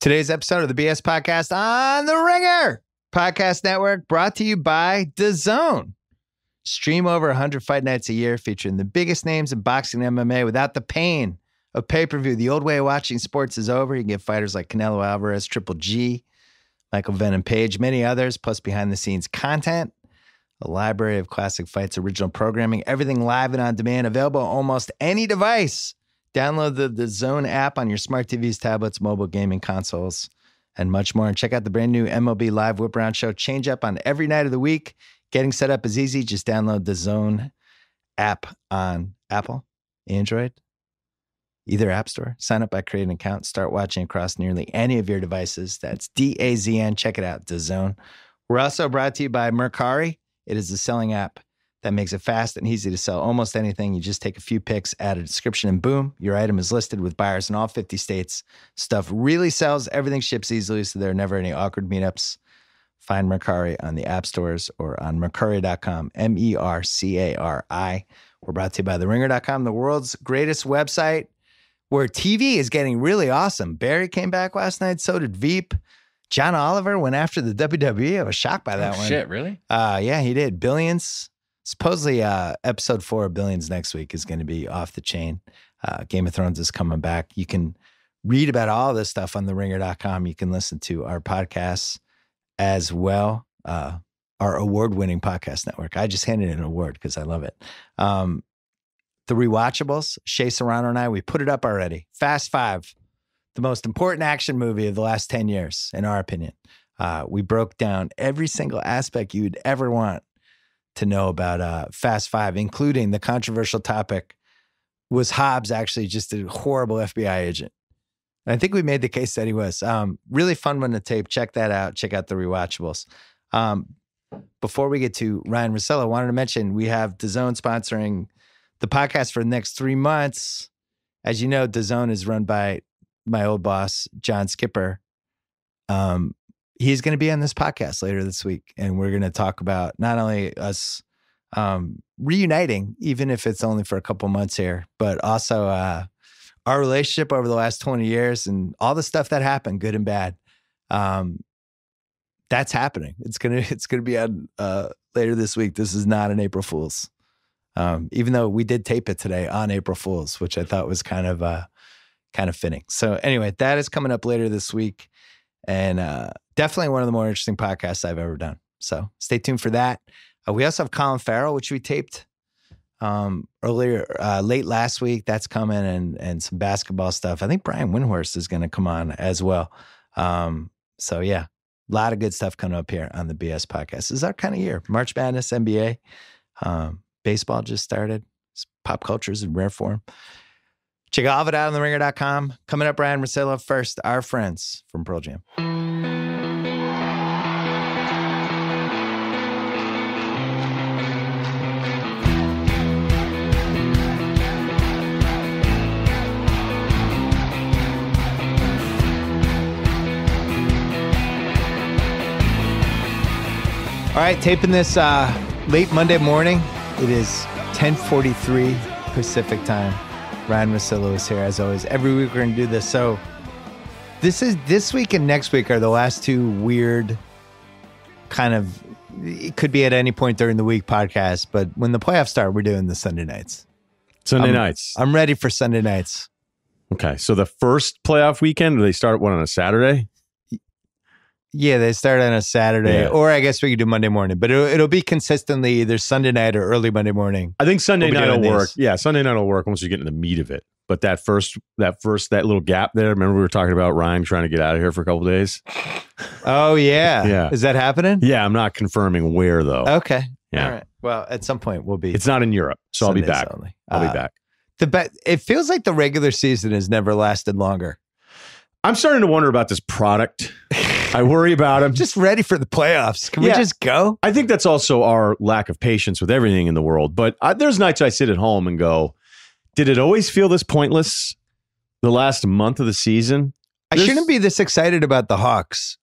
Today's episode of the BS Podcast on the Ringer Podcast Network, brought to you by DAZN. Stream over 100 fight nights a year featuring the biggest names in boxing and MMA without the pain of pay-per-view. The old way of watching sports is over. You can get fighters like Canelo Alvarez, Triple G, Michael Venom Page, many others, plus behind-the-scenes content, a library of classic fights, original programming, everything live and on demand, available on almost any device. Download the DAZN app on your smart TVs, tablets, mobile gaming consoles, and much more. And check out the brand new MLB Live Whip Around Show. Change up on every night of the week. Getting set up is easy. Just download the DAZN app on Apple, Android, either app store. Sign up by creating an account. Start watching across nearly any of your devices. That's DAZN. Check it out, DAZN. We're also brought to you by Mercari. It is the selling app that makes it fast and easy to sell almost anything. You just take a few pics, add a description, and boom, your item is listed with buyers in all 50 states. Stuff really sells. Everything ships easily, so there are never any awkward meetups. Find Mercari on the app stores or on Mercari.com, Mercari. We're brought to you by TheRinger.com, the world's greatest website where TV is getting really awesome. Barry came back last night, so did Veep. John Oliver went after the WWE. I was shocked by that one. Shit, really? Yeah, he did. Billions. Supposedly, episode 4 of Billions next week is going to be off the chain. Game of Thrones is coming back. You can read about all this stuff on TheRinger.com. You can listen to our podcasts as well. Our award-winning podcast network. I just handed in an award because I love it. The Rewatchables, Shea Serrano and I, we put it up already. Fast Five, the most important action movie of the last 10 years, in our opinion. We broke down every single aspect you'd ever want to know about Fast Five, including the controversial topic, was Hobbs actually just a horrible FBI agent? And I think we made the case that he was. Really fun one to tape. Check that out. Check out the Rewatchables. Before we get to Ryen Russillo, I wanted to mention we have DAZN sponsoring the podcast for the next 3 months. As you know, DAZN is run by my old boss, John Skipper. He's going to be on this podcast later this week, and we're going to talk about not only us reuniting, even if it's only for a couple months here, but also our relationship over the last 20 years and all the stuff that happened, good and bad. That's happening. It's gonna be on later this week. This is not an April Fool's, even though we did tape it today on April Fool's, which I thought was kind of fitting. So anyway, that is coming up later this week. And definitely one of the more interesting podcasts I've ever done. So stay tuned for that. We also have Colin Farrell, which we taped late last week. That's coming, and some basketball stuff. I think Brian Windhorst is going to come on as well. So yeah, a lot of good stuff coming up here on the BS Podcast. This is our kind of year. March Madness, NBA, baseball just started. Pop culture is in rare form. Check all of it out on TheRinger.com. Coming up, Ryen Russillo. First, our friends from Pearl Jam. All right, taping this late Monday morning. It is 10:43 Pacific time. Ryen Russillo is here as always. Every week we're going to do this. So this week and next week are the last two weird kind of, it could be at any point during the week podcasts, but when the playoffs start, we're doing the Sunday nights. Sunday nights. I'm ready for Sunday nights. Okay. So the first playoff weekend, do they start one on a Saturday? Yeah, they start on a Saturday, or I guess we could do Monday morning, but it'll be consistently either Sunday night or early Monday morning. I think Sunday night will work. Yeah, Sunday night will work once you get into the meat of it. But that little gap there, remember we were talking about Ryan trying to get out of here for a couple of days? Oh, yeah. Yeah. Is that happening? Yeah, I'm not confirming where, though. Okay. Yeah. All right. Well, at some point we'll be. It's not in Europe, so Sundays I'll be back. Only. I'll be back. It feels like the regular season has never lasted longer. I'm starting to wonder about this product. I worry about him. Just ready for the playoffs. Can we just go? I think that's also our lack of patience with everything in the world. But there's nights I sit at home and go, did it always feel this pointless the last month of the season? I shouldn't be this excited about the Hawks.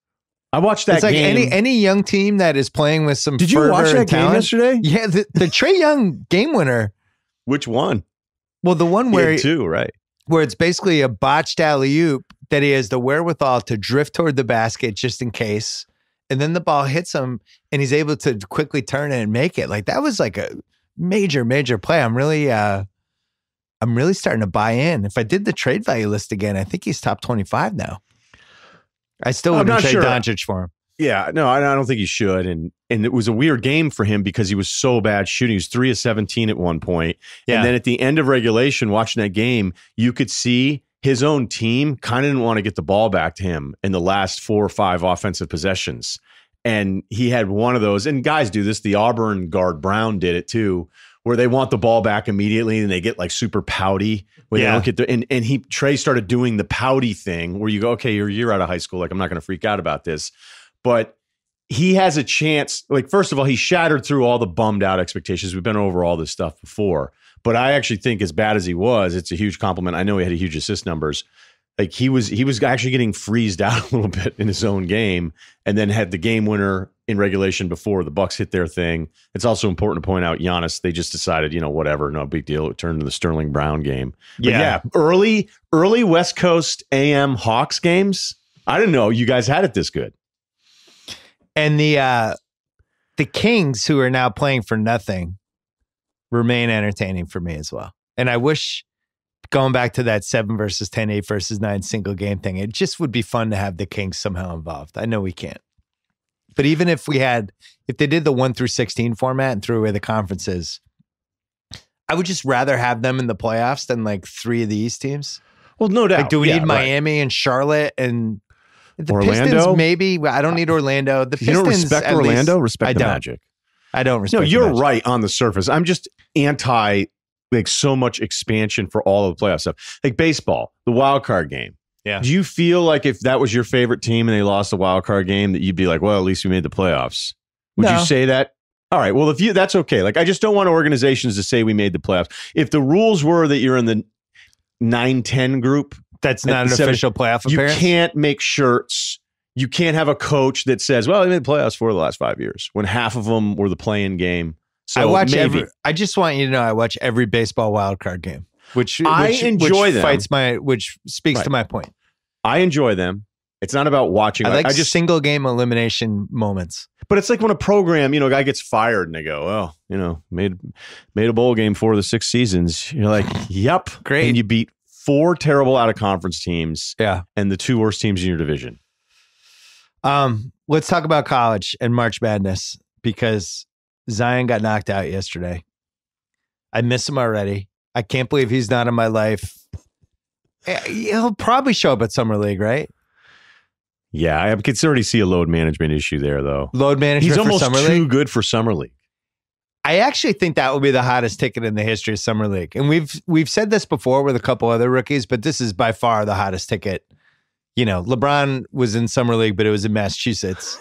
I watched that game. It's like any young team that is playing with some Did you watch that game yesterday? Yeah, the Trae Young game winner. Which one? Well, the one where two, right? Where it's basically a botched alley-oop that he has the wherewithal to drift toward the basket just in case. And then the ball hits him and he's able to quickly turn it and make it. Like that was like a major, major play. I'm really starting to buy in. If I did the trade value list again, I think he's top 25 now. I still wouldn't trade Doncic for him. Yeah, no, I don't think he should. And it was a weird game for him because he was so bad shooting. He was 3 of 17 at one point. Yeah. And then at the end of regulation, watching that game, you could see his own team kind of didn't want to get the ball back to him in the last 4 or 5 offensive possessions. And he had one of those. And guys do this. The Auburn guard Brown did it too, where they want the ball back immediately and they get like super pouty. When they don't get the, and Trey started doing the pouty thing where you go, okay, you're out of high school. Like, I'm not going to freak out about this. But he has a chance. Like, first of all, he shattered through all the bummed out expectations. We've been over all this stuff before. But I actually think as bad as he was, it's a huge compliment. I know he had a huge assist numbers. Like he was actually getting freezed out a little bit in his own game, and then had the game winner in regulation before the Bucks hit their thing. It's also important to point out Giannis. They just decided, whatever, no big deal. It turned into the Sterling Brown game. But yeah, early West Coast AM Hawks games. I didn't know you guys had it this good. And the Kings, who are now playing for nothing, remain entertaining for me as well. And I wish, going back to that 7 versus 10, 8 versus 9 single game thing, it just would be fun to have the Kings somehow involved. I know we can't. But even if they did the 1 through 16 format and threw away the conferences, I would just rather have them in the playoffs than like 3 of the East teams. Well, no doubt. Like, do we need Miami and Charlotte and the Orlando? Pistons? Maybe. I don't need Orlando. The Pistons, you don't respect Orlando? Respect the Magic. I don't respect. No, you're right on the surface. I'm just anti like so much expansion for all of the playoff stuff. Like baseball, the wild card game. Yeah. Do you feel like if that was your favorite team and they lost the wild card game that you'd be like, well, at least we made the playoffs? Would you say that? All right. Well, that's okay. Like, I just don't want organizations to say we made the playoffs. If the rules were that you're in the 9-10 group, that's not an official playoff appearance. You can't make shirts. You can't have a coach that says, well, they made the playoffs for the last 5 years, when half of them were the play-in game. So I watch I just want you to know I watch every baseball wild card game, which enjoy them. Which speaks to my point. I enjoy them. It's not about watching. I just single game elimination moments. But it's like when a program, a guy gets fired and they go, oh, made a bowl game 4 of the 6 seasons. You're like, yep, great. And you beat 4 terrible out of conference teams. Yeah, and the 2 worst teams in your division. Let's talk about college and March Madness, because Zion got knocked out yesterday. I miss him already. I can't believe he's not in my life. He'll probably show up at Summer League, right? Yeah, I could already see a load management issue there, though. Load management. He's almost for Summer too League? good for Summer League. I actually think that will be the hottest ticket in the history of Summer League. And we've said this before with a couple other rookies, but this is by far the hottest ticket. LeBron was in Summer League, but it was in Massachusetts.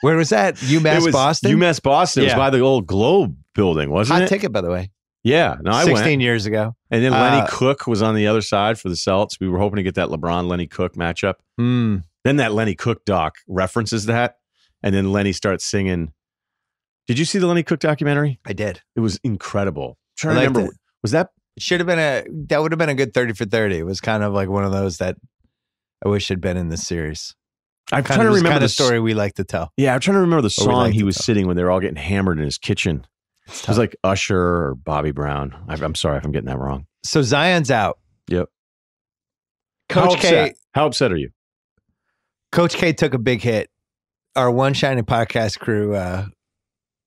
Where was that? Boston? UMass Boston. It was by the old Globe building, wasn't it? Hot ticket, by the way. Yeah. No, I went. 16 years ago. And then Lenny Cook was on the other side for the Celtics. We were hoping to get that LeBron-Lenny Cook matchup. Then that Lenny Cook doc references that. And then Lenny starts singing. Did you see the Lenny Cook documentary? I did. It was incredible. I'm trying to remember. Was that? It should have been that would have been a good 30 for 30. It was kind of like one of those that I wish had been in this series. I'm trying to remember the story we like to tell. Yeah, I'm trying to remember the song he was sitting when they were all getting hammered in his kitchen. It was like Usher or Bobby Brown. I'm sorry if I'm getting that wrong. So Zion's out. Yep. Coach K. How upset are you? Coach K took a big hit. Our One Shining podcast crew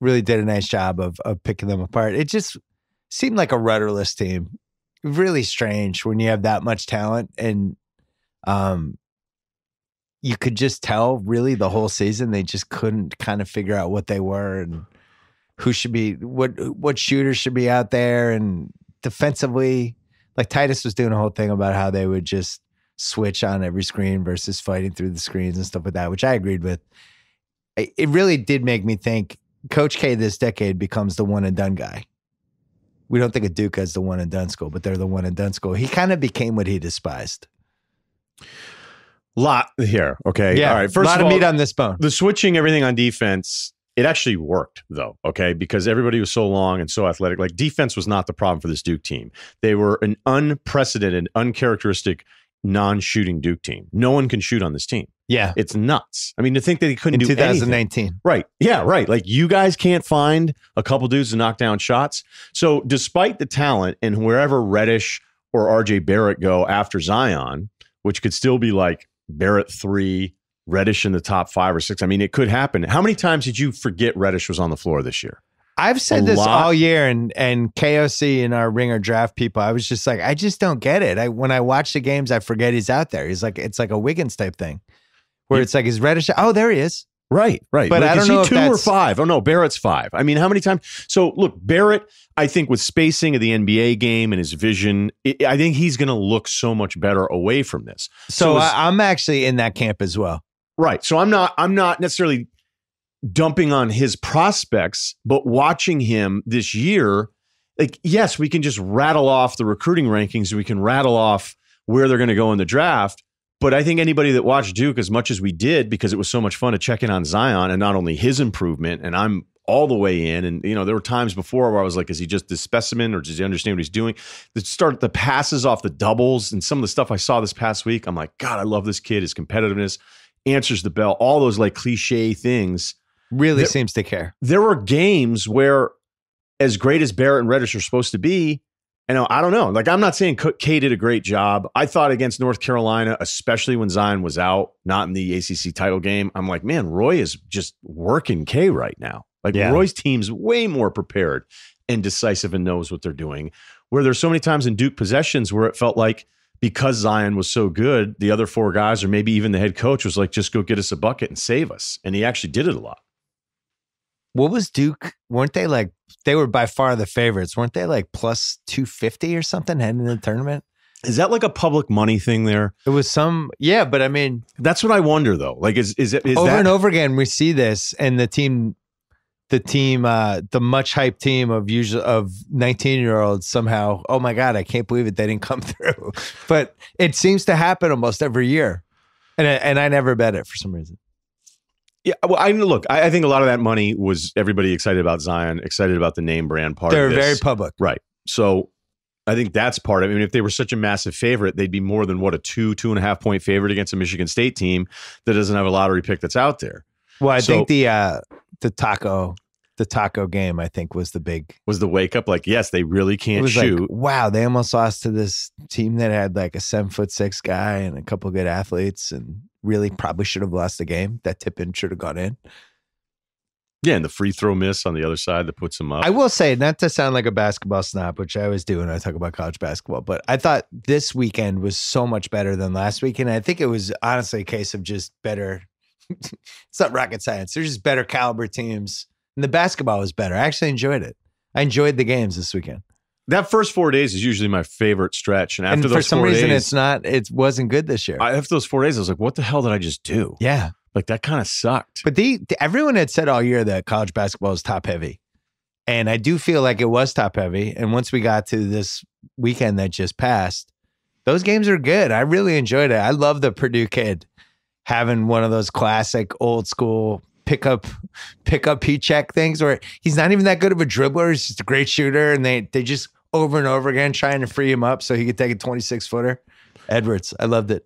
really did a nice job of picking them apart. It just seemed like a rudderless team. Really strange when you have that much talent, and you could just tell really the whole season they just couldn't kind of figure out what they were and who should be what shooters should be out there. And defensively, like Titus was doing a whole thing about how they would just switch on every screen versus fighting through the screens and stuff like that, which I agreed with. It really did make me think Coach K this decade becomes the one and done guy. We don't think of Duke as the one and done school, but they're the one and done school. He kind of became what he despised. Lot here. Okay. Yeah. All right. First a lot of all, meat on this bone. The switching everything on defense, it actually worked though. Okay. Because everybody was so long and so athletic. Like defense was not the problem for this Duke team. They were an unprecedented, uncharacteristic non-shooting Duke team. No one can shoot on this team. Yeah. It's nuts. I mean, to think that he couldn't do 2019. anything. Right. Yeah, right. Like, you guys can't find a couple dudes to knock down shots. So despite the talent and wherever Reddish or RJ Barrett go after Zion, which could still be like Barrett 3, Reddish in the top 5 or 6. I mean, it could happen. How many times did you forget Reddish was on the floor this year? I've said this all year, and KOC and our Ringer draft people, I was just like, I just don't get it. When I watch the games, I forget he's out there. He's like, it's like a Wiggins type thing where it's like, is Reddish? Oh, there he is. Right. But like, I don't know if 2 or 5. Oh no, Barrett's 5. I mean, how many times? So look, Barrett, I think with spacing of the NBA game and his vision, I think he's going to look so much better away from this. So I'm actually in that camp as well. Right. So I'm not necessarily dumping on his prospects, but watching him this year, like, yes, we can just rattle off the recruiting rankings. We can rattle off where they're going to go in the draft. But I think anybody that watched Duke as much as we did, because it was so much fun to check in on Zion and not only his improvement, and I'm all the way in. And, you know, there were times before where I was like, is he just this specimen or does he understand what he's doing? The passes off the doubles and some of the stuff I saw this past week, I'm like, God, I love this kid, his competitiveness, answers the bell, all those like cliche things. Really seems to care. There were games where, as great as Barrett and Reddish are supposed to be, I don't know. Like, I'm not saying K did a great job. I thought against North Carolina, especially when Zion was out, not in the ACC title game, I'm like, man, Roy is just working K right now. Like, Roy's team's way more prepared and decisive and knows what they're doing. Where there's so many times in Duke possessions where it felt like, because Zion was so good, the other 4 guys, or maybe even the head coach, was like, just go get us a bucket and save us. And he actually did it a lot. What was Duke? Weren't they like, they were by far the favorites. Weren't they like plus 250 or something heading into the tournament? Is that like a public money thing there? It was yeah, but I mean, that's what I wonder though. Like, is over and over again, we see this, and the much hyped team of 19-year-olds somehow, oh my God, I can't believe it, they didn't come through. But it seems to happen almost every year. And I never bet it for some reason. Yeah, well, I think a lot of that money was everybody excited about Zion, excited about the name brand part. They're of this. very public. Right. So I think that's part of it. I mean, if they were such a massive favorite, they'd be more than what, a 2.5 point favorite against a Michigan State team that doesn't have a lottery pick that's out there. Well, I think the taco game, I think, was the wake up. Like, yes, they really can't shoot. Like, wow, they almost lost to this team that had like a 7'6" guy and a couple of good athletes, and really probably should have lost the game. That tip-in should have gone in. Yeah, and the free throw miss on the other side that puts them up. I will say, not to sound like a basketball snob, which I always do when I talk about college basketball, but I thought this weekend was so much better than last weekend. I think it was honestly a case of just better. It's not rocket science. There's just better caliber teams. And the basketball was better. I actually enjoyed it. I enjoyed the games this weekend. That first 4 days is usually my favorite stretch. And after for those some 4 reason, days, it wasn't good this year. After those 4 days, I was like, what the hell did I just do? Yeah. Like, that kind of sucked. But everyone had said all year that college basketball is top heavy. And I do feel like it was top heavy. And once we got to this weekend that just passed, those games are good. I really enjoyed it. I love the Purdue kid having one of those classic old school pick up heat check things where he's not even that good of a dribbler. He's just a great shooter. And they just over and over again trying to free him up so he could take a 26-footer. Edwards. I loved it.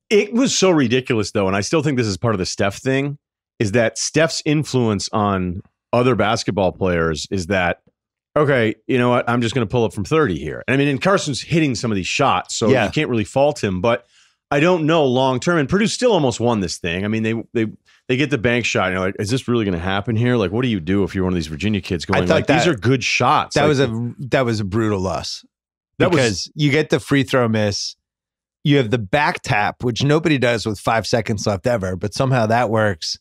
It was so ridiculous, though, and I still think this is part of the Steph thing, is that Steph's influence on other basketball players is that, okay, you know what, I'm just going to pull up from 30 here. I mean, and Carson's hitting some of these shots, so you can't really fault him, but I don't know long-term, and Purdue still almost won this thing. I mean, they get the bank shot, and you're like, is this really going to happen here? Like, what do you do if you're one of these Virginia kids going, like, these are good shots? That was a brutal loss. Because you get the free throw miss, you have the back tap, which nobody does with 5 seconds left ever, but somehow that works.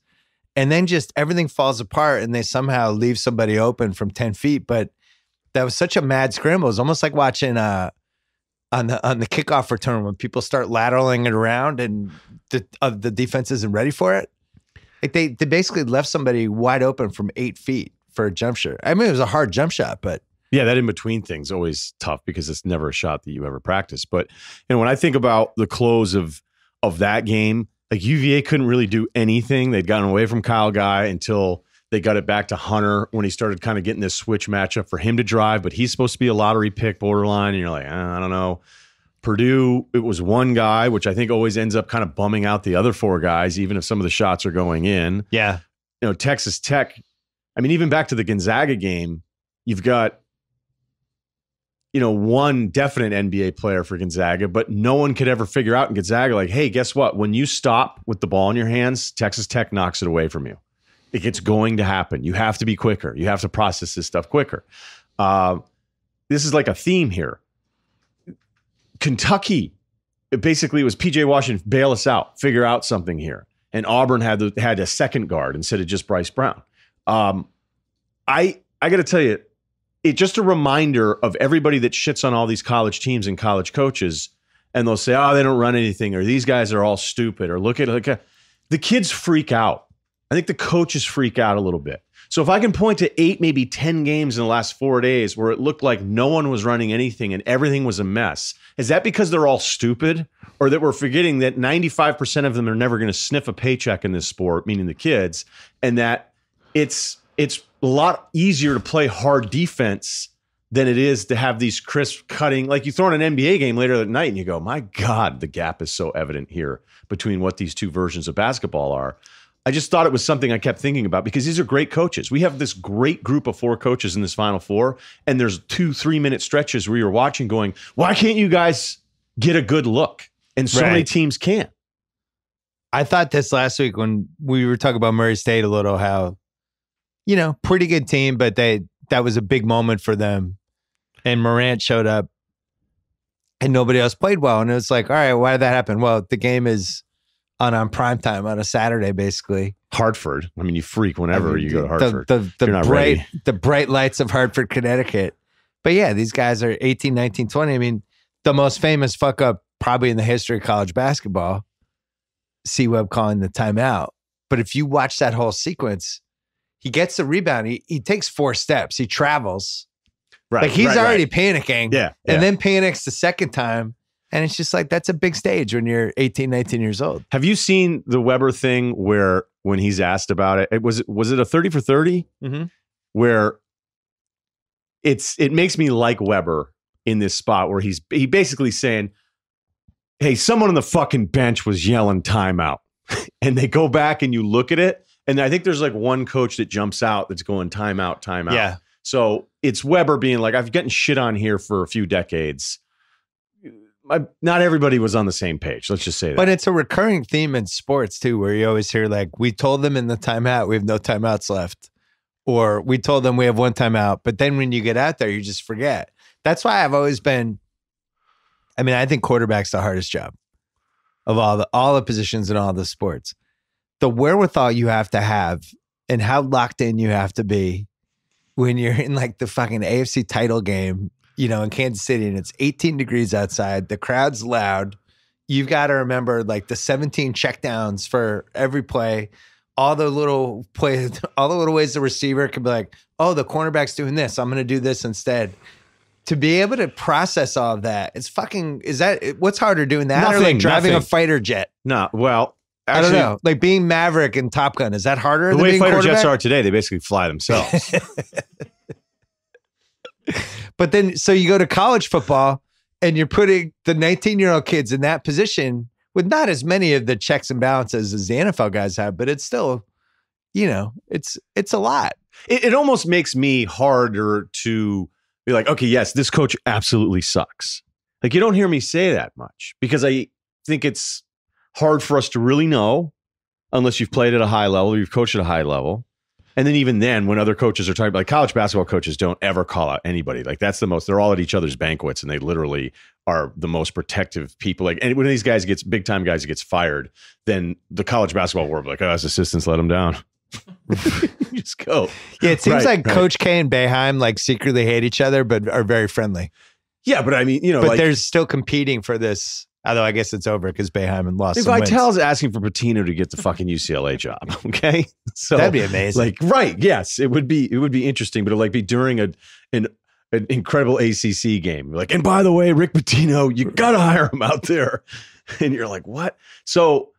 And then just everything falls apart and they somehow leave somebody open from 10 feet. But that was such a mad scramble. It was almost like watching on the kickoff return when people start lateraling it around and the defense isn't ready for it. Like they basically left somebody wide open from 8 feet for a jump shot. I mean, it was a hard jump shot, but yeah, that in-between thing's always tough because it's never a shot that you ever practice. But when I think about the close of that game, like UVA couldn't really do anything. They'd gotten away from Kyle Guy until they got it back to Hunter when he started kind of getting this switch matchup for him to drive. But he's supposed to be a lottery pick borderline. And you're like, I don't know. Purdue, it was one guy, which I think always ends up kind of bumming out the other four guys, even if some of the shots are going in. Yeah. Texas Tech, I mean, even back to the Gonzaga game, you've got, one definite NBA player for Gonzaga, but no one could ever figure out in Gonzaga, like, hey, guess what? When you stop with the ball in your hands, Texas Tech knocks it away from you. It's going to happen. You have to be quicker. You have to process this stuff quicker. This is like a theme here. Kentucky, it basically was PJ Washington, bail us out, figure out something here. And Auburn had a second guard instead of just Bryce Brown. I got to tell you, it's just a reminder of everybody that shits on all these college teams and college coaches, and they'll say, oh, they don't run anything, or these guys are all stupid, or look at the kids freak out. I think the coaches freak out a little bit. So if I can point to 8, maybe 10 games in the last 4 days where it looked like no one was running anything and everything was a mess, is that because they're all stupid, or that we're forgetting that 95% of them are never going to sniff a paycheck in this sport, meaning the kids, and that it's a lot easier to play hard defense than it is to have these crisp cutting, like you throw in an NBA game later that night and you go, my God, the gap is so evident here between what these two versions of basketball are. I just thought it was something I kept thinking about because these are great coaches. We have this great group of 4 coaches in this Final Four, and there's 2-3 minute stretches where you're watching going, why can't you guys get a good look? And so many teams can't. I thought this last week when we were talking about Murray State a little, how, pretty good team, but that was a big moment for them. And Morant showed up and nobody else played well. And it was like, all right, why did that happen? Well, the game is on primetime on a Saturday, basically. Hartford. I mean, you freak whenever you go to Hartford. The bright lights of Hartford, Connecticut. But yeah, these guys are 18, 19, 20. I mean, the most famous fuck up probably in the history of college basketball, C-Webb calling the timeout. But if you watch that whole sequence, he gets the rebound. He takes 4 steps. He travels. Right. Like he's already panicking. Yeah. And then panics the second time. And it's just like, that's a big stage when you're 18, 19 years old. Have you seen the Weber thing where when he's asked about it, was it a 30 for 30? Mm-hmm. Where it makes me like Weber in this spot where he basically saying, hey, someone on the fucking bench was yelling timeout. And they go back and you look at it. And I think there's like one coach that jumps out that's going timeout, timeout. Yeah. So it's Weber being like, I've gotten shit on here for a few decades. Not everybody was on the same page. Let's just say that. But it's a recurring theme in sports too, where you always hear like, we told them in the timeout, we have no timeouts left. Or we told them we have 1 timeout. But then when you get out there, you just forget. That's why I've always been, I think quarterback's the hardest job of all the positions in all the sports. The wherewithal you have to have and how locked in you have to be when you're in like the fucking AFC title game, in Kansas City, and it's 18 degrees outside. The crowd's loud. You've got to remember like the 17 checkdowns for every play, all the little ways the receiver could be like, oh, the cornerback's doing this. I'm going to do this instead. To be able to process all of that, what's harder doing that or like driving a fighter jet? No, well, actually, I don't know. Like being Maverick in Top Gun, is that harder? The way fighter jets are today, they basically fly themselves. But then, so you go to college football and you're putting the 19-year-old kids in that position with not as many of the checks and balances as the NFL guys have, but it's still, it's a lot. It almost makes me harder to be like, okay, yes, this coach absolutely sucks. Like you don't hear me say that much because I think it's hard for us to really know unless you've played at a high level or you've coached at a high level. And then even then, when other coaches are talking about, like college basketball coaches don't ever call out anybody. Like that's they're all at each other's banquets and they literally are the most protective people. Like, and when these guys big time guys gets fired, then the college basketball world like, oh, his assistants let him down. Just go. Yeah, it seems like Coach K and Boeheim like secretly hate each other, but are very friendly. Yeah, but I mean, but they're still competing for this. Although I guess it's over because Boeheim lost some wins. Vitale's asking for Pitino to get the fucking UCLA job. Okay, so that'd be amazing. Like, right? Yes, it would be interesting, but it'd like be during an incredible ACC game. Like, and by the way, Rick Pitino, you gotta hire him out there. And you're like, what? So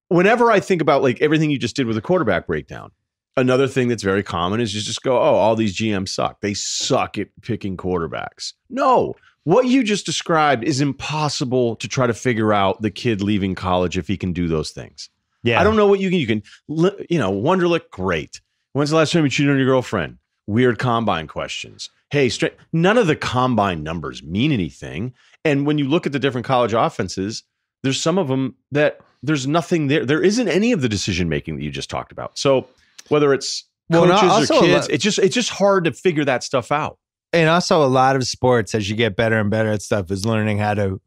whenever I think about like everything you just did with the quarterback breakdown, another thing that's very common is you just go, oh, all these GMs suck. They suck at picking quarterbacks. No, what you just described is impossible to try to figure out the kid leaving college if he can do those things. Yeah. I don't know what you can, Wonderlic, great. When's the last time you cheated on your girlfriend? Weird combine questions. Hey, none of the combine numbers mean anything. And when you look at the different college offenses, there's some of them that there's nothing there. There isn't any of the decision-making that you just talked about. So whether it's coaches or kids, it's just hard to figure that stuff out. And also a lot of sports, as you get better and better at stuff, is learning how to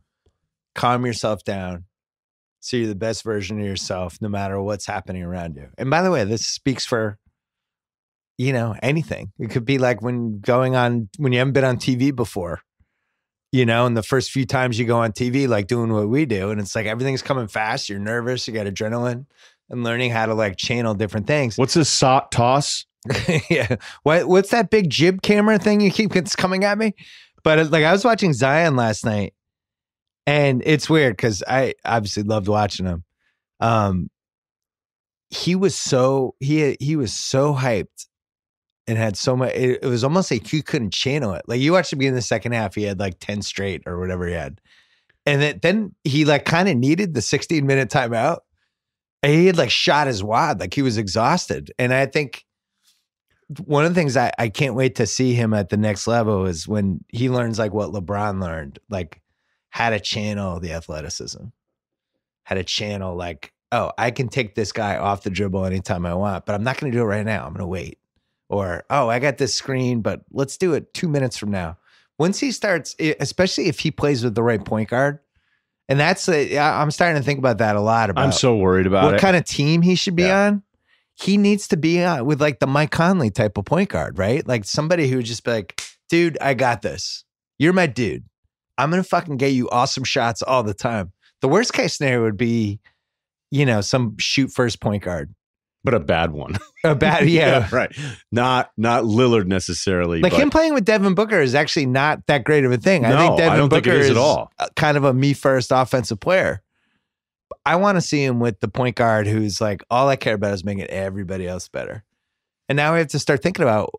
calm yourself down so you're the best version of yourself no matter what's happening around you. And by the way, this speaks for, anything. It could be like when you haven't been on TV before, and the first few times you go on TV, like doing what we do, and it's like everything's coming fast, you're nervous, you got adrenaline, and learning how to like channel different things. What's this toss? Yeah. What's that big jib camera thing it's coming at me? But I was watching Zion last night, and it's weird because I obviously loved watching him. He was so hyped and had so much. It was almost like you couldn't channel it. Like you watched him in the second half, he had like 10 straight or whatever he had, and then he like kind of needed the 16-minute timeout. And he had like shot his wad, like he was exhausted. And I think one of the things I can't wait to see him at the next level is when he learns like what LeBron learned, like how to channel the athleticism, how to channel like, oh, I can take this guy off the dribble anytime I want, but I'm not going to do it right now. I'm going to wait. Or, oh, I got this screen, but let's do it 2 minutes from now. Once he starts, especially if he plays with the right point guard, and I'm starting to think about that a lot. I'm so worried about what kind of team he should be on. He needs to be on with like the Mike Conley type of point guard, right? Like somebody who would just be like, dude, I got this. You're my dude. I'm going to fucking get you awesome shots all the time. The worst case scenario would be, some shoot first point guard. But a bad one. A bad, yeah. Right. Not Lillard necessarily. Like him playing with Devin Booker is actually not that great of a thing. I think Devin Booker is at all. Kind of a me first offensive player. I want to see him with the point guard who's like, all I care about is making everybody else better. And now we have to start thinking about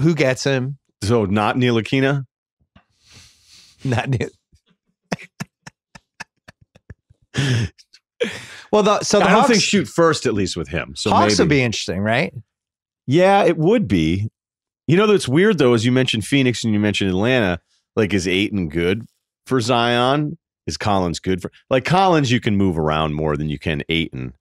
who gets him. So not Ntilikina? Not Neil. Well, I don't think shoot first, at least with him. So Hawks would be interesting, right? Yeah, it would be. That's weird, though, as you mentioned Phoenix and you mentioned Atlanta. Like, is Ayton good for Zion? Is Collins good for... Like, Collins, you can move around more than you can Ayton.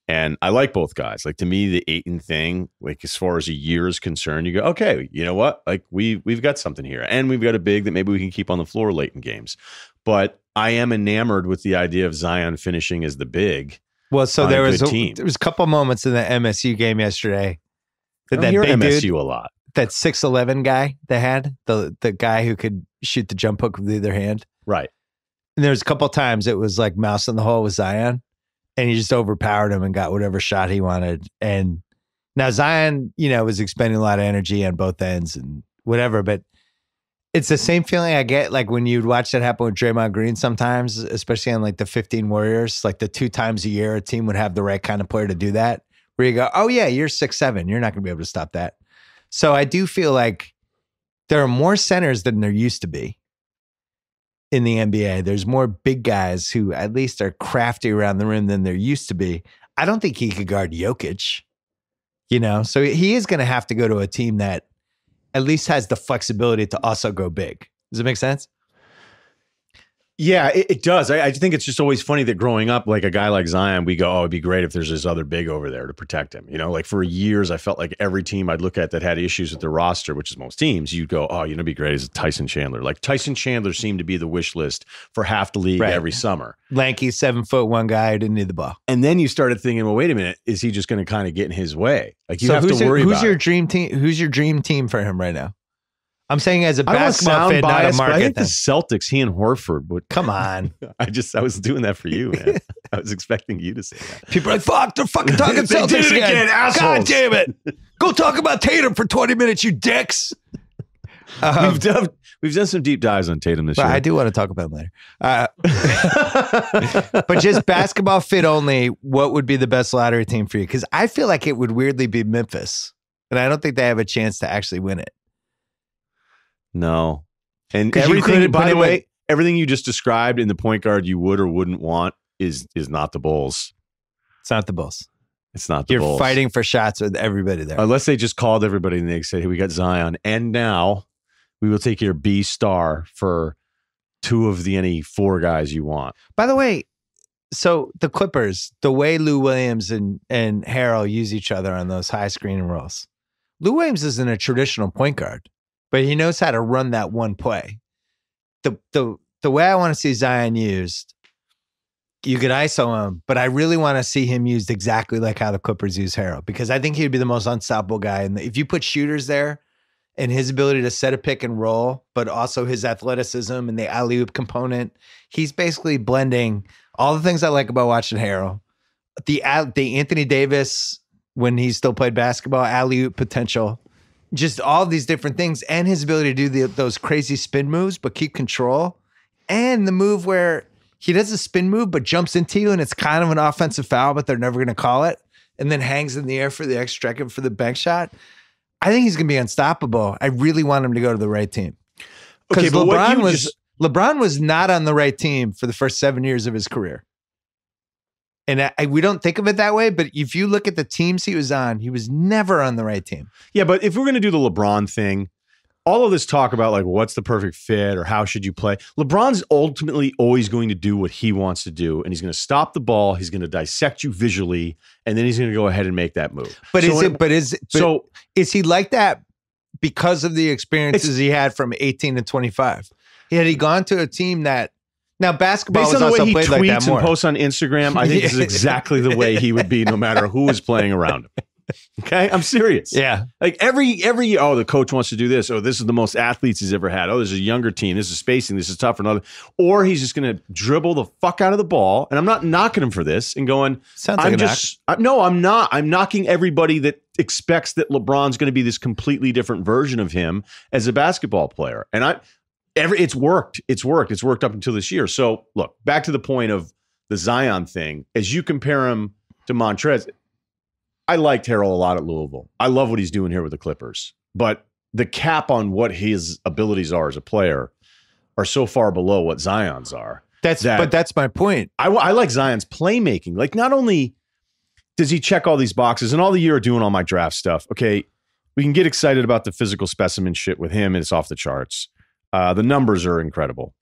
And I like both guys. Like, to me, the Ayton thing, like, as far as a year is concerned, you go, okay, you know what? Like, we've got something here. And we've got a big that maybe we can keep on the floor late in games. But I am enamored with the idea of Zion finishing as the big. Well, so there was a couple moments in the MSU game yesterday. That big MSU dude, a lot. That 6'11" guy they had, the guy who could shoot the jump hook with either hand. Right. And there was a couple times it was like mouse in the hole with Zion, and he just overpowered him and got whatever shot he wanted. And now Zion, was expending a lot of energy on both ends and whatever, but it's the same feeling I get like when you'd watch that happen with Draymond Green sometimes, especially on like the 15 Warriors, like the 2 times a year a team would have the right kind of player to do that, where you go, oh yeah, you're 6'7", you're not going to be able to stop that. So I do feel like there are more centers than there used to be in the NBA. There's more big guys who at least are crafty around the rim than there used to be. I don't think he could guard Jokic, so he is going to have to go to a team that at least has the flexibility to also go big. Does it make sense? Yeah, it does. I think it's just always funny that growing up, like a guy like Zion, we go, oh, it'd be great if there's this other big over there to protect him. Like for years, I felt like every team I'd look at that had issues with their roster, which is most teams, you'd go, oh, it'd be great as Tyson Chandler. Like Tyson Chandler seemed to be the wish list for half the league every summer. Lanky, 7'1" guy who didn't need the ball. And then you started thinking, well, wait a minute, is he just going to kind of get in his way? Like you have to worry about who's your dream team? Who's your dream team for him right now? I'm saying as a basketball fan, not a market. I think the Celtics, he and Horford would. Come on. I was doing that for you, man. I was expecting you to say that. People are like, fuck, they're fucking talking Celtics did it again, assholes. God damn it. Go talk about Tatum for 20 minutes, you dicks. We've done some deep dives on Tatum this year. I do want to talk about him later. But just basketball fit only, what would be the best lottery team for you? Because I feel like it would weirdly be Memphis, and I don't think they have a chance to actually win it. No. And everything, by the way, everything you just described in the point guard you would or wouldn't want is not the Bulls. It's not the Bulls. It's not the Bulls. You're fighting for shots with everybody there. Unless they just called everybody and they said, hey, we got Zion. And now we will take your B star for 2 of the any 4 guys you want. By the way, so the Clippers, the way Lou Williams and Harrell use each other on those high screen and rolls. Lou Williams isn't a traditional point guard, but he knows how to run that one play. The way I want to see Zion used, you could ISO him, but I really want to see him used exactly like how the Clippers use Harrell, because I think he'd be the most unstoppable guy. And if you put shooters there and his ability to set a pick and roll, but also his athleticism and the alley-oop component, he's basically blending all the things I like about watching Harrell. The Anthony Davis, when he still played basketball, alley-oop potential, just all these different things, and his ability to do those crazy spin moves, but keep control, and the move where he does a spin move, but jumps into you, and it's kind of an offensive foul, but they're never going to call it, and then hangs in the air for the extra second for the bank shot. I think he's going to be unstoppable. I really want him to go to the right team. Because LeBron was not on the right team for the first 7 years of his career. And we don't think of it that way, but if you look at the teams he was on, he was never on the right team. Yeah, but if we're going to do the LeBron thing, all of this talk about like what's the perfect fit or how should you play, LeBron's ultimately always going to do what he wants to do, and he's going to stop the ball, he's going to dissect you visually, and then he's going to go ahead and make that move. But is he like that because of the experiences he had from 18 to 25? Had he gone to a team that now basketball based was on the also way he played tweets like that more. And posts on Instagram, I think this is exactly the way he would be no matter who is playing around him. Okay, I'm serious. Yeah, like every year, oh, the coach wants to do this. Oh, this is the most athletes he's ever had. Oh, this is a younger team. This is spacing. This is tough for another. Or he's just going to dribble the fuck out of the ball. And I'm not knocking him for this and going. Sounds like no, I'm not. I'm knocking everybody that expects that LeBron's going to be this completely different version of him as a basketball player. And it's worked. It's worked up until this year. So look, back to the point of the Zion thing. As you compare him to Montrez, I liked Harrell a lot at Louisville. I love what he's doing here with the Clippers. But the cap on what his abilities are as a player are so far below what Zion's are. But that's my point. I like Zion's playmaking. Like, not only does he check all these boxes, and all the year doing all my draft stuff, okay, we can get excited about the physical specimen shit with him, and it's off the charts. The numbers are incredible.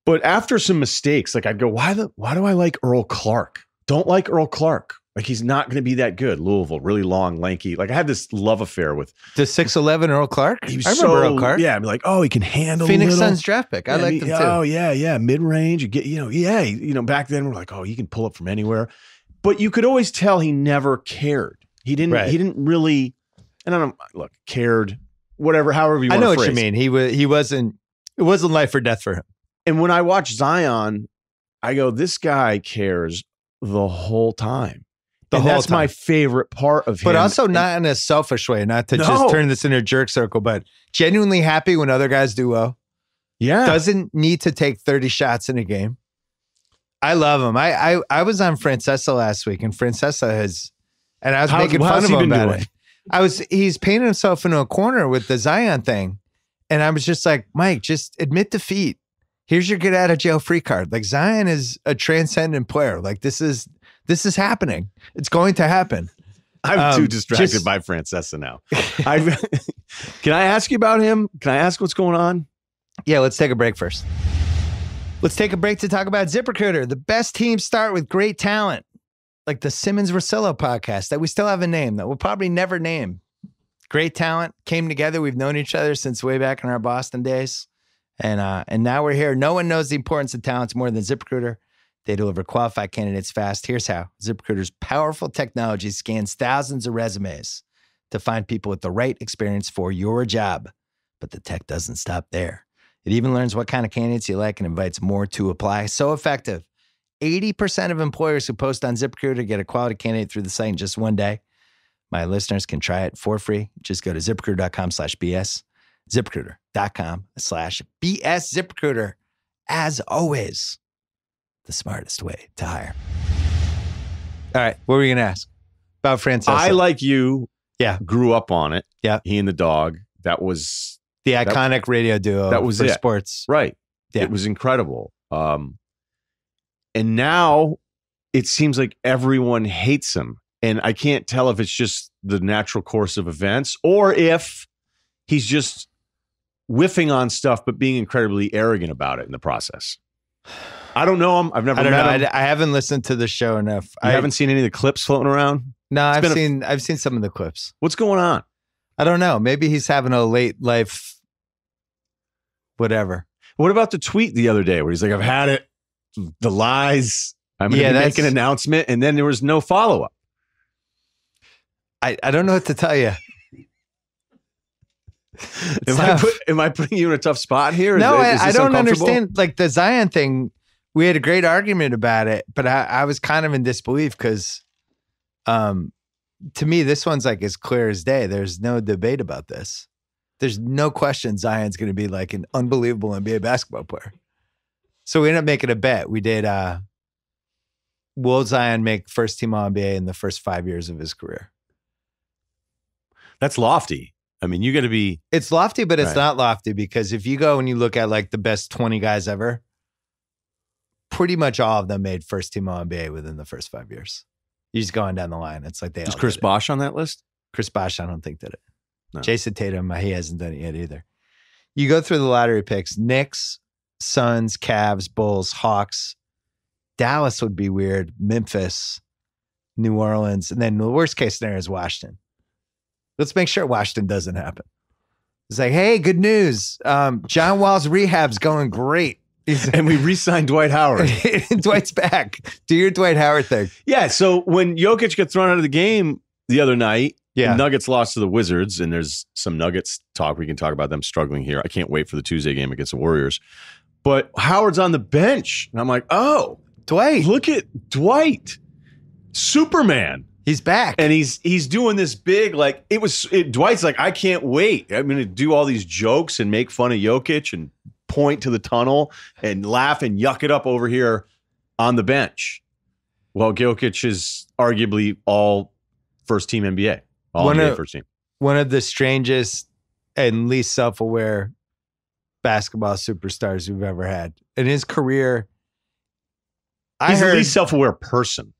But after some mistakes, like I'd go, why do I like Earl Clark? Don't like Earl Clark. Like, he's not going to be that good. Louisville, really long, lanky. Like, I had this love affair with the 6'11" Earl Clark. I remember Earl Clark. Yeah, I'd be like, oh, he can handle Phoenix Suns draft pick. I liked him too. Oh yeah, mid range. You get, back then we're like, oh, he can pull up from anywhere. But you could always tell he never cared. He didn't. Right. He didn't really. And I don't look cared. Whatever, however you want to phrase. I know what you mean. He wasn't. It wasn't life or death for him. And when I watch Zion, I go, this guy cares the whole time. That's my favorite part of him. But also not in a selfish way, not to just turn this into a jerk circle, but genuinely happy when other guys do well. Yeah. Doesn't need to take 30 shots in a game. I love him. I was on Francesa last week, and Francesa and I was making fun of him about it. He's painting himself into a corner with the Zion thing. And I was just like, Mike, just admit defeat. Here's your get out of jail free card. Like, Zion is a transcendent player. Like, this is happening. It's going to happen. I'm too distracted by Francesa now. Can I ask you about him? Can I ask what's going on? Yeah, let's take a break first. Let's take a break to talk about ZipRecruiter. The best teams start with great talent, like the Simmons Russillo podcast that we still have a name that we'll probably never name. Great talent came together. We've known each other since way back in our Boston days. And now we're here. No one knows the importance of talents more than ZipRecruiter. They deliver qualified candidates fast. Here's how. ZipRecruiter's powerful technology scans thousands of resumes to find people with the right experience for your job. But the tech doesn't stop there. It even learns what kind of candidates you like and invites more to apply. So effective. 80% of employers who post on ZipRecruiter get a quality candidate through the site in just one day. My listeners can try it for free. Just go to ZipRecruiter.com/BS. ZipRecruiter.com/BS ZipRecruiter. As always, the smartest way to hire. All right, what were you going to ask about Francesa? I, like you, grew up on it. Yeah. He and the dog. That was the iconic radio duo that was for it. sports. Right. Yeah. It was incredible. And now it seems like everyone hates him. And I can't tell if it's just the natural course of events or if he's just whiffing on stuff, but being incredibly arrogant about it in the process. I don't know him. I've never met him. I haven't listened to the show enough. I haven't seen any of the clips floating around. No, I've seen some of the clips. What's going on? I don't know. Maybe he's having a late life, whatever. What about the tweet the other day where he's like, I've had it, the lies, I'm going to make an announcement, and then there was no follow-up. I don't know what to tell you. Am I putting you in a tough spot here? No, I don't understand. Like the Zion thing, we had a great argument about it, but I was kind of in disbelief because to me, this one's like as clear as day. There's no debate about this. There's no question Zion's going to be like an unbelievable NBA basketball player. So we ended up making a bet. We did, will Zion make first team All-NBA in the first 5 years of his career? That's lofty. I mean, you got to be. It's lofty, but it's not lofty because if you go and you look at like the best 20 guys ever, pretty much all of them made first team All-NBA within the first 5 years. You're just going down the line. It's like Is Chris Bosh on that list? Chris Bosh, I don't think did it. No. Jason Tatum, he hasn't done it yet either. You go through the lottery picks: Knicks, Suns, Cavs, Bulls, Hawks. Dallas would be weird. Memphis, New Orleans, and then the worst case scenario is Washington. Let's make sure Washington doesn't happen. It's like, hey, good news. John Wall's rehab's going great. And we re-signed Dwight Howard. Dwight's back. Do your Dwight Howard thing. Yeah, so when Jokic got thrown out of the game the other night, the Nuggets lost to the Wizards, and there's some Nuggets talk. We can talk about them struggling here. I can't wait for the Tuesday game against the Warriors. But Howard's on the bench. And I'm like, oh, Dwight. Look at Dwight. Superman. He's back. And he's doing this big, like, Dwight's like, I can't wait. I'm going to do all these jokes and make fun of Jokic and point to the tunnel and laugh and yuck it up over here on the bench. Well, Jokic is arguably all first team NBA. All NBA first team. One of the strangest and least self-aware basketball superstars we've ever had. In his career, he's the least self-aware person.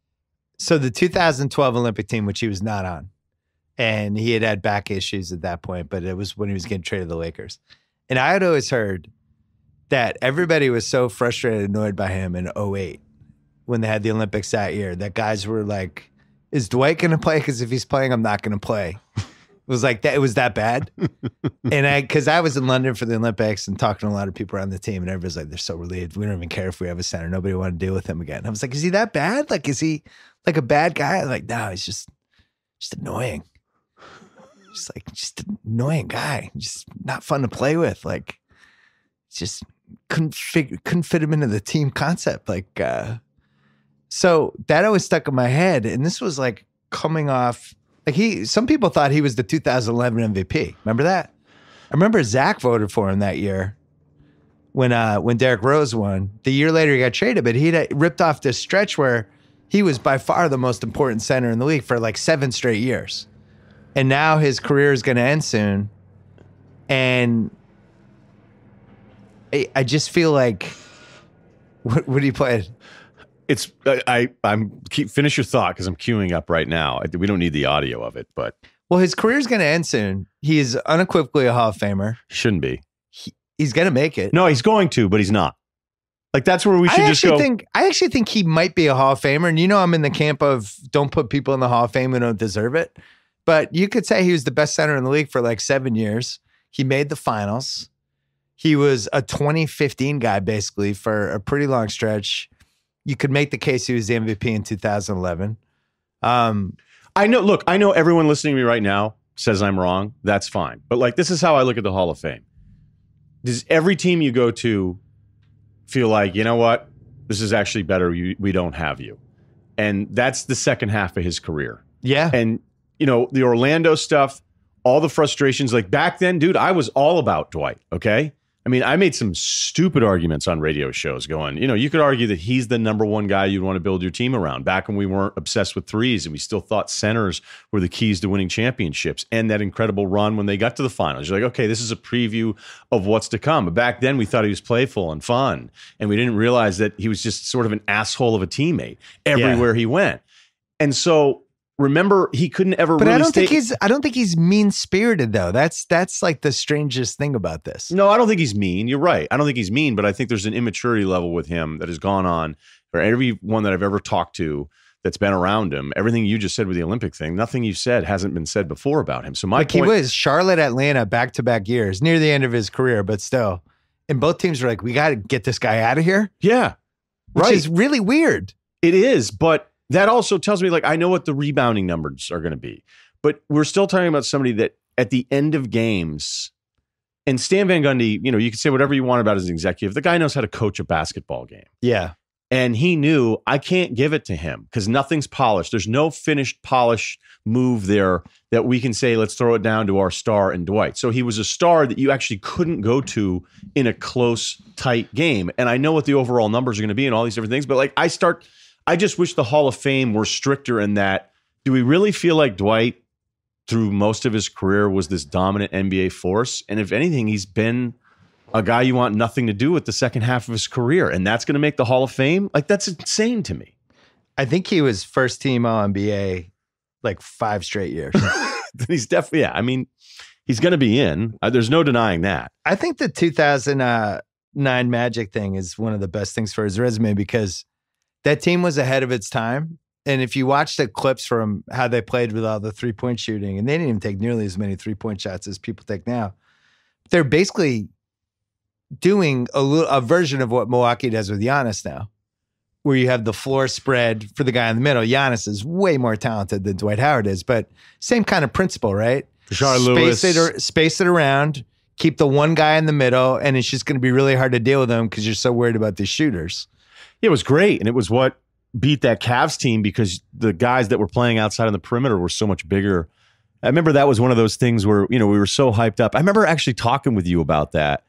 So the 2012 Olympic team, which he was not on, and he had back issues at that point, but it was when he was getting traded to the Lakers. And I had always heard that everybody was so frustrated and annoyed by him in 2008 when they had the Olympics that year, that guys were like, is Dwight going to play? Because if he's playing, I'm not going to play. It was like that. It was that bad. And because I was in London for the Olympics and talking to a lot of people around the team, and everybody's like, they're so relieved. We don't even care if we have a center. Nobody wanted to deal with him again. I was like, is he that bad? Like, is he like a bad guy? I'm like, no, he's just annoying. Just an annoying guy. Just not fun to play with. Like, just couldn't fit him into the team concept. Like, so that always stuck in my head. And this was like coming off. Like some people thought he was the 2011 MVP. Remember that? I remember Zach voted for him that year when Derrick Rose won. The year later he got traded, but he'd ripped off this stretch where he was by far the most important center in the league for like 7 straight years. And now his career is going to end soon. And I just feel like, what do you play? It's finish your thought because I'm queuing up right now. We don't need the audio of it, but his career's going to end soon. He is unequivocally a Hall of Famer. Shouldn't be. He's going to make it. No, he's going to, but he's not. Like that's where we should just go. I actually think he might be a Hall of Famer, and I'm in the camp of don't put people in the Hall of Fame who don't deserve it. But you could say he was the best center in the league for like 7 years. He made the finals. He was a 2015 guy basically for a pretty long stretch. You could make the case he was the MVP in 2011. I know everyone listening to me right now says I'm wrong. That's fine. But like, this is how I look at the Hall of Fame. Does every team you go to feel like, you know what, this is actually better. We don't have you. And that's the second half of his career. Yeah. And, the Orlando stuff, all the frustrations. Like back then, dude, I was all about Dwight, okay? I mean, I made some stupid arguments on radio shows going, you could argue that he's the number one guy you'd want to build your team around back when we weren't obsessed with threes and we still thought centers were the keys to winning championships, and that incredible run when they got to the finals. You're like, okay, this is a preview of what's to come. But back then we thought he was playful and fun, and we didn't realize that he was just sort of an asshole of a teammate everywhere he went. And so remember, he couldn't ever but really I don't think he's mean-spirited, though. That's like the strangest thing about this. No, I don't think he's mean. You're right. I don't think he's mean, but I think there's an immaturity level with him that has gone on for everyone that I've ever talked to that's been around him. Everything you just said with the Olympic thing, nothing you've said hasn't been said before about him. So my point, he was Charlotte, Atlanta, back-to-back years, near the end of his career, but still. And both teams were like, we got to get this guy out of here. Yeah. Which is really weird. It is, but that also tells me, like, I know what the rebounding numbers are going to be, but we're still talking about somebody that at the end of games, and Stan Van Gundy, you can say whatever you want about his executive. The guy knows how to coach a basketball game. Yeah. And he knew, I can't give it to him because nothing's polished. There's no finished, polished move there that we can say, let's throw it down to our star and Dwight. So he was a star that you actually couldn't go to in a close, tight game. And I know what the overall numbers are going to be and all these different things, but like I just wish the Hall of Fame were stricter in that. Do we really feel like Dwight, through most of his career, was this dominant NBA force? And if anything, he's been a guy you want nothing to do with the second half of his career. And that's going to make the Hall of Fame? Like, that's insane to me. I think he was first team All-NBA like 5 straight years. He's definitely, I mean, he's going to be in. There's no denying that. I think the 2009 Magic thing is one of the best things for his resume because that team was ahead of its time. And if you watch the clips from how they played with all the three-point shooting, and they didn't even take nearly as many three-point shots as people take now, they're basically doing a version of what Milwaukee does with Giannis now, where you have the floor spread for the guy in the middle. Giannis is way more talented than Dwight Howard is, but same kind of principle, right? Space it around, keep the one guy in the middle, and it's just going to be really hard to deal with them because you're so worried about the shooters. It was great, and it was what beat that Cavs team because the guys that were playing outside on the perimeter were so much bigger. I remember that was one of those things where, we were so hyped up. I remember actually talking with you about that,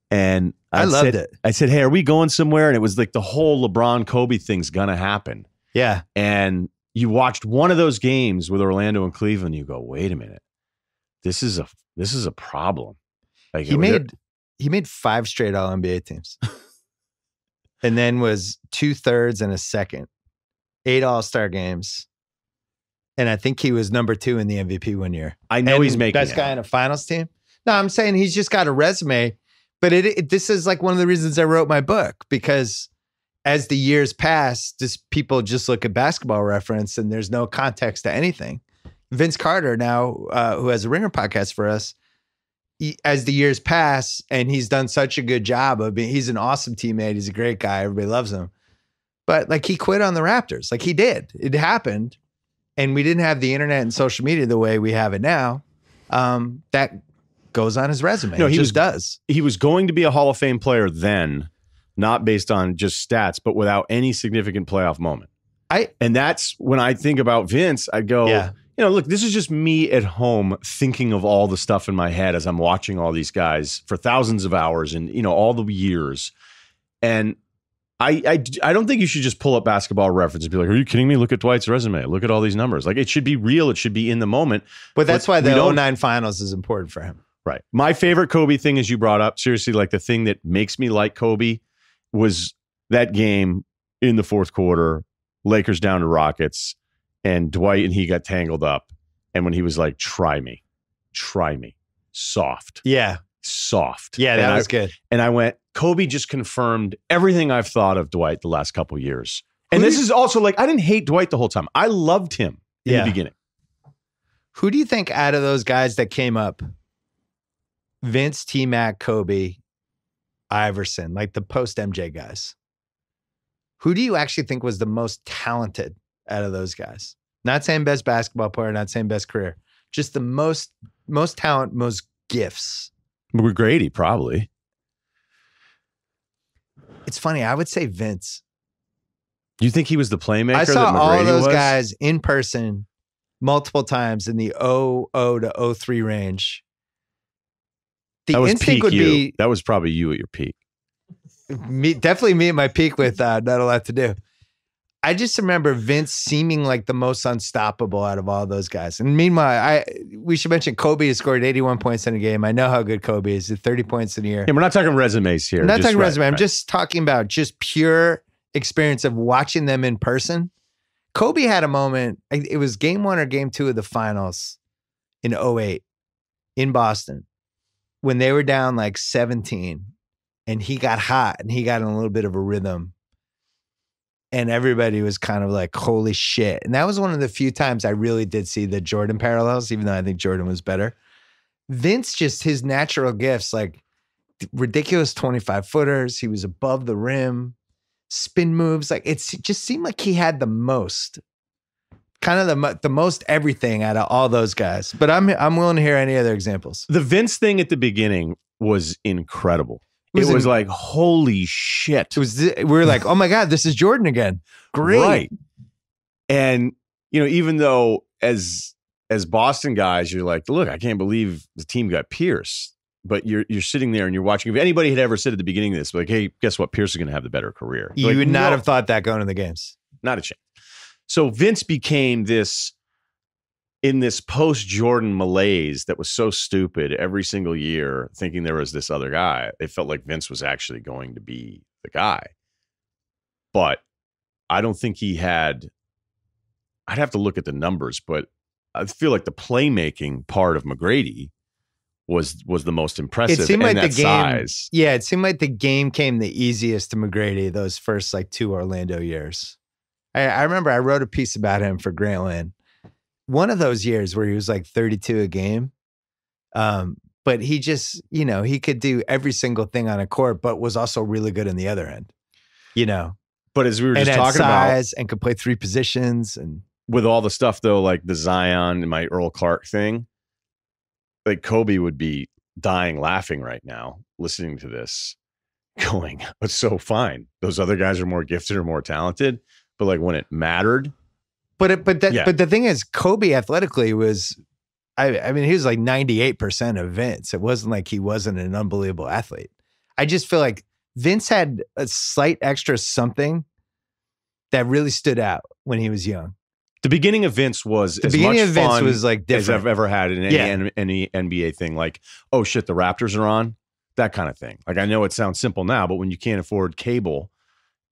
and I loved it. I said, hey, are we going somewhere? And it was like the whole LeBron-Kobe thing's going to happen. Yeah. And you watched one of those games with Orlando and Cleveland, you go, wait a minute. This is a problem. Like he made 5 straight All-NBA teams. And then was 2/3 and a second, 8 All-Star games. And I think he was number 2 in the MVP one year. I know he's making best guy in a finals team. No, I'm saying he's just got a resume. But this is like one of the reasons I wrote my book, because as the years pass, people just look at Basketball Reference and there's no context to anything. Vince Carter now, who has a Ringer podcast for us, as the years pass, and he's done such a good job of being, he's an awesome teammate. He's a great guy. Everybody loves him. But like he quit on the Raptors. Like he did. It happened. And we didn't have the internet and social media the way we have it now. That goes on his resume. No, he just does. He was going to be a Hall of Fame player then, not based on just stats, but without any significant playoff moment. And that's when I think about Vince, I go, yeah. Look, this is just me at home thinking of all the stuff in my head as I'm watching all these guys for thousands of hours and, all the years. And I don't think you should just pull up Basketball Reference and be like, are you kidding me? Look at Dwight's resume. Look at all these numbers. Like, it should be real. It should be in the moment. But that's why the 2009 finals is important for him. Right. My favorite Kobe thing, as you brought up, seriously, like the thing that makes me like Kobe was that game in the fourth quarter, Lakers down to Rockets. And Dwight and he got tangled up. And when he was like, try me. Soft. Yeah. Soft. Yeah, that was good. And I went, Kobe just confirmed everything I've thought of Dwight the last couple years. And this is also like, I didn't hate Dwight the whole time. I loved him in the beginning. Who do you think out of those guys that came up, Vince, T-Mac, Kobe, Iverson, like the post-MJ guys, who do you actually think was the most talented out of those guys? Not saying best basketball player, not saying best career. Just the most talent, most gifts. McGrady, probably. It's funny. I would say Vince. You think he was the playmaker? I saw that all McGrady those was? guys in person multiple times in the 00 to 03 range. That was peak you. That was probably you at your peak. Definitely me at my peak with not a lot to do. I just remember Vince seeming like the most unstoppable out of all those guys. And meanwhile, we should mention Kobe has scored 81 points in a game. I know how good Kobe is at 30 points in a year. Yeah, we're not talking resumes here. I'm not talking resume. I'm just talking about just pure experience of watching them in person. Kobe had a moment. It was game 1 or game 2 of the finals in 08 in Boston when they were down like 17 and he got hot and he got in a little bit of a rhythm. And everybody was kind of like, holy shit. And that was one of the few times I really did see the Jordan parallels, even though I think Jordan was better. Vince, just his natural gifts, like ridiculous 25-footers. He was above the rim, spin moves. Like it just seemed like he had the most, kind of the most everything out of all those guys. But I'm willing to hear any other examples. The Vince thing at the beginning was incredible. It was like, holy shit. We were like, oh my God, this is Jordan again. Great. Right. And, even though as Boston guys, you're like, look, I can't believe the team got Pierce. But you're sitting there and you're watching. If anybody had ever said at the beginning of this, like, hey, guess what? Pierce is going to have the better career. You would not have thought that going to the games. Not a chance. So Vince became this, in this post-Jordan malaise that was so stupid every single year, thinking there was this other guy. It felt like Vince was actually going to be the guy. But I don't think he had, I'd have to look at the numbers, but I feel like the playmaking part of McGrady was the most impressive. It seemed like the game, size. Yeah, it seemed like the game came the easiest to McGrady those first like 2 Orlando years. I remember I wrote a piece about him for Grantland. One of those years where he was like 32 a game. But he just, he could do every single thing on a court, but was also really good in the other end, But as we were just talking size about, and could play 3 positions. And with all the stuff though, like the Zion and my Earl Clark thing, like Kobe would be dying laughing right now, listening to this going, it's so fine. Those other guys are more gifted or more talented. But like when it mattered, But the thing is, Kobe athletically was, I mean, he was like 98% of Vince. It wasn't like he wasn't an unbelievable athlete. I just feel like Vince had a slight extra something that really stood out when he was young. The beginning of Vince was as much fun was like different as I've ever had in any NBA thing. Like, oh shit, the Raptors are on, that kind of thing. Like I know it sounds simple now, but when you can't afford cable.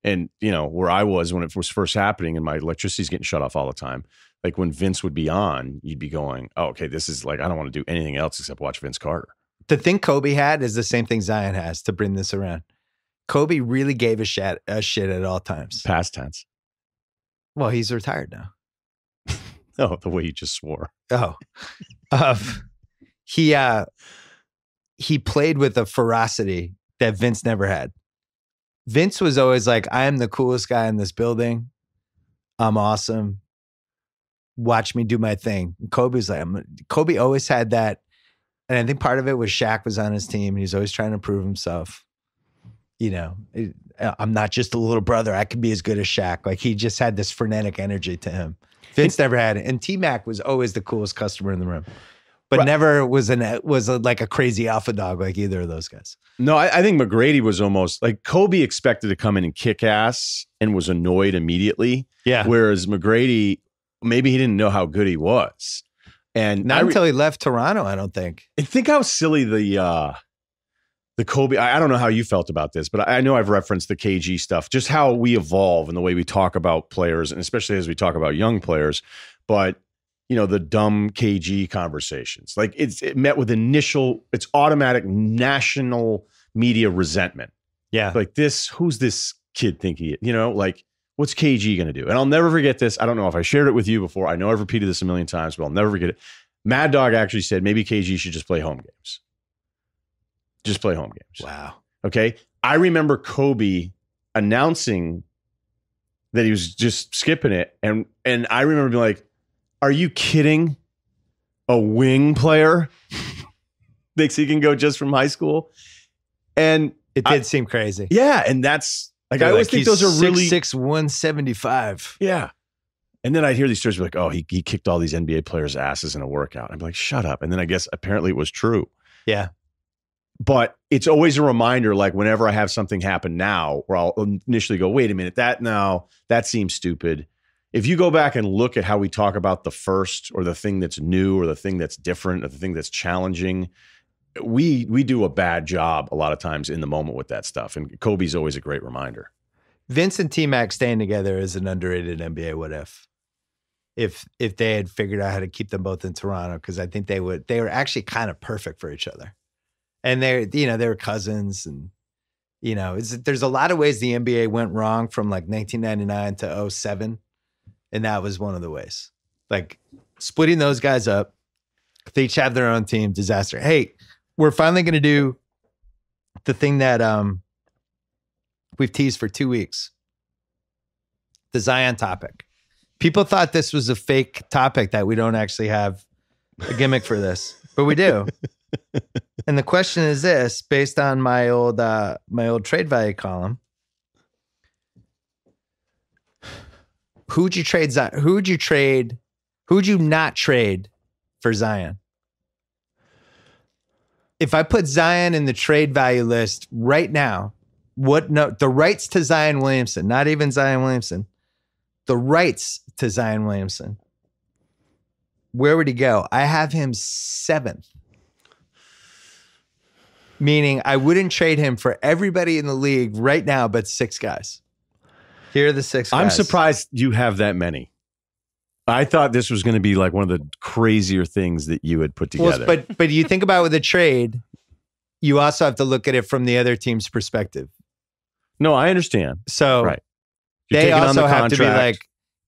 And, where I was when it was first happening and my electricity's getting shut off all the time, like when Vince would be on, you'd be going, oh, okay, this is like, I don't want to do anything else except watch Vince Carter. The thing Kobe had is the same thing Zion has, to bring this around. Kobe really gave a shit at all times. Past tense. Well, he's retired now. Oh, the way you just swore. Oh. He played with a ferocity that Vince never had. Vince was always like, I am the coolest guy in this building. I'm awesome. Watch me do my thing. And Kobe's like, Kobe always had that. And I think part of it was Shaq was on his team and he's always trying to prove himself. I'm not just a little brother. I could be as good as Shaq. Like he just had this frenetic energy to him. Vince never had it. And T-Mac was always the coolest customer in the room. But never was like a crazy alpha dog like either of those guys. No, I think McGrady was almost like Kobe expected to come in and kick ass and was annoyed immediately. Yeah. Whereas McGrady, maybe he didn't know how good he was. And not until he left Toronto, I don't think. And think how silly the Kobe, I don't know how you felt about this, but I know I've referenced the KG stuff, just how we evolve and the way we talk about players, and especially as we talk about young players. But the dumb KG conversations. Like it met with it's automatic national media resentment. Yeah. Like who's this kid think he is? Like what's KG going to do? And I'll never forget this. I don't know if I shared it with you before. I know I've repeated this a million times, but I'll never forget it. Mad Dog actually said maybe KG should just play home games. Just play home games. Wow. Okay. I remember Kobe announcing that he was just skipping it. And I remember being like, are you kidding? A wing player thinks he can go just from high school? And it did seem crazy. Yeah. And that's like, I always think those are really 6'6", 175. Yeah. And then I'd hear these stories like, oh, he kicked all these NBA players' asses in a workout. I'm like, shut up. And then I guess apparently it was true. Yeah. But it's always a reminder, like whenever I have something happen now, where I'll initially go, wait a minute, that seems stupid. If you go back and look at how we talk about the first or the thing that's new or the thing that's different or the thing that's challenging, we do a bad job a lot of times in the moment with that stuff. And Kobe's always a great reminder. Vince and T-Mac staying together is an underrated NBA what if. If they had figured out how to keep them both in Toronto, because I think they were actually kind of perfect for each other. And they were cousins, and there's a lot of ways the NBA went wrong from like 1999 to 2007, and that was one of the ways. Like splitting those guys up, they each have their own team, disaster. Hey, we're finally going to do the thing that we've teased for 2 weeks, the Zion topic. People thought this was a fake topic, that we don't actually have a gimmick for this, but we do. And the question is this, based on my old trade value column: who'd you trade? Who'd you not trade for Zion? If I put Zion in the trade value list right now, the rights to Zion Williamson, not even Zion Williamson, the rights to Zion Williamson, where would he go? I have him 7th. Meaning I wouldn't trade him for everybody in the league right now but 6 guys. Here are the 6 guys. I'm surprised you have that many. I thought this was going to be like one of the crazier things that you had put together. Well, but you think about with a trade, you also have to look at it from the other team's perspective. No, I understand. So right. They also have to be like,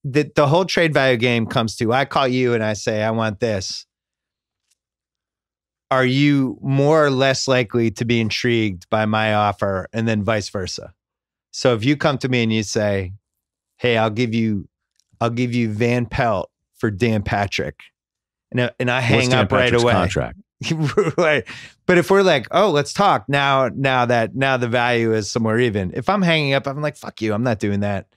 the whole trade value game comes to, I call you and I say, I want this. Are you more or less likely to be intrigued by my offer, and then vice versa? So if you come to me and you say, hey, I'll give you Van Pelt for Dan Patrick, and I hang up right away. Contract. Right. But if we're like, oh, let's talk now the value is somewhere even. If I'm hanging up, I'm like, fuck you, I'm not doing that.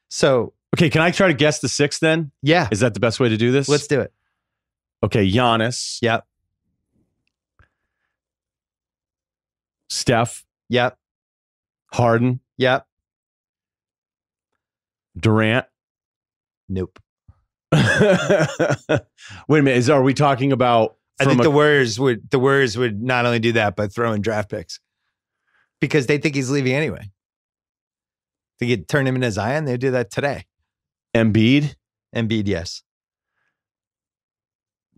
So okay, can I try to guess the 6 then? Yeah. Is that the best way to do this? Let's do it. Okay, Giannis. Yep. Steph. Yep. Harden. Yep. Durant. Nope. Wait a minute. Are we talking about? I think the Warriors would not only do that, but throw in draft picks, because they think he's leaving anyway. They could turn him into Zion. They do that today. Embiid, yes.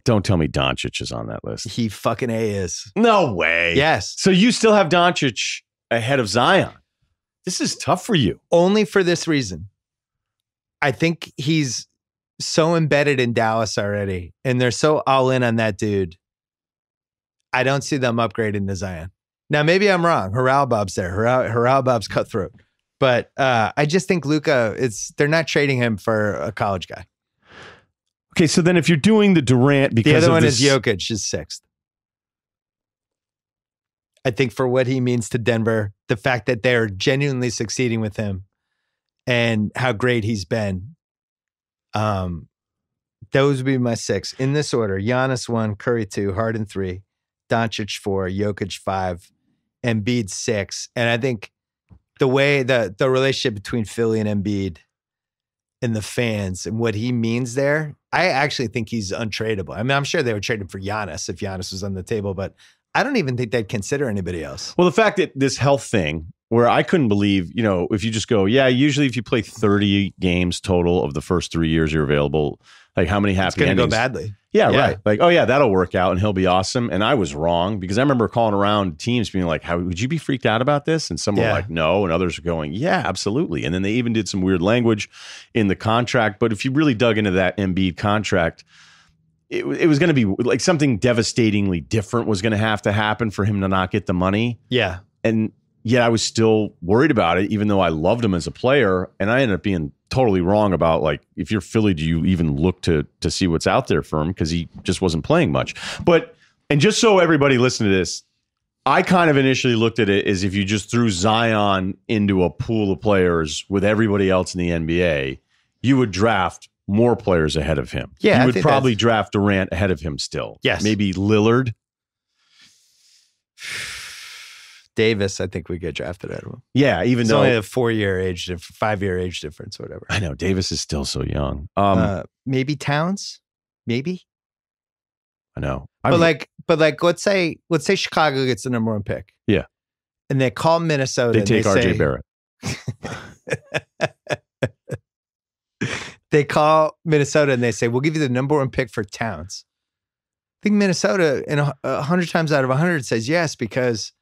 Don't tell me Doncic is on that list. He fucking is. No way. Yes. So you still have Doncic ahead of Zion. This is tough for you. Only for this reason. I think he's so embedded in Dallas already, and they're so all in on that dude. I don't see them upgrading to Zion. Now, maybe I'm wrong. Haral Bob's there. Haral Bob's cutthroat. But I just think Luka, they're not trading him for a college guy. Okay, so then if you're doing the Durant, because the other one is Jokic, is 6th. I think for what he means to Denver, the fact that they're genuinely succeeding with him and how great he's been, those would be my 6 in this order: Giannis 1, Curry 2, Harden 3, Doncic 4, Jokic 5, Embiid 6. And I think the way the relationship between Philly and Embiid and the fans and what he means there, I actually think he's untradeable. I mean, I'm sure they would trade him for Giannis if Giannis was on the table, but I don't even think they'd consider anybody else. Well, the fact that this health thing, where I couldn't believe, if you just go, yeah, usually if you play 30 games total of the first 3 years you're available, like how many happy endings? It's going to go badly. Yeah, right. Like, oh yeah, that'll work out and he'll be awesome. And I was wrong, because I remember calling around teams being like, how would you be freaked out about this? And some were like, no. And others were going, yeah, absolutely. And then they even did some weird language in the contract. But if you really dug into that Embiid contract, it was going to be like something devastatingly different was going to have to happen for him to not get the money. Yeah. And yet I was still worried about it, even though I loved him as a player. And I ended up being totally wrong about, like, if you're Philly, do you even look to see what's out there for him? Because he just wasn't playing much. And just so everybody listen to this, I kind of initially looked at it as if you just threw Zion into a pool of players with everybody else in the NBA, you would draft more players ahead of him. Yeah, you would probably draft Durant ahead of him still. Yes. Maybe Lillard. Davis, I think we get drafted out of him. Yeah, even though only a 4-year age, 5-year age difference, or whatever. I know Davis is still so young. Maybe Towns, maybe. I know, but let's say Chicago gets the number 1 pick. Yeah, and they call Minnesota. They take RJ Barrett. They call Minnesota and they say, "We'll give you the number 1 pick for Towns." I think Minnesota, in 100 times out of 100, says yes, because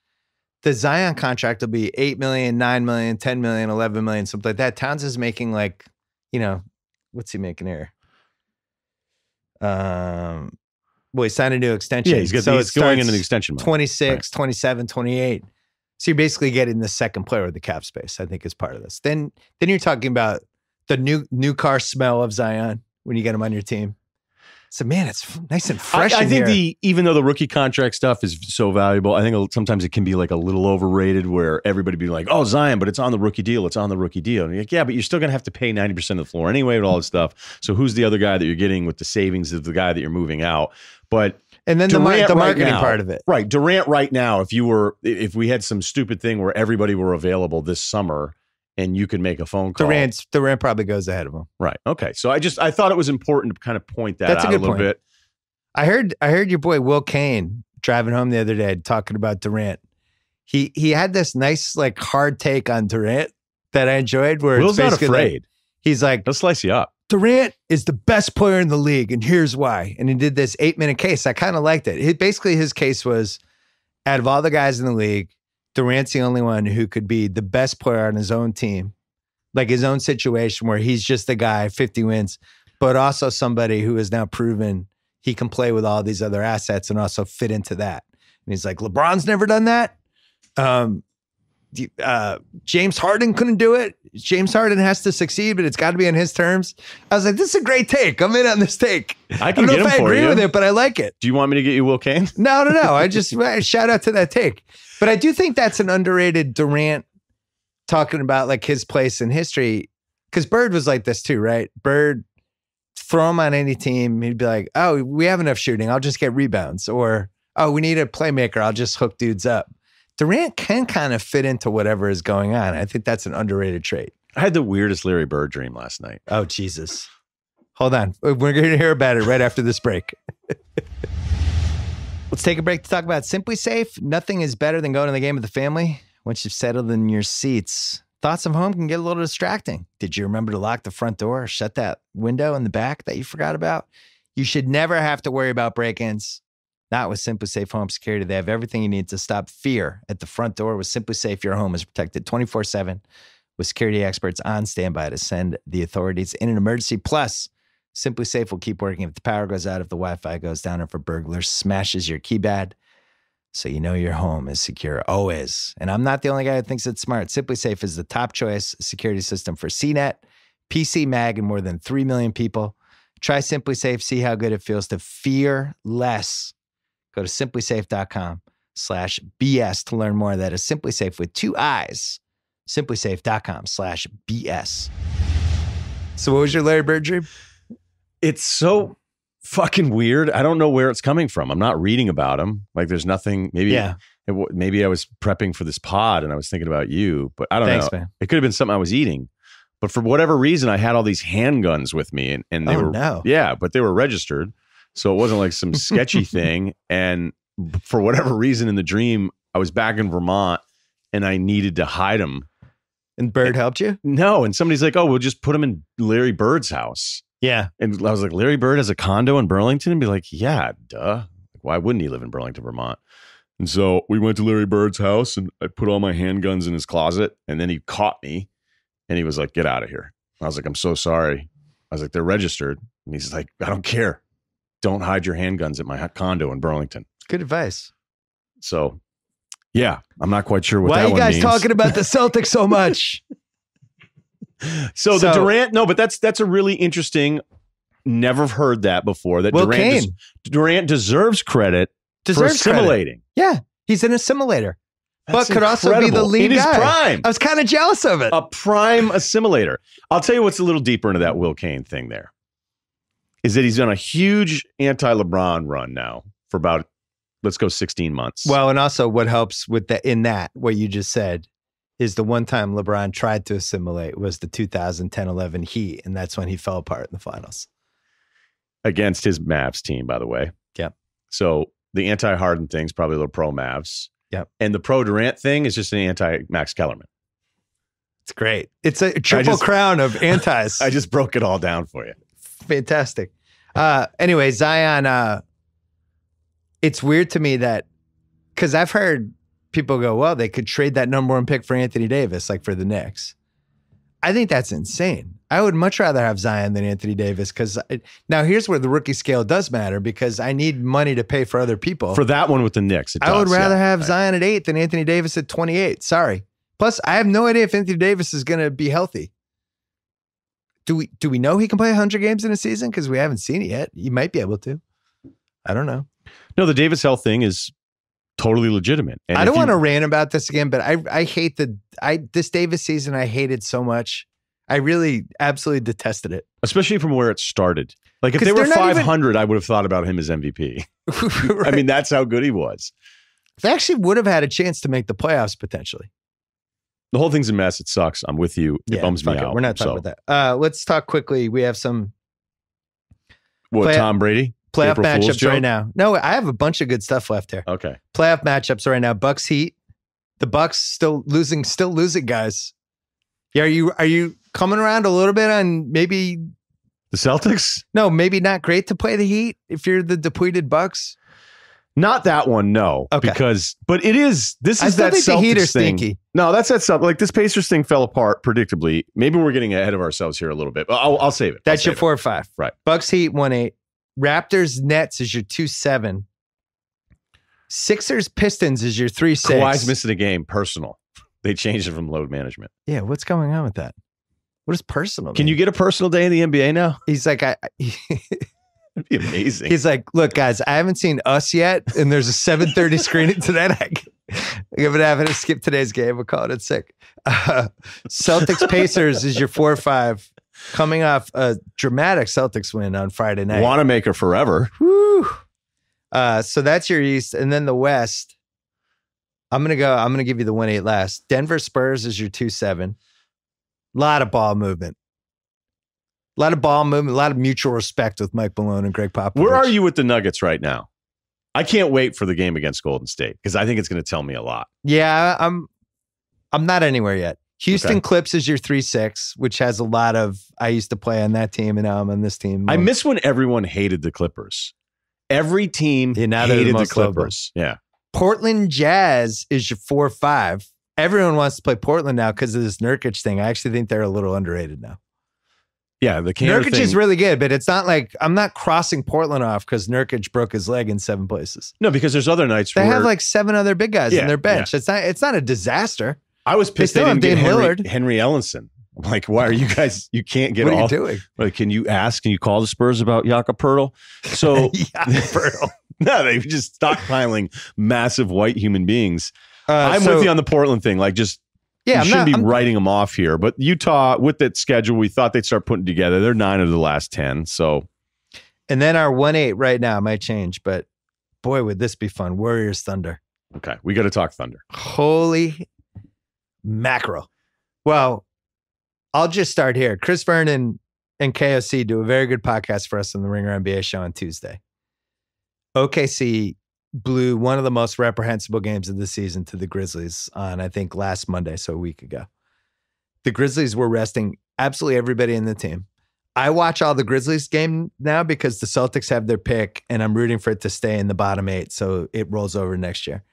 the Zion contract will be $8 million, $9 million, $10 million, $11 million, something like that. Towns is making like, what's he making here? Well, he signed a new extension. Yeah, he's going into the extension mode. 26, 27, 28. So you're basically getting the second player with the cap space, I think, is part of this. Then you're talking about the new car smell of Zion when you get him on your team. So, man, it's nice and fresh. I think here. Even though the rookie contract stuff is so valuable, I think sometimes it can be like a little overrated, where everybody be like, "Oh, Zion, but it's on the rookie deal. It's on the rookie deal." And you're like, "Yeah, but you're still going to have to pay 90% of the floor anyway with all this stuff. So who's the other guy that you're getting with the savings of the guy that you're moving out?" And then Durant the marketing part of it. Right. Durant right now, if we had some stupid thing where everybody were available this summer and you could make a phone call. Durant probably goes ahead of him. Right. Okay. So I thought it was important to kind of point that out a little bit. I heard your boy Will Kane driving home the other day talking about Durant. He had this nice like hard take on Durant that I enjoyed, where Will's not afraid. Like, he's like, he'll slice you up. Durant is the best player in the league, and here's why. And he did this 8-minute case. I kind of liked it. Basically, his case was, out of all the guys in the league, Durant's the only one who could be the best player on his own team, like his own situation where he's just the guy, 50 wins, but also somebody who has now proven he can play with all these other assets and also fit into that. And he's like, LeBron's never done that. James Harden couldn't do it. James Harden has to succeed, but it's got to be on his terms. I was like, this is a great take. I'm in on this take. I don't know if I agree with it, but I like it. Do you want me to get you Will Kane? No. I just shout out to that take. But I do think that's an underrated Durant talking about like his place in history. Because Bird was like this too, right? Bird, throw him on any team. He'd be like, "Oh, we have enough shooting. I'll just get rebounds." Or, "Oh, we need a playmaker. I'll just hook dudes up." Durant can kind of fit into whatever is going on. I think that's an underrated trait. I had the weirdest Larry Bird dream last night. Oh, Jesus. Hold on. We're going to hear about it right after this break. Let's take a break to talk about Simply Safe. Nothing is better than going to the game with the family once you've settled in your seats. Thoughts of home can get a little distracting. Did you remember to lock the front door or shut that window in the back that you forgot about? You should never have to worry about break-ins. Not with Simply Safe Home Security. They have everything you need to stop fear at the front door. With Simply Safe, your home is protected 24/7 with security experts on standby to send the authorities in an emergency. Plus, Simply Safe will keep working if the power goes out, if the Wi-Fi goes down, or if a burglar smashes your keypad. So you know your home is secure always. And I'm not the only guy who thinks it's smart. Simply Safe is the top choice security system for CNET, PC Mag, and more than 3 million people. Try Simply Safe. See how good it feels to fear less. Go to simplysafe.com/BS to learn more. That is Simply Safe with 2 I's. Simplysafe.com/BS. So what was your Larry Bird dream? It's so fucking weird. I don't know where it's coming from. I'm not reading about him. Like there's nothing. Maybe I was prepping for this pod and I was thinking about you, but I don't know. Man. It could have been something I was eating. But for whatever reason, I had all these handguns with me and they but they were registered. So it wasn't like some sketchy thing. And for whatever reason in the dream, I was back in Vermont and I needed to hide them. And Bird helped you? No. And somebody's like, "Oh, we'll just put them in Larry Bird's house." Yeah. And I was like, "Larry Bird has a condo in Burlington?" And be like, "Yeah, duh. Why wouldn't he live in Burlington, Vermont?" And so we went to Larry Bird's house and I put all my handguns in his closet. And then he caught me and he was like, "Get out of here." I was like, "I'm so sorry." I was like, "They're registered." And he's like, "I don't care. Don't hide your handguns at my condo in Burlington." Good advice. So, yeah, I'm not quite sure what that one means. Why are you guys talking about the Celtics so much? So the Durant, no, but that's a really interesting, never heard that before. That Durant deserves credit for assimilating. Yeah, he's an assimilator. That's but could also be the lead in guy. His prime. I was kind of jealous of it. A prime assimilator. I'll tell you what's a little deeper into that Will Kane thing there. is that he's on a huge anti-LeBron run now for about, let's go 16 months. Well, and also what helps with what you just said, is the one time LeBron tried to assimilate was the 2010-11 Heat, and that's when he fell apart in the finals. Against his Mavs team, by the way. Yep. So the anti-Harden thing's probably a little pro-Mavs. Yep. And the pro-Durant thing is just an anti-Max Kellerman. It's great. It's a triple crown of antis. I just broke it all down for you. Fantastic. Anyway, Zion, it's weird to me that, because I've heard people go, well, they could trade that number 1 pick for Anthony Davis, like for the Knicks. I think that's insane. I would much rather have Zion than Anthony Davis, because now here's where the rookie scale does matter, because I need money to pay for other people. For that one with the Knicks, I would rather have Zion at 8 than Anthony Davis at 28. Sorry. Plus, I have no idea if Anthony Davis is going to be healthy. Do we know he can play 100 games in a season? Because we haven't seen it yet. He might be able to. I don't know. No, the Davis health thing is totally legitimate. And I don't want to rant about this again, but I hate this Davis season. I hated so much. I really absolutely detested it. Especially from where it started. Like if they were 500, I would have thought about him as MVP. Right. I mean, that's how good he was. They actually would have had a chance to make the playoffs potentially. The whole thing's a mess. It sucks. I'm with you. It bums me out. We're not talking about that. Let's talk quickly. We have some Tom Brady? Playoff April Fool's matchups joke? right now. No, I have a bunch of good stuff left here. Okay. Playoff matchups right now. Bucks Heat. The Bucks still losing, guys. Yeah, are you coming around a little bit on maybe the Celtics? No, maybe not great to play the Heat if you're the depleted Bucks. Not that one, no. Okay. But it is. This is that Celtics the Heat are thing. Stinky. No, that's that stuff. Like this Pacers thing fell apart predictably. Maybe we're getting ahead of ourselves here a little bit. But I'll save it. That's your 4 or 5. Right. Bucks Heat 1-8. Raptors Nets is your 2-7. Sixers Pistons is your 3-6. Kawhi's missing a game. Personal. They changed it from load management. Yeah, what's going on with that? What is personal? Can you get a personal day in the NBA now? He's like, That'd be amazing. He's like, look, guys, I haven't seen Us yet, and there's a 7:30 screening tonight. I'm gonna have to skip today's game. We'll call it sick. Celtics Pacers is your 4 or 5, coming off a dramatic Celtics win on Friday night. Wanamaker forever. Woo. So that's your East, and then the West. I'm gonna give you the 1-8 last. Denver Spurs is your 2-7. A lot of ball movement. A lot of mutual respect with Mike Malone and Greg Popovich. Where are you with the Nuggets right now? I can't wait for the game against Golden State because I think it's going to tell me a lot. Yeah, I'm not anywhere yet. Houston Clips is your 3-6, which has a lot of, I used to play on that team and now I'm on this team. I miss when everyone hated the Clippers. Every team hated the Clippers. Global. Yeah. Portland Jazz is your 4-5. Everyone wants to play Portland now because of this Nurkic thing. I actually think they're a little underrated now. Yeah, the Nurkic is really good, but it's not like I'm not crossing Portland off because Nurkic broke his leg in 7 places. No, because there's other nights they have like 7 other big guys in their bench. Yeah. It's not a disaster. I was pissed they didn't get Henry Ellenson. Like, why are you guys? You can't get. What are you doing? Like, can you call the Spurs about Jakob Poeltl? So no, they just stockpiling massive white human beings. I'm with you on the Portland thing. Like, just. Yeah, you shouldn't be writing them off here. But Utah, with that schedule, we thought they'd start putting together. They're 9 of the last 10. So, and then our 1-8 right now might change, but boy, would this be fun. Warriors Thunder. Okay, we got to talk Thunder. Holy mackerel. Well, I'll just start here. Chris Vernon and KOC do a very good podcast for us on the Ringer NBA show on Tuesday. OKC blew one of the most reprehensible games of the season to the Grizzlies on, I think, last Monday, so a week ago. The Grizzlies were resting absolutely everybody in the team. I watch all the Grizzlies game now because the Celtics have their pick, and I'm rooting for it to stay in the bottom 8, so it rolls over next year.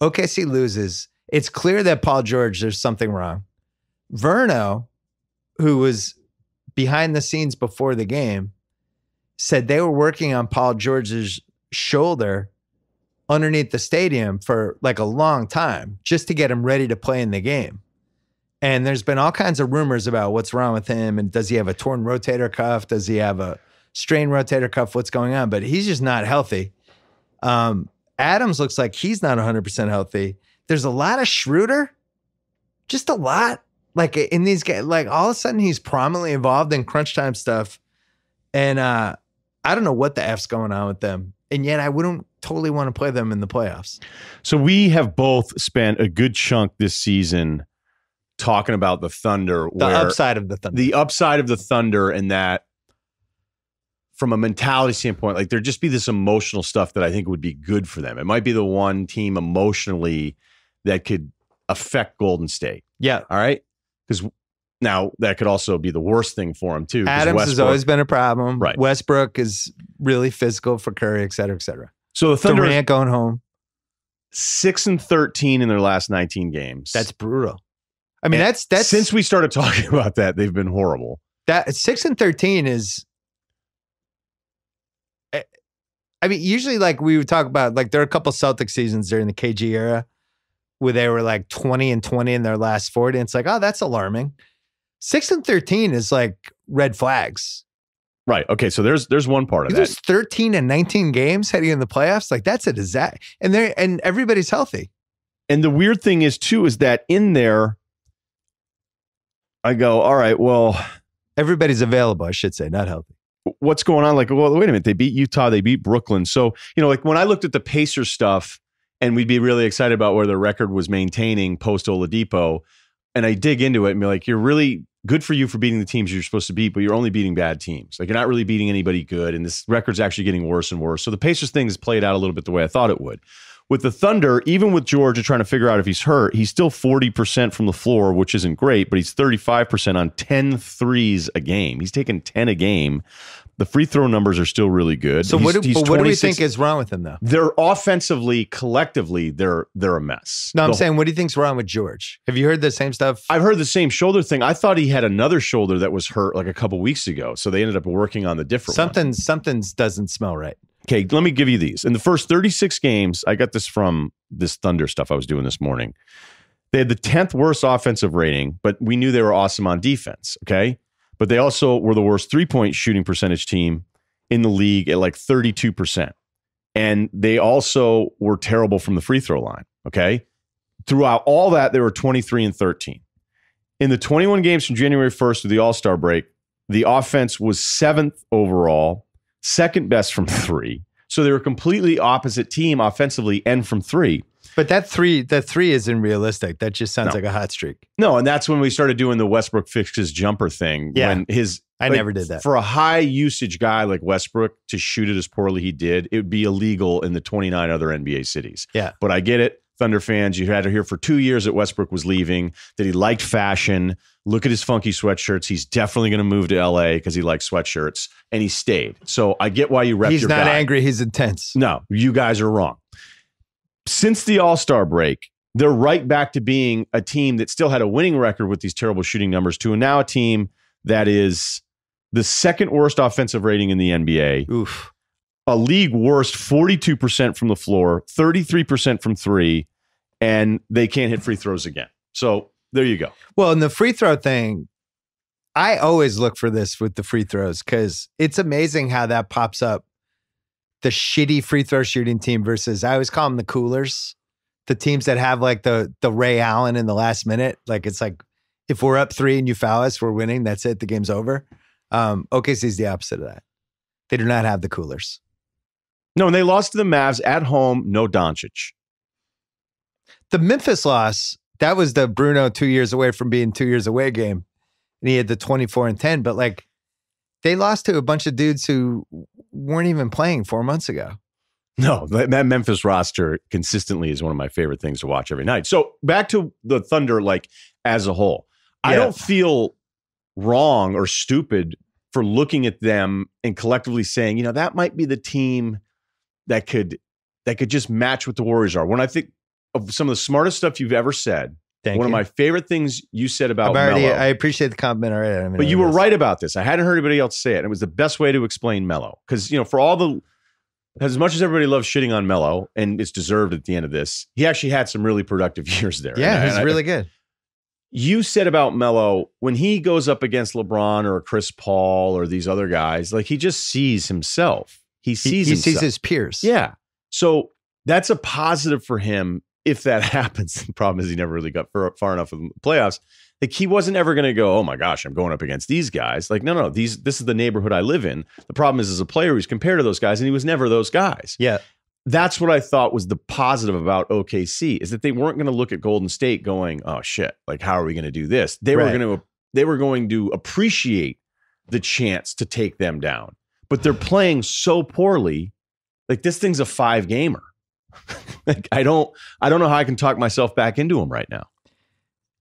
OKC loses. It's clear that Paul George, there's something wrong. Verno, who was behind the scenes before the game, said they were working on Paul George's shoulder underneath the stadium for like a long time just to get him ready to play in the game. And there's been all kinds of rumors about what's wrong with him. And does he have a torn rotator cuff? Does he have a strained rotator cuff? What's going on? But he's just not healthy. Adams looks like he's not 100% healthy. There's a lot of Schroeder, just a lot. Like in these games, like all of a sudden he's prominently involved in crunch time stuff. And I don't know what the F's going on with them. And yet I wouldn't totally want to play them in the playoffs. So we have both spent a good chunk this season talking about the Thunder. The upside of the Thunder. The upside of the Thunder, and that from a mentality standpoint, like there'd just be this emotional stuff that I think would be good for them. It might be the one team emotionally that could affect Golden State. Yeah. All right. Because now that could also be the worst thing for them too. Adams has always been a problem. Right. Westbrook is really physical for Curry, et cetera, et cetera. So the Thunder Durant going home. 6-13 in their last 19 games. That's brutal. I mean, And that's since we started talking about that, they've been horrible. That 6-13 is. I mean, usually, like we would talk about, like there are a couple Celtic seasons during the KG era where they were like 20-20 in their last 40. And it's like, oh, that's alarming. 6-13 is like red flags. Right. Okay. So there's one part of that. There's 13-19 games heading in the playoffs. Like that's a disaster. And everybody's healthy. And the weird thing is too, is that in there, I go, all right, well, everybody's available, I should say, not healthy. What's going on? Like, well, wait a minute. They beat Utah. They beat Brooklyn. So, like when I looked at the Pacers stuff and we'd be really excited about where their record was maintaining post Oladipo, and I dig into it and be like, you're really good for you for beating the teams you're supposed to beat, but you're only beating bad teams. Like you're not really beating anybody good. And this record's actually getting worse and worse. So the Pacers thing has played out a little bit the way I thought it would. With the Thunder, even with Georgia trying to figure out if he's hurt, he's still 40% from the floor, which isn't great, but he's 35% on 10 threes a game. He's taking 10 a game. The free throw numbers are still really good. So what do we think is wrong with him, though? They're offensively, collectively, they're a mess. No, I'm saying, what do you think's wrong with George? Have you heard the same stuff? I've heard the same shoulder thing. I thought he had another shoulder that was hurt like a couple weeks ago, so they ended up working on the different one. Something doesn't smell right. Okay, let me give you these. In the first 36 games, I got this from this Thunder stuff I was doing this morning. They had the 10th worst offensive rating, but we knew they were awesome on defense, okay? But they also were the worst three-point shooting percentage team in the league at like 32%. And they also were terrible from the free throw line, okay? Throughout all that, they were 23-13. In the 21 games from January 1st to the All-Star break, the offense was 7th overall, second best from three. So they were a completely opposite team offensively and from three. But that three isn't realistic. That just sounds like a hot streak. No, and that's when we started doing the Westbrook fixes jumper thing. Yeah. When I never did that. For a high usage guy like Westbrook to shoot it as poorly he did, it would be illegal in the 29 other NBA cities. Yeah. But I get it. Thunder fans, you had to hear for 2 years that Westbrook was leaving, that he liked fashion. Look at his funky sweatshirts. He's definitely going to move to LA because he likes sweatshirts, and he stayed. So I get why you rep your guy. He's not angry. He's intense. No, you guys are wrong. Since the All-Star break, they're right back to being a team that still had a winning record with these terrible shooting numbers to now a team that is the second worst offensive rating in the NBA. Oof. A league worst 42% from the floor, 33% from three, and they can't hit free throws again. So there you go. Well, in the free throw thing, I always look for this with the free throws because it's amazing how that pops up. The shitty free throw shooting team versus, I always call them the coolers, the teams that have like the Ray Allen in the last minute. Like it's like, if we're up 3 and you foul us, we're winning. That's it. The game's over. OKC is the opposite of that. They do not have the coolers. No, and they lost to the Mavs at home. No Doncic. The Memphis loss, that was the Bruno 2 years away from being 2 years away game. And he had the 24-10, but like they lost to a bunch of dudes who weren't even playing 4 months ago. No, that Memphis roster consistently is one of my favorite things to watch every night. So back to the Thunder, like as a whole, I don't feel wrong or stupid for looking at them and collectively saying, that might be the team that could just match what the Warriors are. When I think of some of the smartest stuff you've ever said, one of my favorite things you said about Melo. I appreciate the compliment already. But you were right about this. I hadn't heard anybody else say it. And it was the best way to explain Melo. Because, for all the, as much as everybody loves shitting on Melo, and it's deserved at the end of this, he actually had some really productive years there. Yeah, he's really good. You said about Melo, when he goes up against LeBron or Chris Paul or these other guys, like he just sees himself. He sees himself. Sees his peers. Yeah. So that's a positive for him if that happens, the problem is he never really got far enough in the playoffs. Like, he wasn't ever going to go, oh my gosh, I'm going up against these guys. Like, no, this is the neighborhood I live in. The problem is, as a player, he's compared to those guys, and he was never those guys. Yeah. That's what I thought was the positive about OKC, is that they weren't going to look at Golden State going, oh shit, like, how are we going to do this? They were going to appreciate the chance to take them down. But they're playing so poorly. Like, this thing's a 5-gamer. Like, I don't know how I can talk myself back into them right now.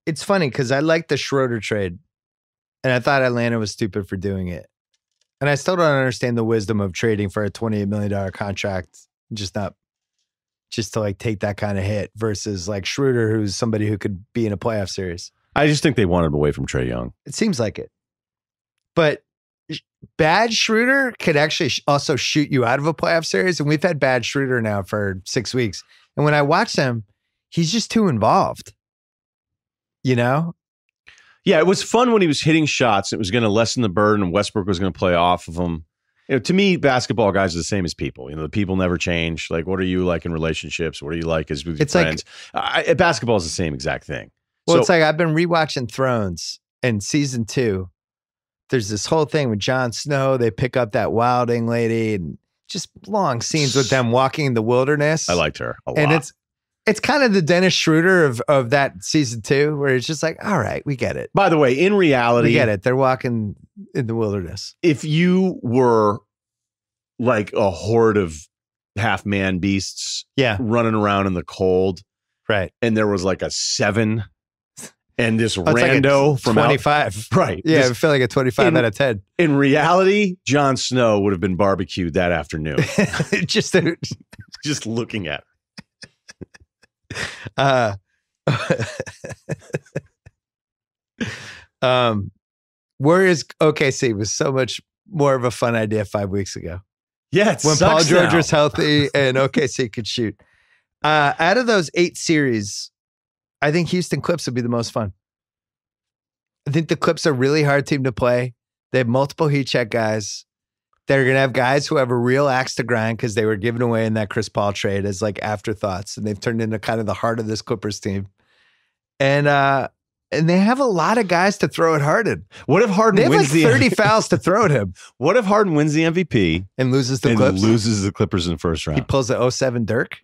It's funny because I like the Schroeder trade, and I thought Atlanta was stupid for doing it. And I still don't understand the wisdom of trading for a $28 million contract, just to like take that kind of hit versus like Schroeder, who's somebody who could be in a playoff series. I just think they wanted him away from Trae Young. It seems like it. But bad Schroeder could actually also shoot you out of a playoff series. And we've had bad Schroeder now for 6 weeks. And when I watch him, he's just too involved. You know? Yeah, it was fun when he was hitting shots. It was going to lessen the burden, and Westbrook was going to play off of him. You know, to me, basketball guys are the same as people. You know, the people never change. Like, what are you like in relationships? What are you like as with your friends? Like, basketball is the same exact thing. Well, it's like I've been rewatching Thrones, and season 2, there's this whole thing with Jon Snow. They pick up that Wilding lady, and just long scenes with them walking in the wilderness. I liked her a lot. And it's kind of the Dennis Schroeder of that season 2, where it's just like, all right, we get it. By the way, in reality, we get it. They're walking in the wilderness. If you were like a horde of half-man beasts running around in the cold, right, and there was like a 7 and this rando like from 25. Right. Yeah, I feel like a 25 out of 10. In reality, Jon Snow would have been barbecued that afternoon. just looking at it. Warriors OKC was so much more of a fun idea 5 weeks ago. Yeah, it when Paul George was healthy and OKC could shoot. Out of those 8 series, I think Houston Clips would be the most fun. I think the Clips are a really hard team to play. They have multiple heat check guys. They're going to have guys who have a real axe to grind because they were given away in that Chris Paul trade as like afterthoughts, and they've turned into kind of the heart of this Clippers team. And they have a lot of guys to throw at Harden. What if Harden wins like 30 fouls to throw at him? What if Harden wins the MVP and loses the Clips? Loses the Clippers in the first round. He pulls the 07 Dirk.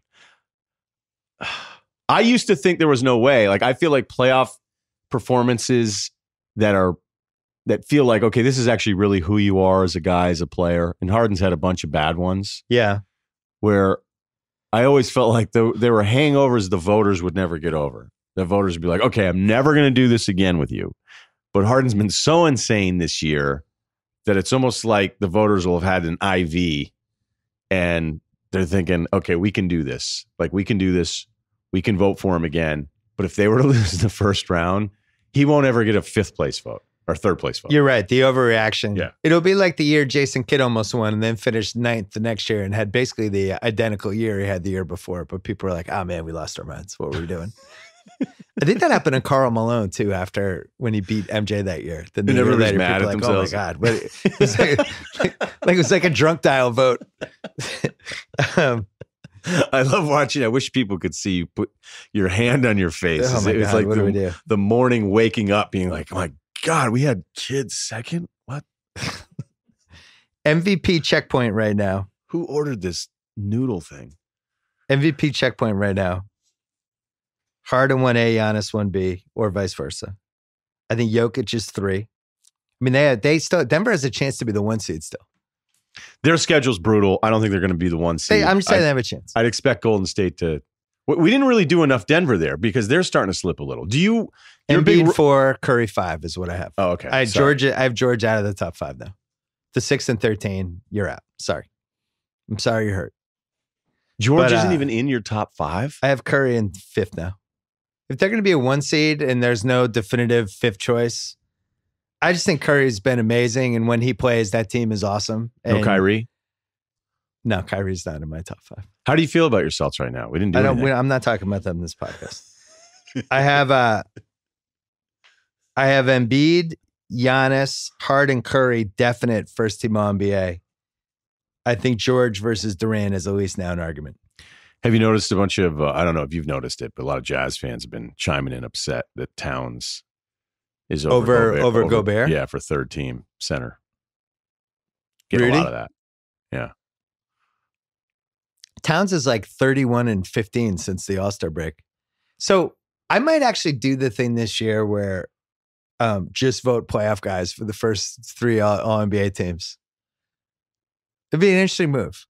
I used to think there was no way. Like, I feel like playoff performances that feel like, okay, this is actually really who you are as a guy, as a player. And Harden's had a bunch of bad ones. Yeah. Where I always felt like there were hangovers the voters would never get over. The voters would be like, okay, I'm never going to do this again with you. But Harden's been so insane this year that it's almost like the voters will have had an IV and they're thinking, okay, we can do this. Like, we can do this. We can vote for him again. But if they were to lose in the first round, he won't ever get a 5th place vote or 3rd place vote. You're right. The overreaction. Yeah. It'll be like the year Jason Kidd almost won and then finished 9th the next year and had basically the identical year he had the year before. But people were like, oh man, we lost our minds. What were we doing? I think that happened to Karl Malone too, after when he beat MJ that year. Then the year later, mad at like, themselves. Oh my God. But it was it was like a drunk dial vote. I love watching. I wish people could see you put your hand on your face. Oh It was God, like what do we do? the morning waking up being like, oh my God, we had kids second? What? MVP checkpoint right now. Who ordered this noodle thing? MVP checkpoint right now. Harden 1A, Giannis 1B, or vice versa. I think Jokic is 3. I mean, they still, Denver has a chance to be the 1 seed still. Their schedule's brutal. I don't think they're going to be the 1 seed. I'm just saying they have a chance. I'd expect Golden State to. We didn't really do enough Denver there because they're starting to slip a little. Do you? Embiid 4, Curry 5 is what I have. Oh, okay. I have Georgia out of the top 5 now. The 6 and 13, you're out. Sorry. I'm sorry you're hurt. George isn't even in your top 5? I have Curry in 5th now. If they're going to be a 1 seed and there's no definitive 5th choice, I just think Curry's been amazing. And when he plays, that team is awesome. And no Kyrie? No, Kyrie's not in my top 5. How do you feel about your Celtics right now? We didn't do anything. I'm not talking about them in this podcast. I have Embiid, Giannis, Harden, Curry, definite first team All-NBA. I think George versus Durant is at least now an argument. Have you noticed a bunch of, I don't know if you've noticed it, but a lot of Jazz fans have been chiming in upset that Towns is over Gobert? Yeah, for third team center. Get Rudy? a lot of that. Yeah. Towns is like 31-15 since the All-Star break. So I might actually do the thing this year where just vote playoff guys for the first 3 All-NBA teams. It'd be an interesting move.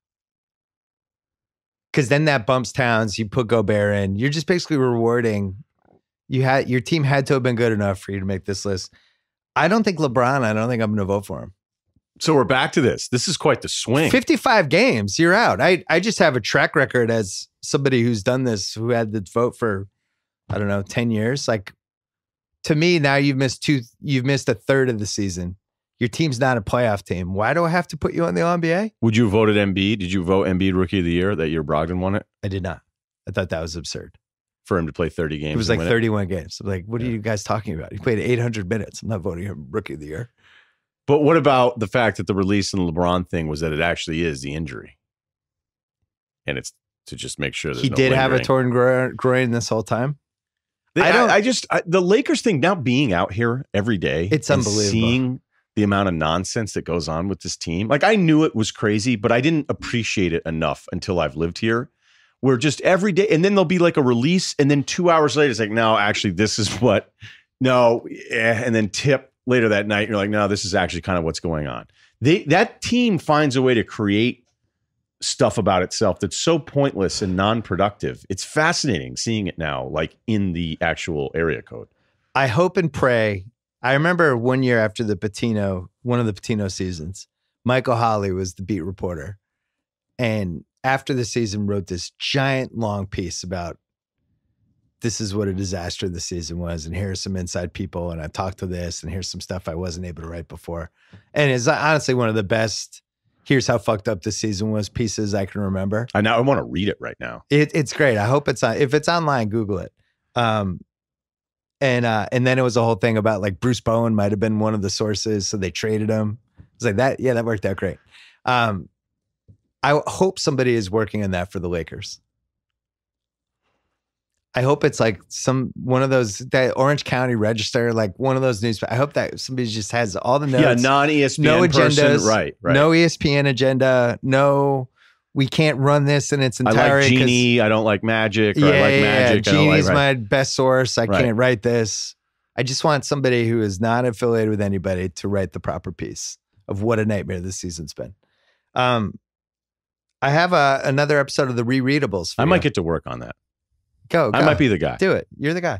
Because then that bumps Towns. You put Gobert in. You're just basically rewarding. Your team had to have been good enough for you to make this list. I don't think LeBron. I don't think I'm going to vote for him. So we're back to this. This is quite the swing. 55 games, you're out. I just have a track record as somebody who's done this, who had the vote for, 10 years. Like, to me, now you've missed a third of the season. Your team's not a playoff team. Why do I have to put you on the All-NBA? Would you have voted Embiid? Did you vote Embiid Rookie of the Year that year Brogdon won it? I did not. I thought that was absurd. For him to play 30 games. It was like 31 games. I'm like, what are you guys talking about? He played 800 minutes. I'm not voting him Rookie of the Year. But what about the fact that the release in the LeBron thing was that it actually is the injury? And it's to just make sure he did have a torn groin this whole time. The Lakers thing now being out here every day. It's unbelievable. Seeing the amount of nonsense that goes on with this team. Like, I knew it was crazy, but I didn't appreciate it enough until I've lived here. Where just every day, and then there'll be like a release, and then 2 hours later, it's like, no, actually, this is what, and then tip later that night, you're like, no, this is actually kind of what's going on. That team finds a way to create stuff about itself that's so pointless and non-productive. It's fascinating seeing it now, like in the actual area code. I hope and pray. I remember one year after one of the Patino seasons, Michael Holley was the beat reporter. And after the season wrote this giant long piece about this is what a disaster the season was. And here are some inside people. And I talked to this, and here's some stuff I wasn't able to write before. And it's honestly one of the best, here's how fucked up this season was pieces I can remember. I want to read it right now. It's great. I hope if it's online, Google it. And then it was a whole thing about like Bruce Bowen might've been one of the sources. So they traded him. It's like that. Yeah, that worked out great. I hope somebody is working on that for the Lakers. I hope it's like one of those, that Orange County Register, like one of those news. I hope that somebody just has all the notes. Yeah, non-ESPN no agendas, person. Right. No ESPN agenda. No, we can't run this in its entirety. I like Genie. I don't like Magic. Or I like Magic. Genie's my best source. I can't write this. I just want somebody who is not affiliated with anybody to write the proper piece of what a nightmare this season's been. I have another episode of the Rereadables. I might get to work on that. Go. I might be the guy. Do it. You're the guy.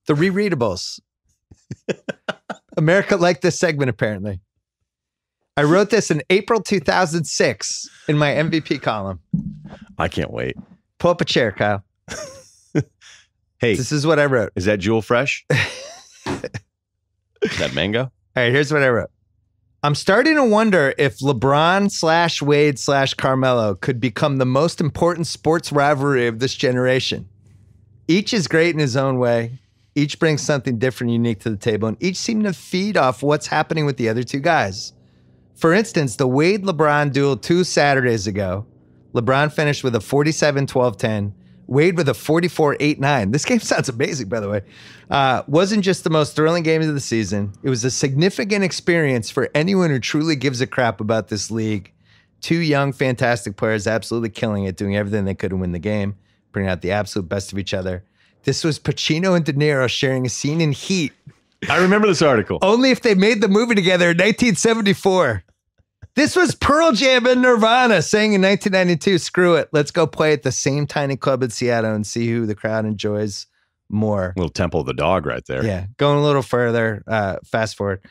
The Rereadables. America liked this segment, apparently. I wrote this in April 2006 in my MVP column. I can't wait. Pull up a chair, Kyle. Hey. This is what I wrote. Is that Jewel Fresh? Is that mango? All right, here's what I wrote. I'm starting to wonder if LeBron / Wade / Carmelo could become the most important sports rivalry of this generation. Each is great in his own way. Each brings something different, unique to the table, and each seem to feed off what's happening with the other two guys. For instance, the Wade-LeBron duel 2 Saturdays ago, LeBron finished with a 47-12-10, Wade with a 44-8-9. This game sounds amazing, by the way. Wasn't just the most thrilling game of the season. It was a significant experience for anyone who truly gives a crap about this league. 2 young, fantastic players absolutely killing it, doing everything they could to win the game, bringing out the absolute best of each other. This was Pacino and De Niro sharing a scene in Heat. I remember this article. Only if they made the movie together in 1974. This was Pearl Jam and Nirvana saying in 1992, screw it, let's go play at the same tiny club in Seattle and see who the crowd enjoys more. Little Temple of the Dog right there. Yeah, going a little further, fast forward.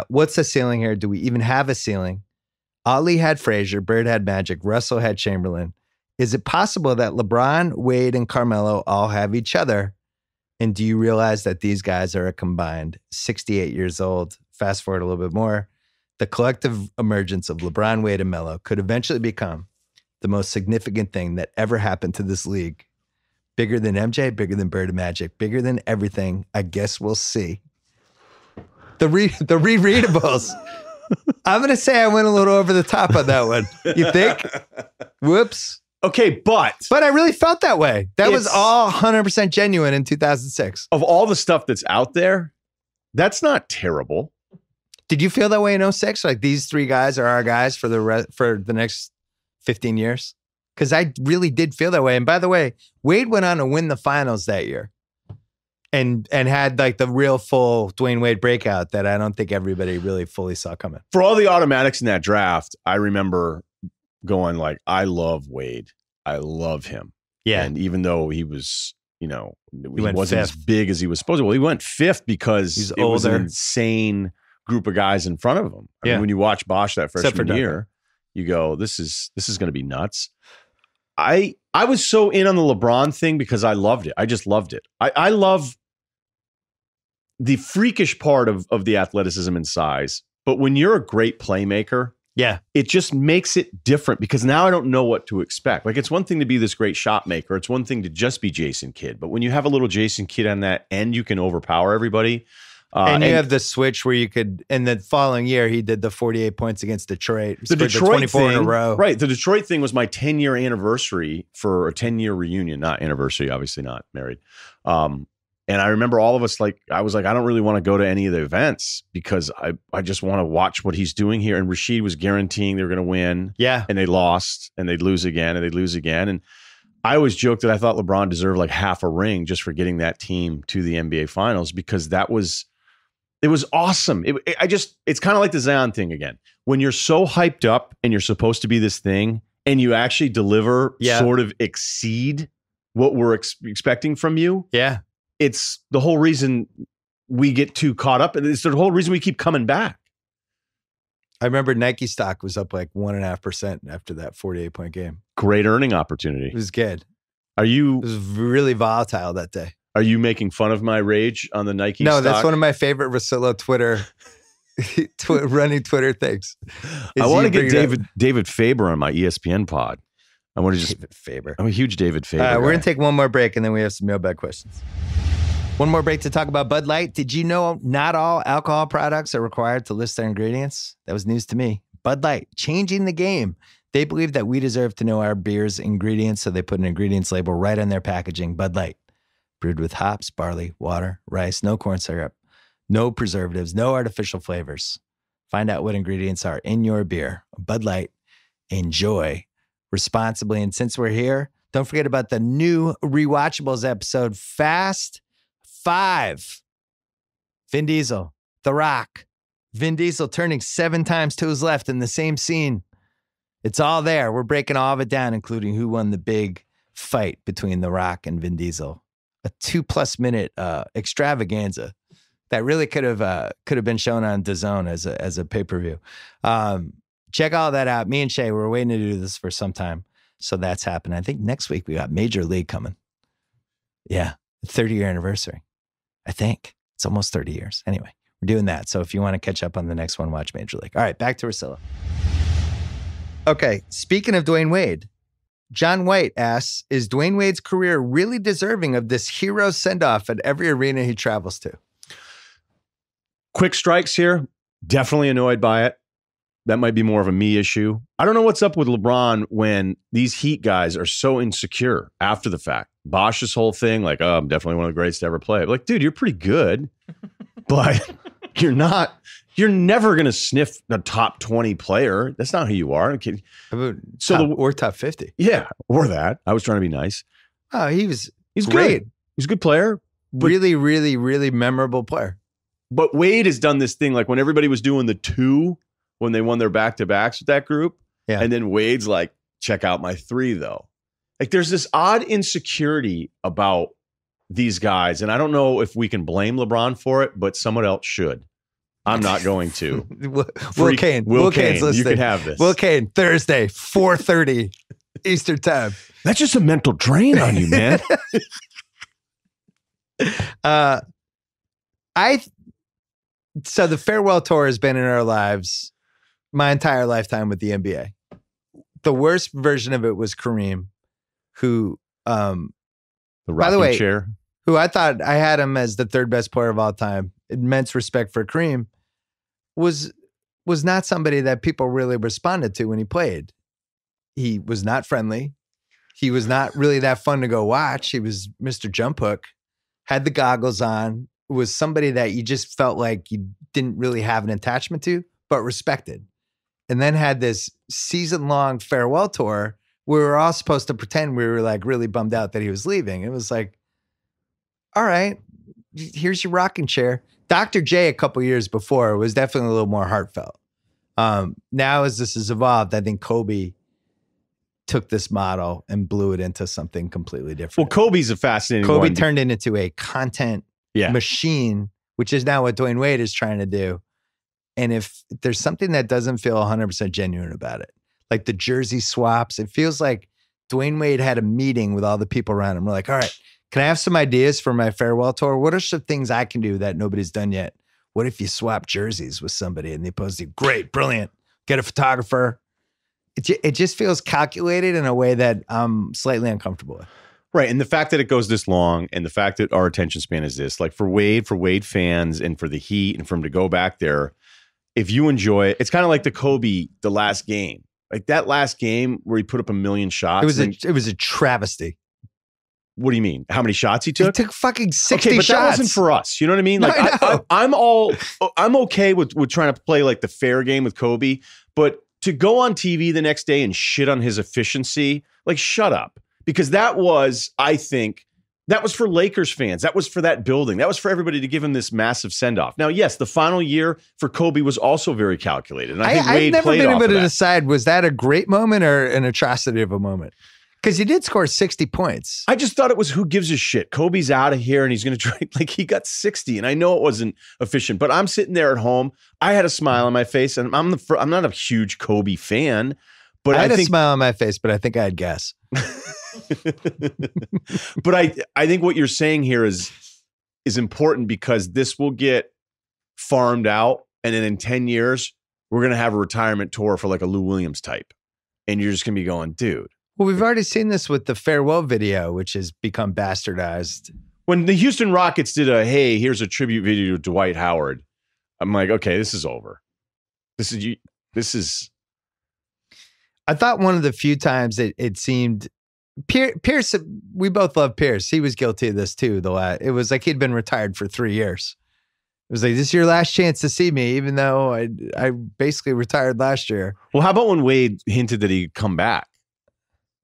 What's the ceiling here? Do we even have a ceiling? Ali had Frazier, Bird had Magic, Russell had Chamberlain. Is it possible that LeBron, Wade, and Carmelo all have each other? And do you realize that these guys are a combined 68 years old? Fast forward a little bit more. The collective emergence of LeBron, Wade, and Melo could eventually become the most significant thing that ever happened to this league. Bigger than MJ, bigger than Bird and Magic, bigger than everything. I guess we'll see. The rereadables. I'm going to say I went a little over the top on that one. You think? Whoops. Okay, but I really felt that way. That was all 100% genuine in 2006. Of all the stuff that's out there, that's not terrible. Did you feel that way in 06? Like these three guys are our guys for the next 15 years? Because I really did feel that way. And by the way, Wade went on to win the finals that year and had like the real full Dwyane Wade breakout that I don't think everybody really fully saw coming. For all the automatics in that draft, I remember going like, I love Wade. I love him. Yeah. And even though he was, he wasn't fifth. as big as he was supposed to. Well, he went fifth because He's it was an older. insane group of guys in front of him. I mean, when you watch Bosch that freshman year, you go, this is going to be nuts. I was so in on the LeBron thing because I loved it. I just loved it. I love the freakish part of the athleticism and size. But when you're a great playmaker, it just makes it different because now I don't know what to expect. Like it's one thing to be this great shot maker. It's one thing to just be Jason Kidd. But when you have a little Jason Kidd on that end, you can overpower everybody. And you have the switch where you could, in the following year, he did the 48 points agast Detroit. The Detroit 24 thing, in a row. Right. The Detroit thing was my 10-year anniversary for a 10-year reunion, not anniversary, obviously not married. And I remember all of us I was like, I don't really want to go to any of the events because I just want to watch what he's doing here. And Rashid was guaranteeing they were going to win. Yeah. And they lost and they'd lose again and they'd lose again. And I always joked that I thought LeBron deserved like half a ring just for getting that team to the NBA finals because it was awesome. It's kind of like the Zion thing again. When you're so hyped up and you're supposed to be this thing and you actually deliver, sort of exceed what we're expecting from you. Yeah. It's the whole reason we get too caught up. And it's the whole reason we keep coming back. I remember Nike stock was up like 1.5% after that 48-point game. Great earning opportunity. It was good. It was really volatile that day. Are you making fun of my rage on the Nike stock? No, that's one of my favorite Russillo Twitter running Twitter things. I want to get David Faber on my ESPN pod. I want to just David Faber. I'm a huge David Faber. We're going to take one more break and then we have some mailbag questions. One more break to talk about Bud Light. Did you know not all alcohol products are required to list their ingredients? That was news to me. Bud Light, changing the game. They believe that we deserve to know our beer's ingredients, so they put an ingredients label right on their packaging. Bud Light, brewed with hops, barley, water, rice, no corn syrup, no preservatives, no artificial flavors. Find out what ingredients are in your beer. Bud Light, enjoy responsibly. And since we're here, don't forget about the new Rewatchables episode, Fast 5. Vin Diesel, The Rock. Vin Diesel turning 7 times to his left in the same scene. It's all there. We're breaking all of it down, including who won the big fight between The Rock and Vin Diesel. A 2+ minute extravaganza that really could have been shown on DAZN as a pay-per-view. Check all that out. Me and Shay, we're waiting to do this for some time. So that's happening. I think next week we got Major League coming. Yeah. 30-year anniversary. I think it's almost 30 years. Anyway, we're doing that. So if you want to catch up on the next one, watch Major League. All right, back to Russillo. Okay, speaking of Dwyane Wade, John White asks, is Dwyane Wade's career really deserving of this hero send-off at every arena he travels to? Quick strikes here. Definitely annoyed by it. That might be more of a me issue. I don't know what's up with LeBron when these Heat guys are so insecure after the fact. Bosch's whole thing, like, oh, I'm definitely one of the greatest to ever play. Like, dude, you're pretty good, but you're never going to sniff the top 20 player. That's not who you are. Or top 50. Yeah, or that. I was trying to be nice. Oh, he's great. He's a good player. Really, really, really memorable player. But Wade has done this thing, like when everybody was doing the 2, when they won their back-to-backs with that group. Yeah. And then Wade's like, check out my 3, though. Like, there's this odd insecurity about these guys. And I don't know if we can blame LeBron for it, but someone else should. I'm not going to. Will Kane. Will Kane's listening. You can have this. Will Kane, Thursday, 4:30 Eastern time. That's just a mental drain on you, man. So the farewell tour has been in our lives my entire lifetime with the NBA. The worst version of it was Kareem, who, the by the way, chair, who I thought I had him as the 3rd best player of all time. Immense respect for Kareem. Was not somebody that people really responded to when he played. He was not friendly. He was not really that fun to go watch. He was Mr. Jump Hook, had the goggles on, was somebody that you just felt like you didn't really have an attachment to, but respected. And then had this season-long farewell tour where we were all supposed to pretend we were like really bummed out that he was leaving. It was like, all right, here's your rocking chair. Dr. J a couple years before was definitely a little more heartfelt. Now as this has evolved, I think Kobe took this model and blew it into something completely different. Well, Kobe's a fascinating Kobe one. turned it into a content machine, which is now what Dwyane Wade is trying to do. And if there's something that doesn't feel 100% genuine about it, like the jersey swaps, it feels like Dwyane Wade had a meeting with all the people around him. We're like, all right, can I have some ideas for my farewell tour? What are some things I can do that nobody's done yet? What if you swap jerseys with somebody and they post you? Great, brilliant. Get a photographer. It just feels calculated in a way that I'm slightly uncomfortable with. Right. And the fact that it goes this long and the fact that our attention span is this, like for Wade fans and for the Heat and for him to go back there, if you enjoy it, it's kind of like the last game. Like that last game where he put up 1 million shots. It was a travesty. What do you mean? How many shots he took? He took fucking 60 okay, but shots. That wasn't for us. You know what I mean? Like no, I'm okay with trying to play like the fair game with Kobe, but to go on TV the next day and shit on his efficiency, like shut up. Because that was, I think, that was for Lakers fans. That was for that building. That was for everybody to give him this massive send-off. Now, yes, the final year for Kobe was also very calculated. And I think Wade I've never played been off able of to decide, was that a great moment or an atrocity of a moment? Because he did score 60 points. I just thought it was who gives a shit. Kobe's out of here and he's going to try. Like he got 60, and I know it wasn't efficient, but I'm sitting there at home. I had a smile on my face, and I'm not a huge Kobe fan, but I had a smile on my face, but I think I'd guess. But I think what you're saying here is important because this will get farmed out, and then in 10 years we're going to have a retirement tour for like a Lou Williams type, and you're just going to be going, dude. Well, we've already seen this with the farewell video, which has become bastardized. When the Houston Rockets did hey, here's a tribute video to Dwight Howard, I'm like, okay, this is over. This is. I thought one of the few times it seemed Pierce. We both love Pierce. He was guilty of this too. It was like he'd been retired for 3 years. It was like, this is your last chance to see me, even though I basically retired last year. Well, how about when Wade hinted that he'd come back?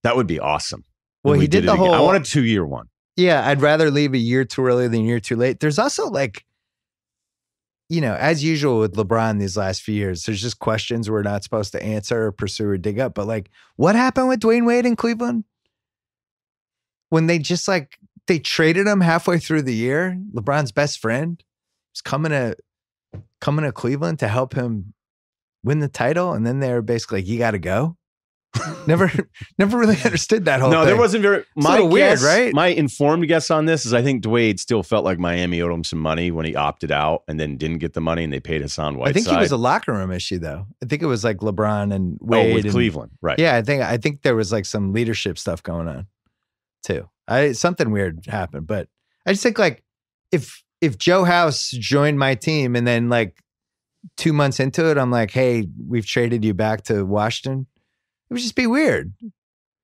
That would be awesome. Well, he did the whole. I want a 2-year one. Yeah, I'd rather leave a year too early than a year too late. There's also like, as usual with LeBron these last few years, there's just questions we're not supposed to answer or pursue or dig up. But like, what happened with Dwyane Wade in Cleveland? When they just they traded him halfway through the year, LeBron's best friend was coming to Cleveland to help him win the title. And then they were basically like, you got to go. Never really understood that whole thing. No, there wasn't very. My guess, weird, right? My informed guess on this is I think Dwayne still felt like Miami owed him some money when he opted out and then didn't get the money and they paid Hassan Whiteside. I think it was a locker room issue though. I think it was like LeBron and Wade with Cleveland, right? Yeah, I think there was like some leadership stuff going on too. Something weird happened, but I just think like if Joe House joined my team and then like 2 months into it, I'm like, hey, we've traded you back to Washington. It would just be weird.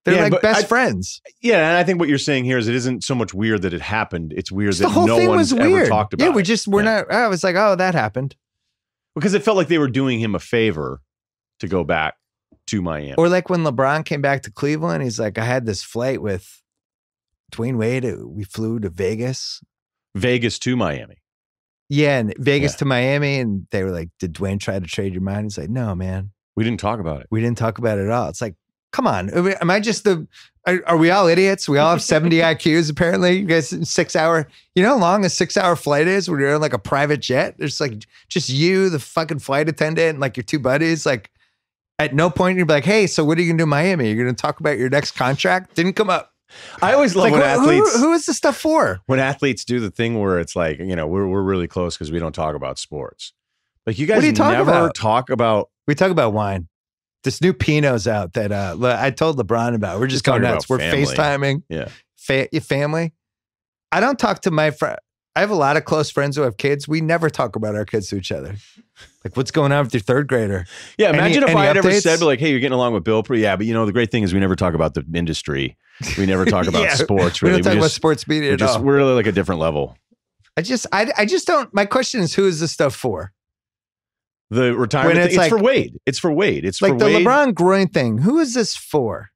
They're like best friends. Yeah, and I think what you're saying here is it isn't so much weird that it happened. It's weird that no one's ever talked about it. Yeah, we're not. I was like, oh, that happened. Because it felt like they were doing him a favor to go back to Miami. Or like when LeBron came back to Cleveland, he's like, I had this flight with Dwyane Wade. We flew to Vegas. Vegas to Miami. Yeah, and Vegas to Miami. And they were like, did Dwyane try to trade your mind? He's like, no, man. We didn't talk about it. We didn't talk about it at all. It's like, come on. Am I just are we all idiots? We all have 70 IQs apparently. You guys 6 hour, you know how long a 6 hour flight is when you're on like a private jet? There's like just you, the fucking flight attendant, and like your two buddies. Like at no point you're like, hey, so what are you gonna do in Miami? You're gonna talk about your next contract? Didn't come up. I always love when athletes. Who is this stuff for? When athletes do the thing where it's like, we're really close because we don't talk about sports. Like you guys never talk about. We talk about wine. This new Pinot's out that I told LeBron about. We're just going nuts. We're FaceTiming. Yeah. Your family. I don't talk to my friend. I have a lot of close friends who have kids. We never talk about our kids to each other. Like, what's going on with your third grader? Yeah, imagine if I had ever said, updates? like, hey, you're getting along with Bill. Yeah, but the great thing is we never talk about the industry. We never talk about sports, really. We don't talk about sports media at all. We're really like a different level. I just don't. My question is, who is this stuff for? The retirement thing, it's for Wade. It's for Wade. It's like for the Wade. LeBron groin thing. Who is this for?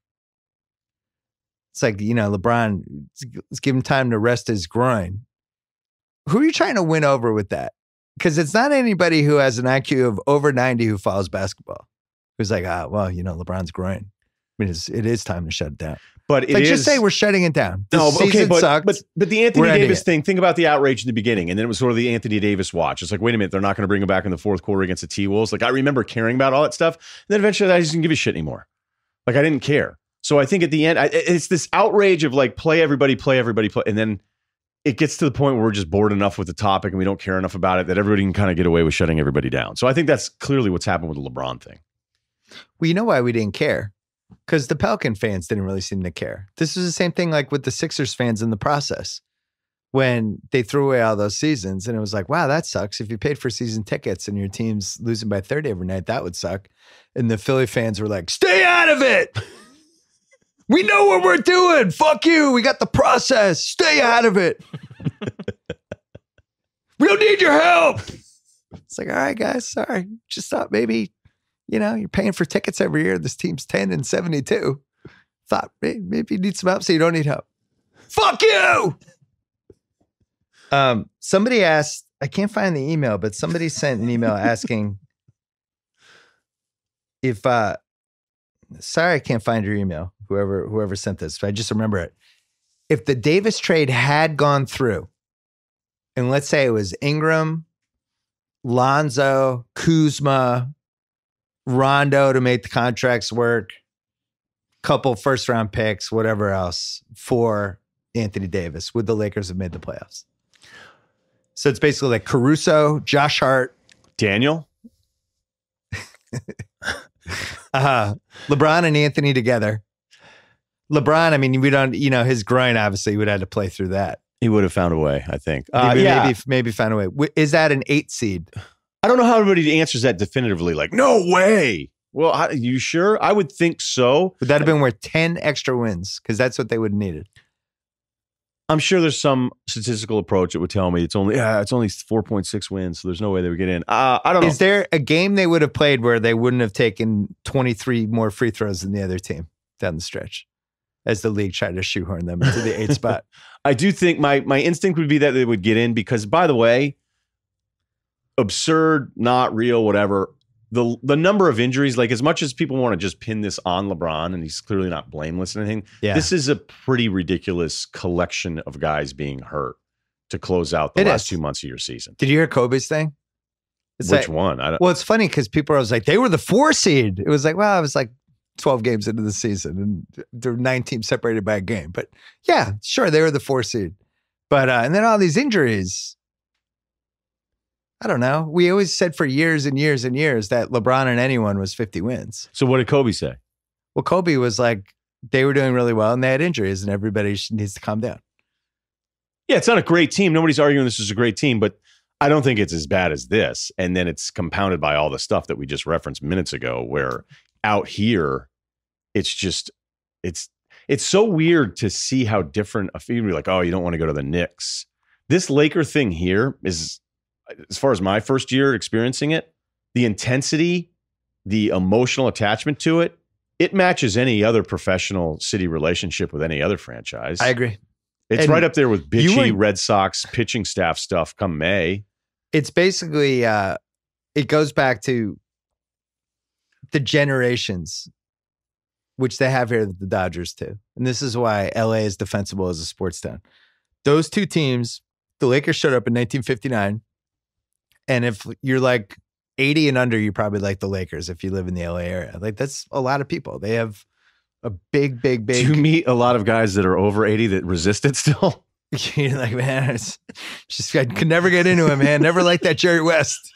It's like, LeBron, let's give him time to rest his groin. Who are you trying to win over with that? Because it's not anybody who has an IQ of over 90 who follows basketball. Who's like, LeBron's groin. I mean, it is time to shut it down. But just say we're shutting it down. But the Anthony Davis thing, think about the outrage in the beginning, and then it was sort of the Anthony Davis watch. It's like, wait a minute, they're not going to bring him back in the fourth quarter against the T-Wolves. Like, I remember caring about all that stuff. And then eventually I just didn't give a shit anymore. Like, I didn't care. So I think at the end, it's this outrage of like, play everybody, play. And then it gets to the point where we're just bored enough with the topic and we don't care enough about it that everybody can kind of get away with shutting everybody down. So I think that's clearly what's happened with the LeBron thing. Well, you know why we didn't care? Because the Pelican fans didn't really seem to care. This was the same thing like with the Sixers fans in the process. When they threw away all those seasons and it was like, wow, that sucks. If you paid for season tickets and your team's losing by 30 every night, that would suck. And the Philly fans were like, stay out of it. We know what we're doing. Fuck you. We got the process. Stay out of it. We don't need your help. It's like, all right, guys, sorry. Just thought maybe, you're paying for tickets every year. This team's 10-72. Thought maybe you need some help, so you don't need help. Fuck you. Somebody asked, I can't find the email, but somebody sent an email asking if, sorry, I can't find your email. Whoever sent this, but I just remember it. If the Davis trade had gone through, and let's say it was Ingram, Lonzo, Kuzma, Rondo to make the contracts work, couple first round picks, whatever else for Anthony Davis, would the Lakers have made the playoffs? So it's basically like Caruso, Josh Hart, Daniel, LeBron and Anthony together. LeBron, I mean, we don't, his groin obviously would have to play through that. he would have found a way, I think. Maybe found a way. Is that an 8 seed? I don't know how everybody answers that definitively. Like, no way. Well, you sure? I would think so. Would that have been worth 10 extra wins? Because that's what they would have needed. I'm sure there's some statistical approach that would tell me it's only 4.6 wins, so there's no way they would get in. I don't know. Is there a game they would have played where they wouldn't have taken 23 more free throws than the other team down the stretch as the league tried to shoehorn them into the 8th spot? I do think my instinct would be that they would get in because, by the way, absurd, not real, whatever. The number of injuries, like as much as people want to just pin this on LeBron, and he's clearly not blameless or anything, this is a pretty ridiculous collection of guys being hurt to close out the last 2 months of your season. Did you hear Kobe's thing? Which one? Well, it's funny because people are like, they were the 4 seed. It was like, well, it was like 12 games into the season and there were 9 teams separated by a game. But yeah, sure, they were the 4 seed. But and then all these injuries. I don't know. We always said for years and years and years that LeBron and anyone was 50 wins. So what did Kobe say? Well, Kobe was like, they were doing really well and they had injuries and everybody needs to calm down. Yeah, it's not a great team. Nobody's arguing this is a great team, but I don't think it's as bad as this. And then it's compounded by all the stuff that we just referenced minutes ago, where out here, it's just, it's so weird to see how different a feed. You're like, oh, you don't want to go to the Knicks. This Laker thing here is, as far as my first year experiencing it, the intensity, the emotional attachment to it, it matches any other professional city relationship with any other franchise. I agree. It's right up there with bitchy Red Sox pitching staff stuff come May. It's basically, it goes back to the generations, which they have here, the Dodgers too. And this is why LA is defensible as a sports town. Those two teams, the Lakers showed up in 1959. And if you're like 80 and under, you probably like the Lakers if you live in the LA area. Like that's a lot of people. They have a big. Do you meet a lot of guys that are over 80 that resist it still? You're like, man, it's just, I could never get into it, man. Never liked that Jerry West.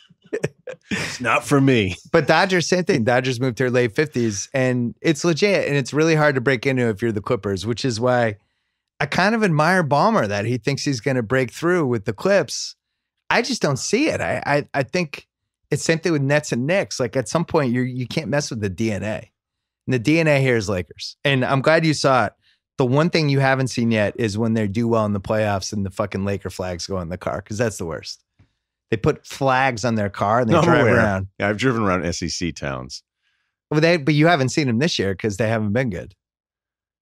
It's not for me. But Dodgers, same thing. Dodgers moved here late 50s and it's legit. And it's really hard to break into if you're the Clippers, which is why I kind of admire Ballmer that he thinks he's going to break through with the Clips. I just don't see it. I think it's same thing with Nets and Knicks. Like at some point you can't mess with the DNA. And the DNA here is Lakers. And I'm glad you saw it. The one thing you haven't seen yet is when they do well in the playoffs and the fucking Laker flags go in the car, because that's the worst. They put flags on their car and they drive around. Yeah, I've driven around SEC towns. But you haven't seen them this year because they haven't been good.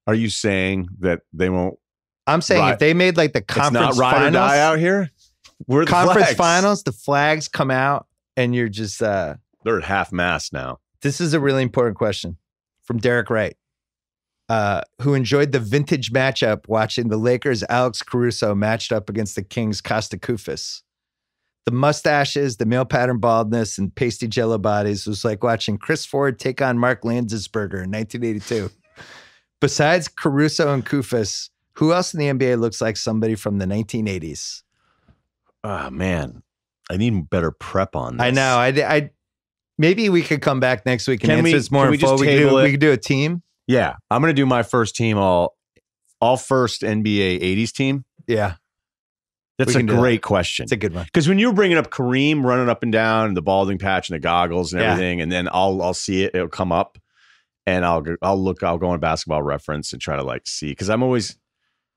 Are you saying that they won't? I'm saying if they made like the conference it's not ride finals, or die out here. We're the conference flags. finals, the flags come out and you're just they're at half mast now. This is a really important question from Derek Wright, who enjoyed the vintage matchup watching the Lakers' Alex Caruso matched up against the Kings' Costa Koufis. The mustaches, the male pattern baldness, and pasty jello bodies was like watching Chris Ford take on Mark Landesberger in 1982. Besides Caruso and Koufis, who else in the NBA looks like somebody from the 1980s? Oh, man. I need better prep on this. I know. I maybe we could come back next week and answer this more info. We could do a team. Yeah. I'm going to do my first team, all first NBA 80s team. Yeah. That's a great question. It's a good one. Because when you were bringing up Kareem running up and down, the balding patch and the goggles and everything, and then I'll see it, it'll come up, and I'll go on Basketball Reference and try to like see. Because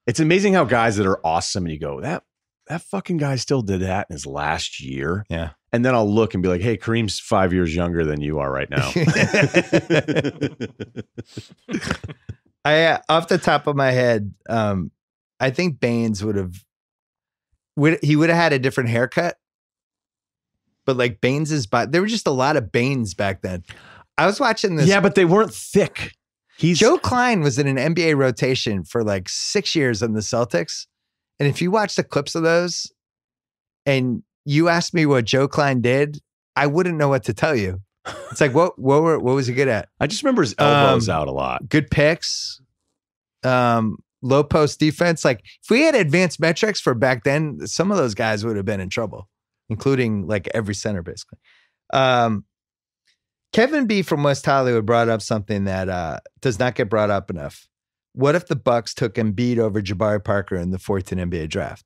it's amazing how guys that are awesome and you go, that fucking guy still did that in his last year. Yeah. And then I'll look and be like, hey, Kareem's 5 years younger than you are right now. Off the top of my head, I think Baines would have had a different haircut. But like Baines's body, there were just a lot of Baines back then. I was watching this. Yeah, but they weren't thick. Joe Klein was in an NBA rotation for like 6 years on the Celtics. And if you watch the clips of those and you asked me what Joe Klein did, I wouldn't know what to tell you. It's like, what was he good at? I just remember his elbows out a lot. Good picks, low post defense. Like if we had advanced metrics for back then, some of those guys would have been in trouble, including like every center basically. Kevin B from West Hollywood brought up something that does not get brought up enough. What if the Bucks took Embiid over Jabari Parker in the 14th NBA draft?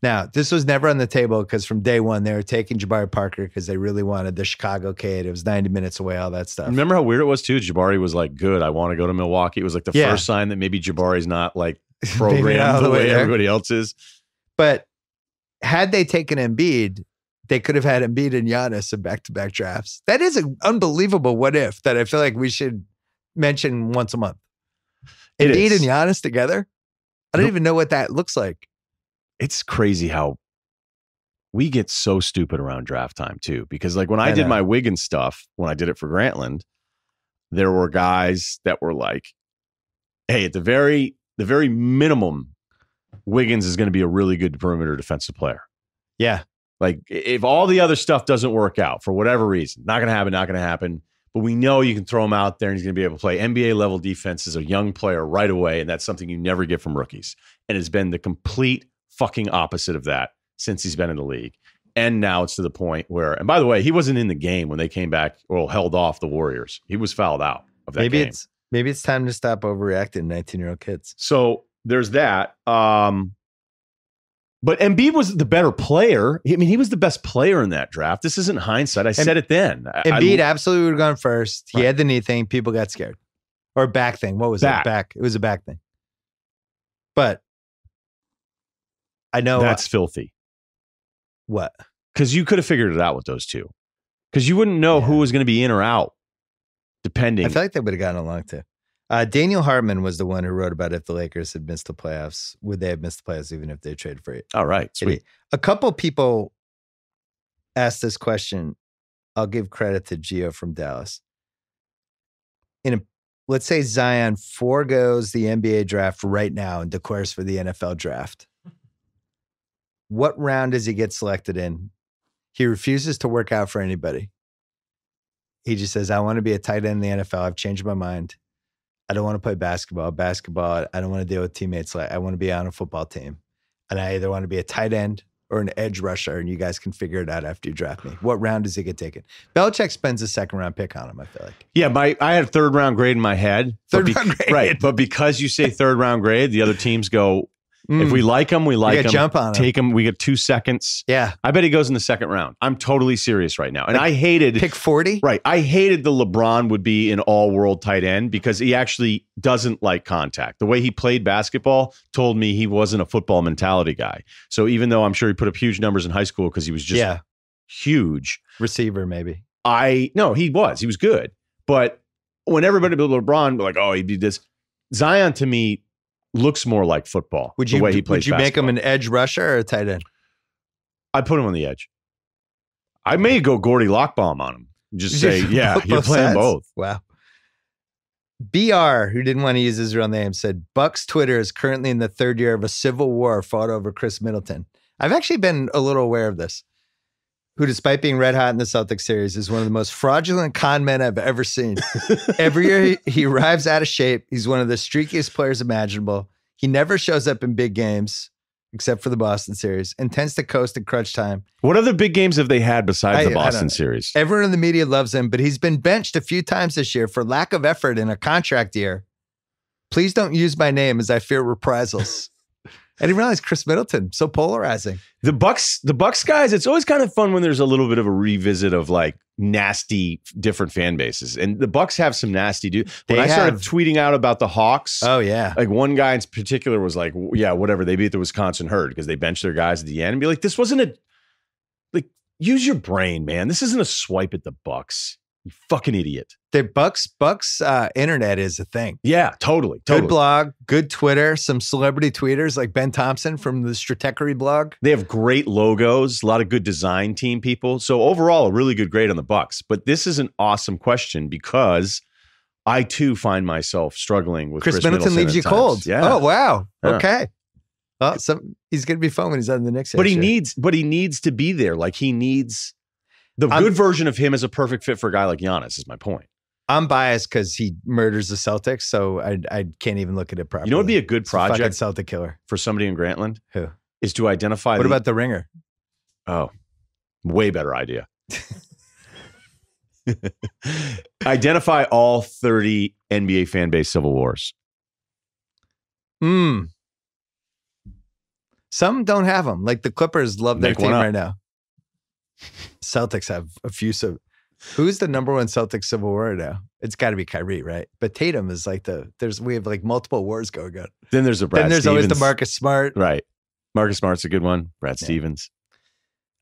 Now, this was never on the table because from day one, they were taking Jabari Parker because they really wanted the Chicago kid. It was 90 minutes away, all that stuff. Remember how weird it was too? Jabari was like, good, I want to go to Milwaukee. It was like the first sign that maybe Jabari's not like programmed the way everybody else is. But had they taken Embiid, they could have had Embiid and Giannis in back-to-back drafts. That is an unbelievable what if that I feel like we should mention once a month. Embiid and Giannis together? I don't even know what that looks like. It's crazy how we get so stupid around draft time too. Because like when I did my Wiggins stuff, when I did it for Grantland, there were guys that were like, hey, at the very minimum, Wiggins is going to be a really good perimeter defensive player. Yeah. Like if all the other stuff doesn't work out for whatever reason, not going to happen. But we know you can throw him out there and he's going to be able to play NBA level defense as a young player right away. And that's something you never get from rookies. And it's been the complete fucking opposite of that since he's been in the league. And now it's to the point where, and by the way, he wasn't in the game when they came back or held off the Warriors. He was fouled out of that game. Maybe it's time to stop overreacting 19-year-old kids. So there's that. But Embiid was the better player. I mean, he was the best player in that draft. This isn't hindsight. I said it then. Embiid absolutely would have gone first. He had the knee thing. People got scared. Or back thing. What was it? Back. It was a back thing. But I know. That's filthy. What? Because you could have figured it out with those two. Because you wouldn't know who was going to be in or out, depending. I feel like they would have gotten along too. Daniel Hartman was the one who wrote about if the Lakers had missed the playoffs. Would they have missed the playoffs even if they traded for it? All right. Sweet. A couple people asked this question. I'll give credit to Gio from Dallas. Let's say Zion forgoes the NBA draft right now and declares for the NFL draft. What round does he get selected in? He refuses to work out for anybody. He just says, I want to be a tight end in the NFL. I've changed my mind. I don't want to play basketball. I don't want to deal with teammates. I want to be on a football team. And I either want to be a tight end or an edge rusher, and you guys can figure it out after you draft me. What round does he get taken? Belichick spends a second round pick on him, I feel like. Yeah, I had a third round grade in my head. Third round grade. Right. But because you say third round grade, the other teams go, if we like him, we like him. Jump on him. Take him. We get 2 seconds. Yeah. I bet he goes in the second round. I'm totally serious right now. And I hated pick 40. Right. I hated the LeBron would be an all-world tight end because he actually doesn't like contact. The way he played basketball told me he wasn't a football mentality guy. So even though I'm sure he put up huge numbers in high school because he was just huge. Receiver, maybe. No, he was good. But when everybody built LeBron, like, oh, he'd be this. Zion to me looks more like football. The way he plays basketball. Make him an edge rusher or a tight end? I'd put him on the edge. I may go Gordy Lockbaum on him. Just say, yeah, you're playing both. Wow. BR, who didn't want to use his real name, said, Bucks Twitter is currently in the third year of a civil war fought over Chris Middleton. I've actually been a little aware of this. Who, despite being red hot in the Celtics series, is one of the most fraudulent con men I've ever seen. Every year he arrives out of shape. He's one of the streakiest players imaginable. He never shows up in big games, except for the Boston series, and tends to coast at crunch time. What other big games have they had besides the Boston series? Everyone in the media loves him, but he's been benched a few times this year for lack of effort in a contract year. Please don't use my name as I fear reprisals. I didn't realize Chris Middleton, so polarizing. The Bucks guys, it's always kind of fun when there's a little bit of a revisit of like nasty different fan bases. And the Bucks have some nasty dudes. When I started tweeting out about the Hawks, like one guy in particular was like, yeah, whatever, they beat the Wisconsin Herd because they benched their guys at the end, and be like, this wasn't use your brain, man. This isn't a swipe at the Bucks. You fucking idiot. The Bucks internet is a thing. Yeah, totally. Good blog, good Twitter, some celebrity tweeters like Ben Thompson from the Stratechery blog. They have great logos, a lot of good design team people. So overall, a really good grade on the Bucks. But this is an awesome question because I too find myself struggling with Chris Middleton leaves you cold. Yeah. Oh wow. Yeah. Okay. Well, he's gonna be fun when he's on the Knicks. But he needs to be there. Like he needs the good version of him as a perfect fit for a guy like Giannis. Is my point. I'm biased because he murders the Celtics, so I can't even look at it properly. You know what would be a good project? Fucking Celtic killer. For somebody in Grantland? Who? Is to identify... What about The Ringer? Oh, way better idea. Identify all 30 NBA fan base civil wars. Some don't have them. Like the Clippers love their team right now. Celtics have a few. So who's the number one Celtics civil war now? It's got to be Kyrie, right? But Tatum is like we have like multiple wars going on. Then there's a Brad Then there's Stevens. always the Marcus Smart. Right. Marcus Smart's a good one. Brad Stevens.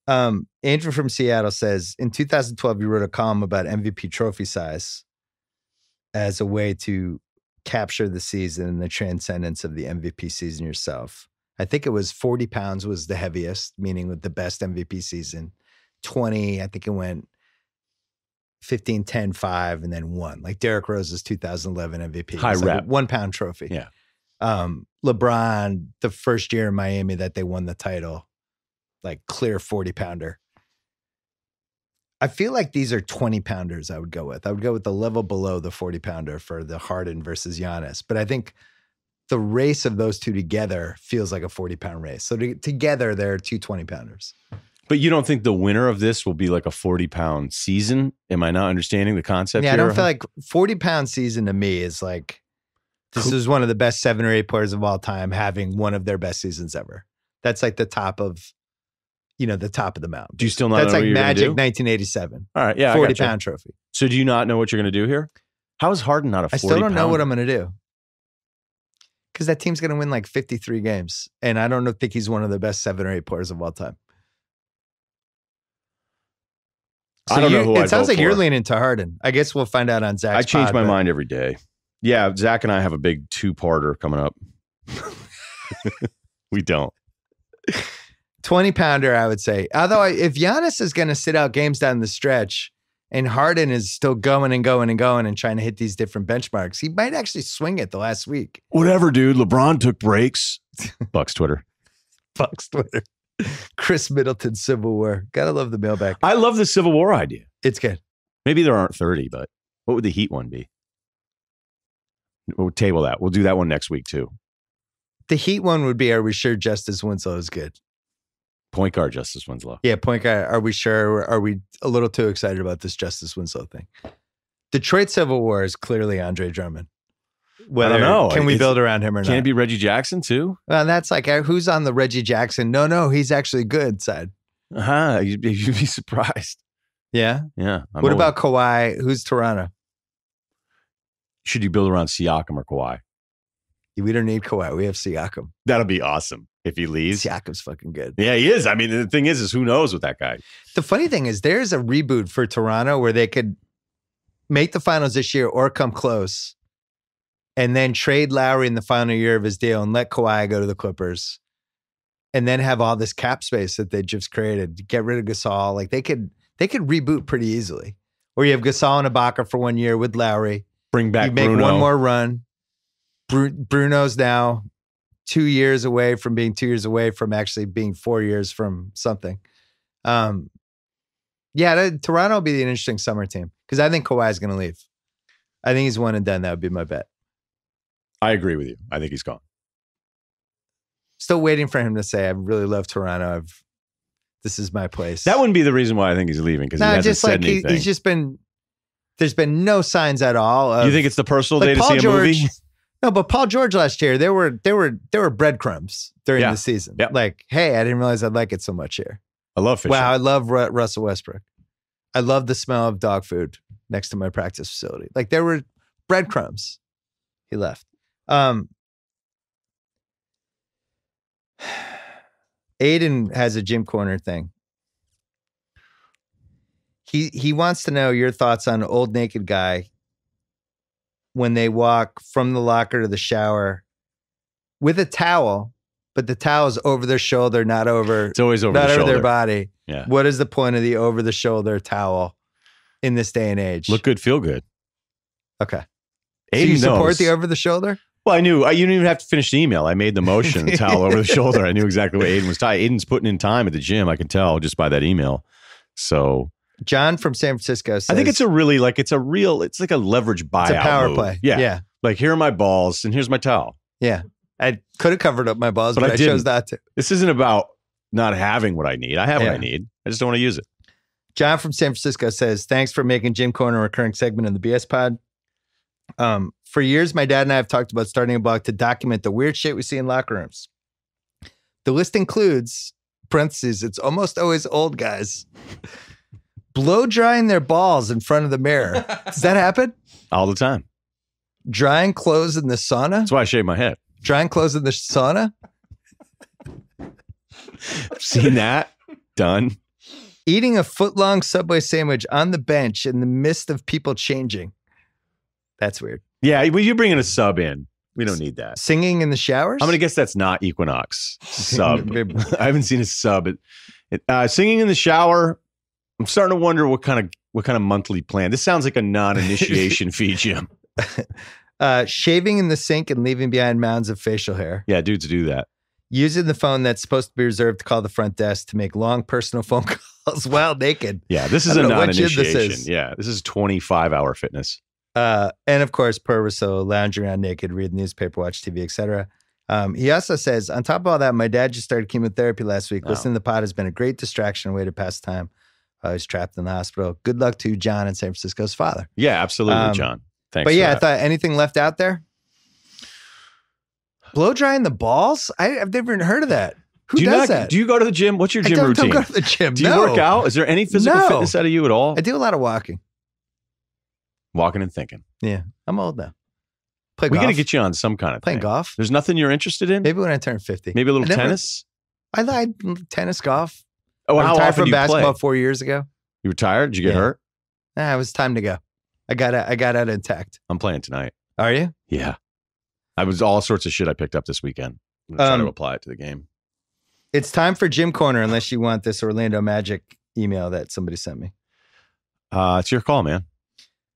Andrew from Seattle says, in 2012, you wrote a column about MVP trophy size as a way to capture the season and the transcendence of the MVP season yourself. I think it was 40 pounds was the heaviest, meaning with the best MVP season. 20, I think it went 15, 10, 5, and then 1. Like Derrick Rose's 2011 MVP. High rep. Like a 1 pound trophy. Yeah. LeBron, the first year in Miami that they won the title, like clear 40 pounder. I feel like these are 20 pounders I would go with. I would go with the level below the 40 pounder for the Harden versus Giannis. But I think the race of those two together feels like a 40-pound race. So together, they're two 20-pounders. But you don't think the winner of this will be like a 40-pound season? Am I not understanding the concept here? I don't feel like 40-pound season to me is like, this is one of the best 7 or 8 players of all time having one of their best seasons ever. That's like the top of, the top of the mountain. Do you still not That's know like what you're Magic gonna do? 1987. All right, yeah, 40-pound trophy. So do you not know what you're going to do here? How is Harden not a 40-pound? I still don't know what I'm going to do. Because that team's going to win like 53 games. And I don't think he's one of the best 7 or 8 players of all time. So I don't know who It sounds like for. You're leaning to Harden. I guess we'll find out on Zach's I change pod, my mind every day. Yeah, Zach and I have a big 2-parter coming up. We don't. 20-pounder, I would say. Although if Giannis is going to sit out games down the stretch and Harden is still going and going and going and trying to hit these different benchmarks, he might actually swing it the last week. Whatever, dude. LeBron took breaks. Bucks Twitter. Bucks Twitter. Chris Middleton Civil War. Gotta love the mailbag. I love the Civil War idea. It's good. Maybe there aren't 30, but what would the Heat one be? We'll table that. We'll do that one next week too. The Heat one would be, are we sure Justice Winslow is good? Point guard Justice Winslow. Yeah, point guard. Are we sure? Are we a little too excited about this Justice Winslow thing? Detroit Civil War is clearly Andre Drummond. Whether, I don't know. Can we build around him or not? Can it be Reggie Jackson too? Well, that's like, who's on the Reggie Jackson? No, he's actually good side. You'd be surprised. Yeah? Yeah. What about Kawhi? Who's Toronto? Should you build around Siakam or Kawhi? We don't need Kawhi. We have Siakam. That'll be awesome if he leaves. Siakam's fucking good. Yeah, he is. I mean, the thing is who knows with that guy? The funny thing is there's a reboot for Toronto where they could make the finals this year or come close and then trade Lowry in the final year of his deal and let Kawhi go to the Clippers and then have all this cap space that they just created. Get rid of Gasol. Like they could reboot pretty easily. Or you have Gasol and Ibaka for 1 year with Lowry. Bring back Bruno. You make Bruno. one more run. Bruno's now 2 years away from being 2 years away from actually being 4 years from something. Toronto will be an interesting summer team because I think Kawhi's going to leave. I think he's one and done. That would be my bet. I agree with you. I think he's gone. Still waiting for him to say, I really love Toronto. This is my place. That wouldn't be the reason why I think he's leaving because he hasn't said anything. He's just been, there's been no signs at all. You think it's the personal like day to Paul see a George, movie? No, but Paul George last year, there were breadcrumbs during the season. Yep. Like, hey, I didn't realize I'd like it so much here. I love fishing. Wow, I love Russell Westbrook. I love the smell of dog food next to my practice facility. Like there were breadcrumbs. He left. Aiden has a gym corner thing. He wants to know your thoughts on old naked guy when they walk from the locker to the shower with a towel, but the towel is over their shoulder, not over. It's always over not the over shoulder. Their body. Yeah. What is the point of the over the shoulder towel in this day and age? Look good, feel good. Okay. Aiden so you support knows. the over the shoulder? Well, I knew. You didn't even have to finish the email. I made the motion, towel over the shoulder. I knew exactly what Aiden was tied. Aiden's putting in time at the gym. I can tell just by that email. So John from San Francisco says, I think it's like a leverage buyout. It's a power move. play. Yeah. Like, here are my balls and here's my towel. Yeah. I could have covered up my balls, but I chose not to. This isn't about not having what I need. I have what I need. I just don't want to use it. John from San Francisco says, thanks for making Gym Corner a recurring segment in the BS pod. For years, my dad and I have talked about starting a blog to document the weird shit we see in locker rooms. The list includes, parentheses, it's almost always old guys, blow drying their balls in front of the mirror. Does that happen? All the time. Drying clothes in the sauna? That's why I shave my head. Drying clothes in the sauna? I've seen that. Done. Eating a foot-long Subway sandwich on the bench in the midst of people changing. That's weird. Yeah, when you bring in a sub in, we don't need that. Singing in the showers? I'm going to guess that's not Equinox sub. I haven't seen a sub. Singing in the shower. I'm starting to wonder what kind of monthly plan. This sounds like a non-initiation fee, Jim. Shaving in the sink and leaving behind mounds of facial hair. Yeah, dudes do that. Using the phone that's supposed to be reserved to call the front desk to make long personal phone calls while naked. Yeah, this is a non-initiation. Yeah, this is 25-hour fitness. And of course, Per Russillo, lounging around naked, read the newspaper, watch TV, etc. He also says, on top of all that, my dad just started chemotherapy last week. Listening to the pod has been a great distraction and way to pass time. I was trapped in the hospital. Good luck to John in San Francisco's father. Yeah, absolutely, John. Thanks. But yeah, I thought anything left out there? Blow drying the balls? I've never even heard of that. Who does that? Do you go to the gym? What's your gym routine? I don't go to the gym. Do you work out? Is there any physical fitness out of you at all? I do a lot of walking. Walking and thinking. Yeah, I'm old now. We got to get you on some kind of playing thing. Golf. There's nothing you're interested in? Maybe when I turn 50. Maybe a little tennis? I lied. Tennis, golf. Oh, I how retired often from do you basketball play? 4 years ago. You retired? Did you get hurt? Nah, it was time to go. I got out intact. I'm playing tonight. Are you? Yeah. I was all sorts of shit I picked up this weekend. I'm going to try to apply it to the game. It's time for Gym Corner, unless you want this Orlando Magic email that somebody sent me. It's your call, man.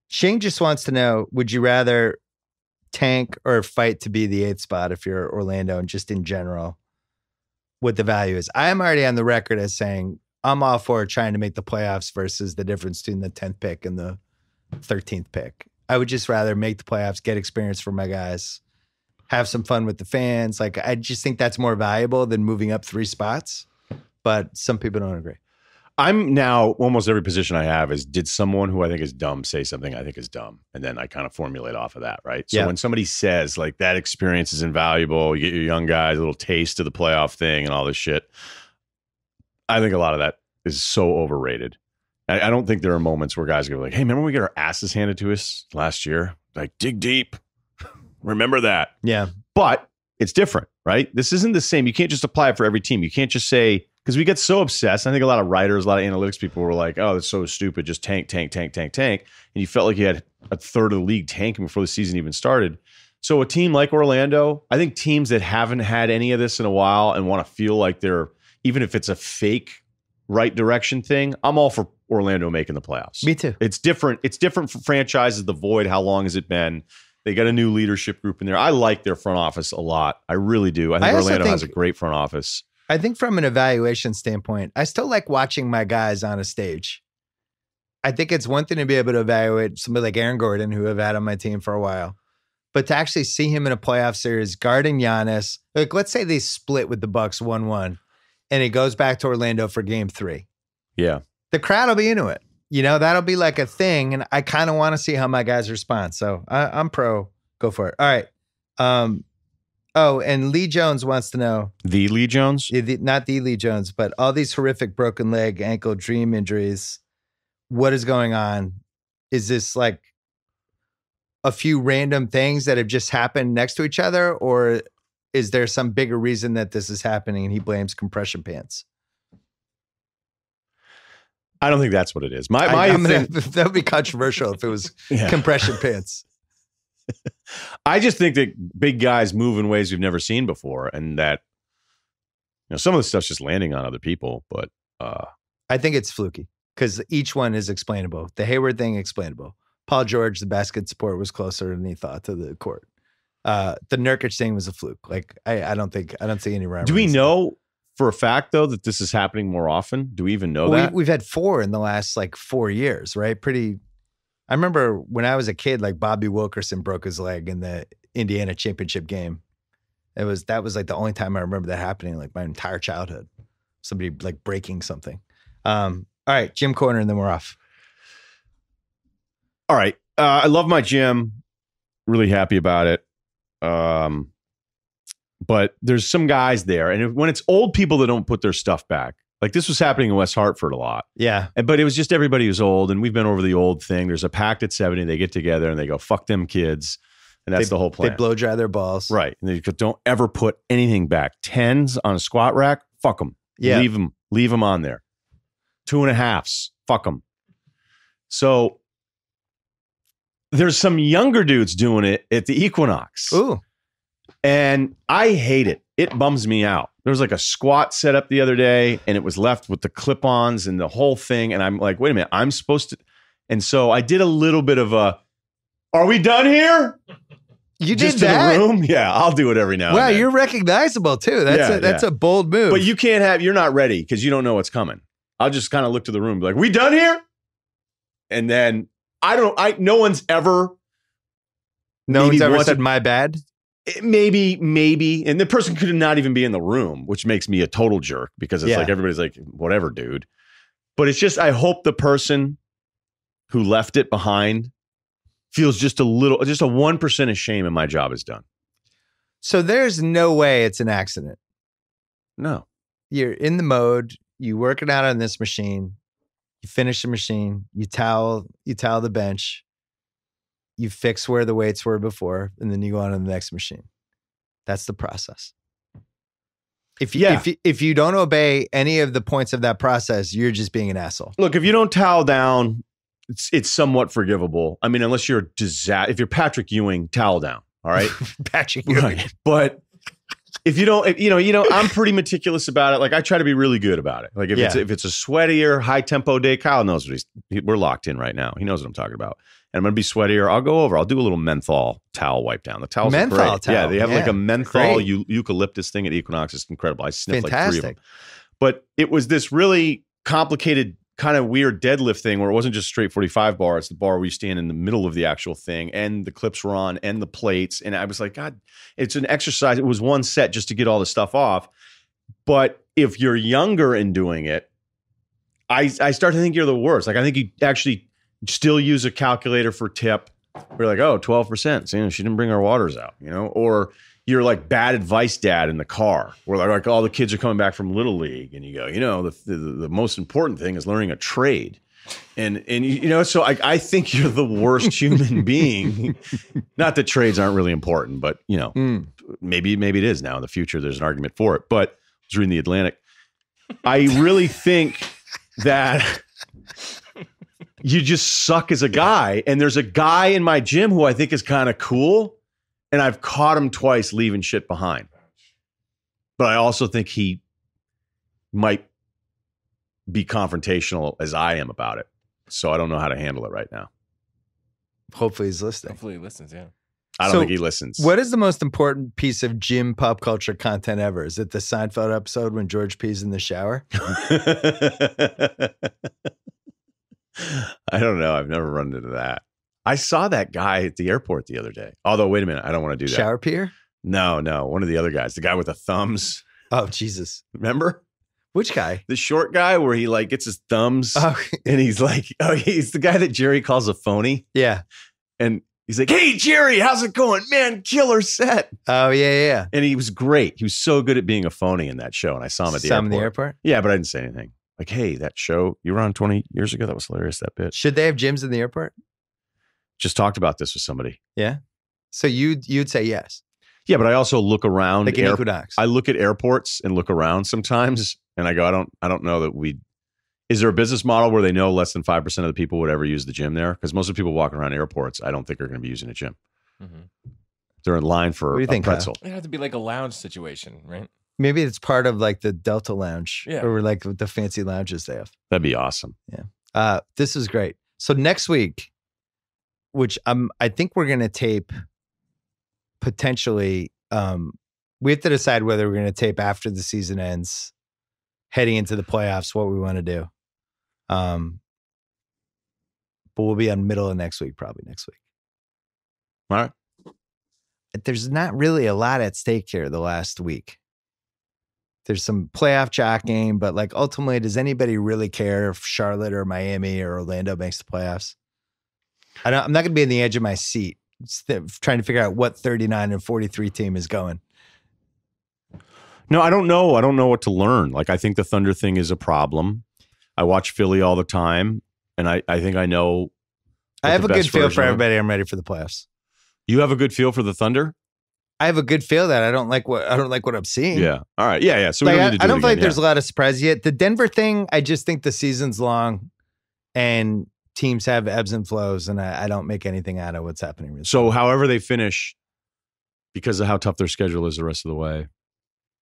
Shane just wants to know, would you rather tank or fight to be the 8th spot if you're Orlando, and just in general, what the value is? I am already on the record as saying I'm all for trying to make the playoffs versus the difference between the 10th pick and the 13th pick. I would just rather make the playoffs, get experience for my guys, have some fun with the fans. Like, I just think that's more valuable than moving up 3 spots. but some people don't agree. I'm now almost every position I have is, did someone who I think is dumb say something I think is dumb? And then I kind of formulate off of that, right? So when somebody says like that experience is invaluable, you get your young guys a little taste of the playoff thing and all this shit, I think a lot of that is so overrated. I don't think there are moments where guys go like, hey, remember when we get our asses handed to us last year? Like, dig deep. Remember that. Yeah. But it's different, right? This isn't the same. You can't just apply it for every team. You can't just say, because we get so obsessed. I think a lot of writers, a lot of analytics people were like, oh, that's so stupid. Just tank. And you felt like you had a third of the league tanking before the season even started. So a team like Orlando, I think teams that haven't had any of this in a while and want to feel like they're, even if it's a fake right direction thing, I'm all for Orlando making the playoffs. Me too. It's different. It's different for franchises. The void, how long has it been? They got a new leadership group in there. I like their front office a lot. I really do. I think Orlando has a great front office. I think from an evaluation standpoint, I still like watching my guys on a stage. I think it's one thing to be able to evaluate somebody like Aaron Gordon, who I've had on my team for a while, but to actually see him in a playoff series guarding Giannis, like let's say they split with the Bucks 1-1 and he goes back to Orlando for game 3. Yeah. The crowd will be into it. You know, that'll be like a thing. And I kind of want to see how my guys respond. So I'm pro. Go for it. All right. Oh, and Lee Jones wants to know. The Lee Jones? Not the Lee Jones, but all these horrific broken leg, ankle, dream injuries. What is going on? Is this like a few random things that have just happened next to each other? Or is there some bigger reason that this is happening and he blames compression pants? I don't think that's what it is. That would be controversial if it was compression pants. I just think that big guys move in ways we've never seen before, and that some of the stuff's just landing on other people. But I think it's fluky because each one is explainable. The Hayward thing, explainable. Paul George, the basket support was closer than he thought to the court. The Nurkic thing was a fluke. Like I don't see any rhyme. Do we know for a fact though that this is happening more often? Do we even know that? We've had 4 in the last 4 years, right? I remember when I was a kid, like Bobby Wilkerson broke his leg in the Indiana championship game. That was like the only time I remember that happening, like my entire childhood. Somebody like breaking something. All right, gym corner, and then we're off. All right. I love my gym. Really happy about it. But there's some guys there, and when it's old people that don't put their stuff back, like this was happening in West Hartford a lot. Yeah. But it was just everybody who's old, and we've been over the old thing. There's a pact at 70. They get together and they go, fuck them kids. And that's the whole plan. They blow dry their balls. Right. And they go, don't ever put anything back. 10s on a squat rack, fuck them. Yeah. Leave them on there. 2.5s, fuck them. So there's some younger dudes doing it at the Equinox. Ooh. And I hate it. It bums me out. There was like a squat set up the other day and it was left with the clip-ons and the whole thing. And I'm like, wait a minute, I'm supposed to. And so I did a little bit of a, are we done here? You Just did that? In the room? Yeah, I'll do it every now and then. Wow, you're recognizable too. That's a bold move. But you're not ready because you don't know what's coming. I'll just kind of look to the room and be like, we done here? And then no one's ever said my bad. Maybe. And the person could not even be in the room, which makes me a total jerk because it's like everybody's like, whatever, dude. But it's just, I hope the person who left it behind feels just a 1% of shame and my job is done. So there's no way it's an accident. No. You're in the mode, you work it out on this machine, you finish the machine, you towel the bench, you fix where the weights were before, and then you go on to the next machine. That's the process. If you don't obey any of the points of that process, you're just being an asshole. Look, if you don't towel down, it's somewhat forgivable. I mean, unless you're if you're Patrick Ewing, towel down. All right, Patrick Ewing. Right. But if you don't, I'm pretty meticulous about it. Like I try to be really good about it. Like if it's a sweatier, high tempo day, Kyle knows what we're locked in right now. He knows what I'm talking about. And I'm going to be sweatier. I'll do a little menthol towel wipe down. The towels are great. Towel. Yeah, they have like a menthol eucalyptus thing at Equinox. It's incredible. I sniffed like 3 of them. But it was this really complicated, kind of weird deadlift thing where it wasn't just straight 45 bar. It's the bar where you stand in the middle of the actual thing and the clips were on and the plates. And I was like, God, it's an exercise. It was one set just to get all the stuff off. But if you're younger and doing it, I start to think you're the worst. Like, I think you actually still use a calculator for tip. We're like, oh, 12%. So, she didn't bring our waters out, or you're like bad advice dad in the car where like all the kids are coming back from Little League and you go, the most important thing is learning a trade. And so I think you're the worst human being. Not that trades aren't really important, but maybe it is now in the future. There's an argument for it. But I was reading The Atlantic. I really think that you just suck as a guy. And there's a guy in my gym who I think is kind of cool. And I've caught him twice leaving shit behind. But I also think he might be confrontational as I am about it. So I don't know how to handle it right now. Hopefully he's listening. Hopefully he listens, yeah. I don't think he listens. What is the most important piece of gym pop culture content ever? Is it the Seinfeld episode when George pees in the shower? I don't know. I've never run into that. I saw that guy at the airport the other day. Although, wait a minute. I don't want to do that. Shower peer? No. One of the other guys. The guy with the thumbs. Oh, Jesus. Remember? Which guy? The short guy where he like gets his thumbs and he's like, he's the guy that Jerry calls a phony. Yeah. And he's like, hey, Jerry, how's it going? Man, killer set. Oh, yeah. And he was great. He was so good at being a phony in that show. And I saw him at the airport. Yeah, but I didn't say anything. Like, hey, that show you were on 20 years ago, that was hilarious, that bit. Should they have gyms in the airport? Just talked about this with somebody. Yeah. So you'd say yes. Yeah, but I also look around. Like an Equinox. I look at airports and look around sometimes. And I go, I don't know that is there a business model where they know less than 5% of the people would ever use the gym there? Because most of the people walking around airports, I don't think are going to be using a gym. Mm-hmm. They're in line for a pretzel. It'd have to be like a lounge situation, right? Maybe it's part of like the Delta Lounge, yeah, or like the fancy lounges they have. That'd be awesome. Yeah. This is great. So next week, which I think we're going to tape potentially, we have to decide whether we're going to tape after the season ends, heading into the playoffs, what we want to do. But we'll be on middle of next week, probably next week. All right. There's not really a lot at stake here the last week. There's some playoff jockeying, but like ultimately, does anybody really care if Charlotte or Miami or Orlando makes the playoffs? I'm not going to be on the edge of my seat trying to figure out what 39 and 43 team is going. No, I don't know. I don't know what to learn. Like, I think the Thunder thing is a problem. I watch Philly all the time, and I think I know. I have a good feel for everybody. I'm ready for the playoffs. You have a good feel for the Thunder? I have a good feel that I don't like what I'm seeing. Yeah. All right. Yeah. So we like, don't need to do I don't it feel again. like there's a lot of surprise yet. The Denver thing, I just think the season's long, and teams have ebbs and flows, and I don't make anything out of what's happening. Really. So however they finish, because of how tough their schedule is the rest of the way,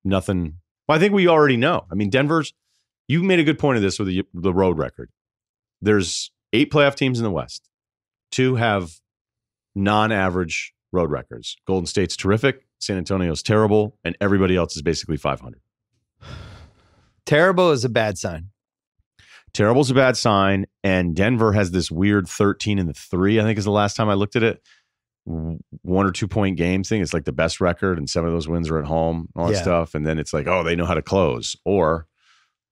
nothing. Well, I think we already know. I mean, you made a good point of this with the road record. There's 8 playoff teams in the West. 2 have non-average road records. Golden State's terrific. San Antonio's terrible. And everybody else is basically 500. Terrible is a bad sign. Terrible's a bad sign. And Denver has this weird 13-3, I think is the last time I looked at it. 1 or 2 point game thing. It's like the best record, and 7 of those wins are at home, all that stuff. And then it's like, oh, they know how to close, or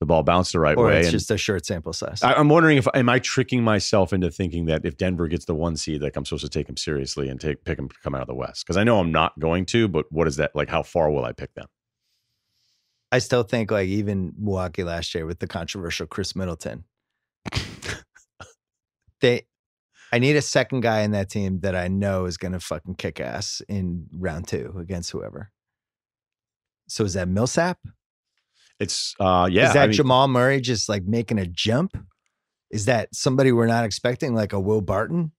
the ball bounced the right way. Or it's just a short sample size. I'm wondering am I tricking myself into thinking that if Denver gets the 1 seed, like I'm supposed to take them seriously and pick them to come out of the West? Because I know I'm not going to, but what is that? Like, how far will I pick them? I still think like even Milwaukee last year with the controversial Chris Middleton, I need a second guy in that team that I know is going to fucking kick ass in round 2 against whoever. So is that Millsap? It's, Is that Jamal Murray just like making a jump? Is that somebody we're not expecting, like a Will Barton?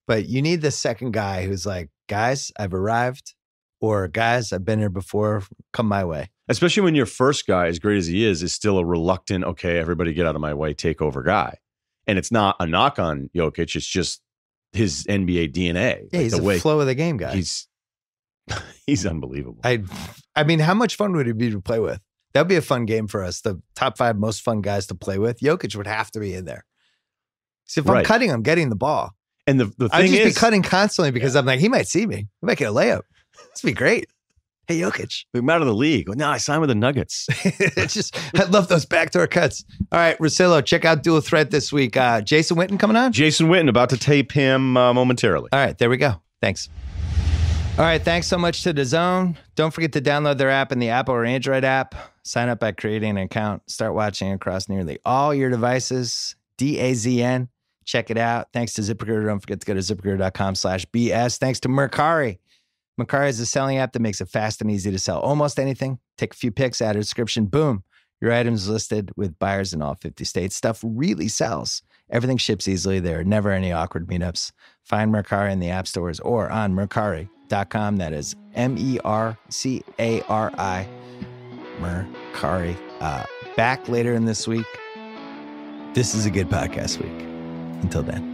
But you need the second guy who's like, guys, I've arrived, or guys, I've been here before, come my way. Especially when your first guy, as great as he is still a reluctant, okay, everybody get out of my way, take over guy. And it's not a knock on Jokic. It's just his NBA DNA. Yeah, he's the flow of the game guy. He's unbelievable. I mean, how much fun would it be to play with? That'd be a fun game for us. The top 5 most fun guys to play with. Jokic would have to be in there. See, if I'm cutting, I'm getting the ball. And the thing I'd just is, be cutting constantly because I'm like, he might see me. I might get a layup. This would be great. Hey, Jokic. I'm out of the league. No, I signed with the Nuggets. It's just, I love those backdoor cuts. All right, Russillo, check out Dual Threat this week. Jason Witten coming on? Jason Witten, about to tape him momentarily. All right, there we go. Thanks. All right, thanks so much to DAZN. Don't forget to download their app in the Apple or Android app. Sign up by creating an account. Start watching across nearly all your devices. DAZN. Check it out. Thanks to ZipRecruiter. Don't forget to go to ZipRecruiter.com/BS. Thanks to Mercari. Mercari is a selling app that makes it fast and easy to sell almost anything. Take a few pics, add a description, boom. Your item's listed with buyers in all 50 states. Stuff really sells. Everything ships easily. There are never any awkward meetups. Find Mercari in the app stores or on Mercari.com. That is Mercari. Mercari. Back later in this week. This is a good podcast week. Until then.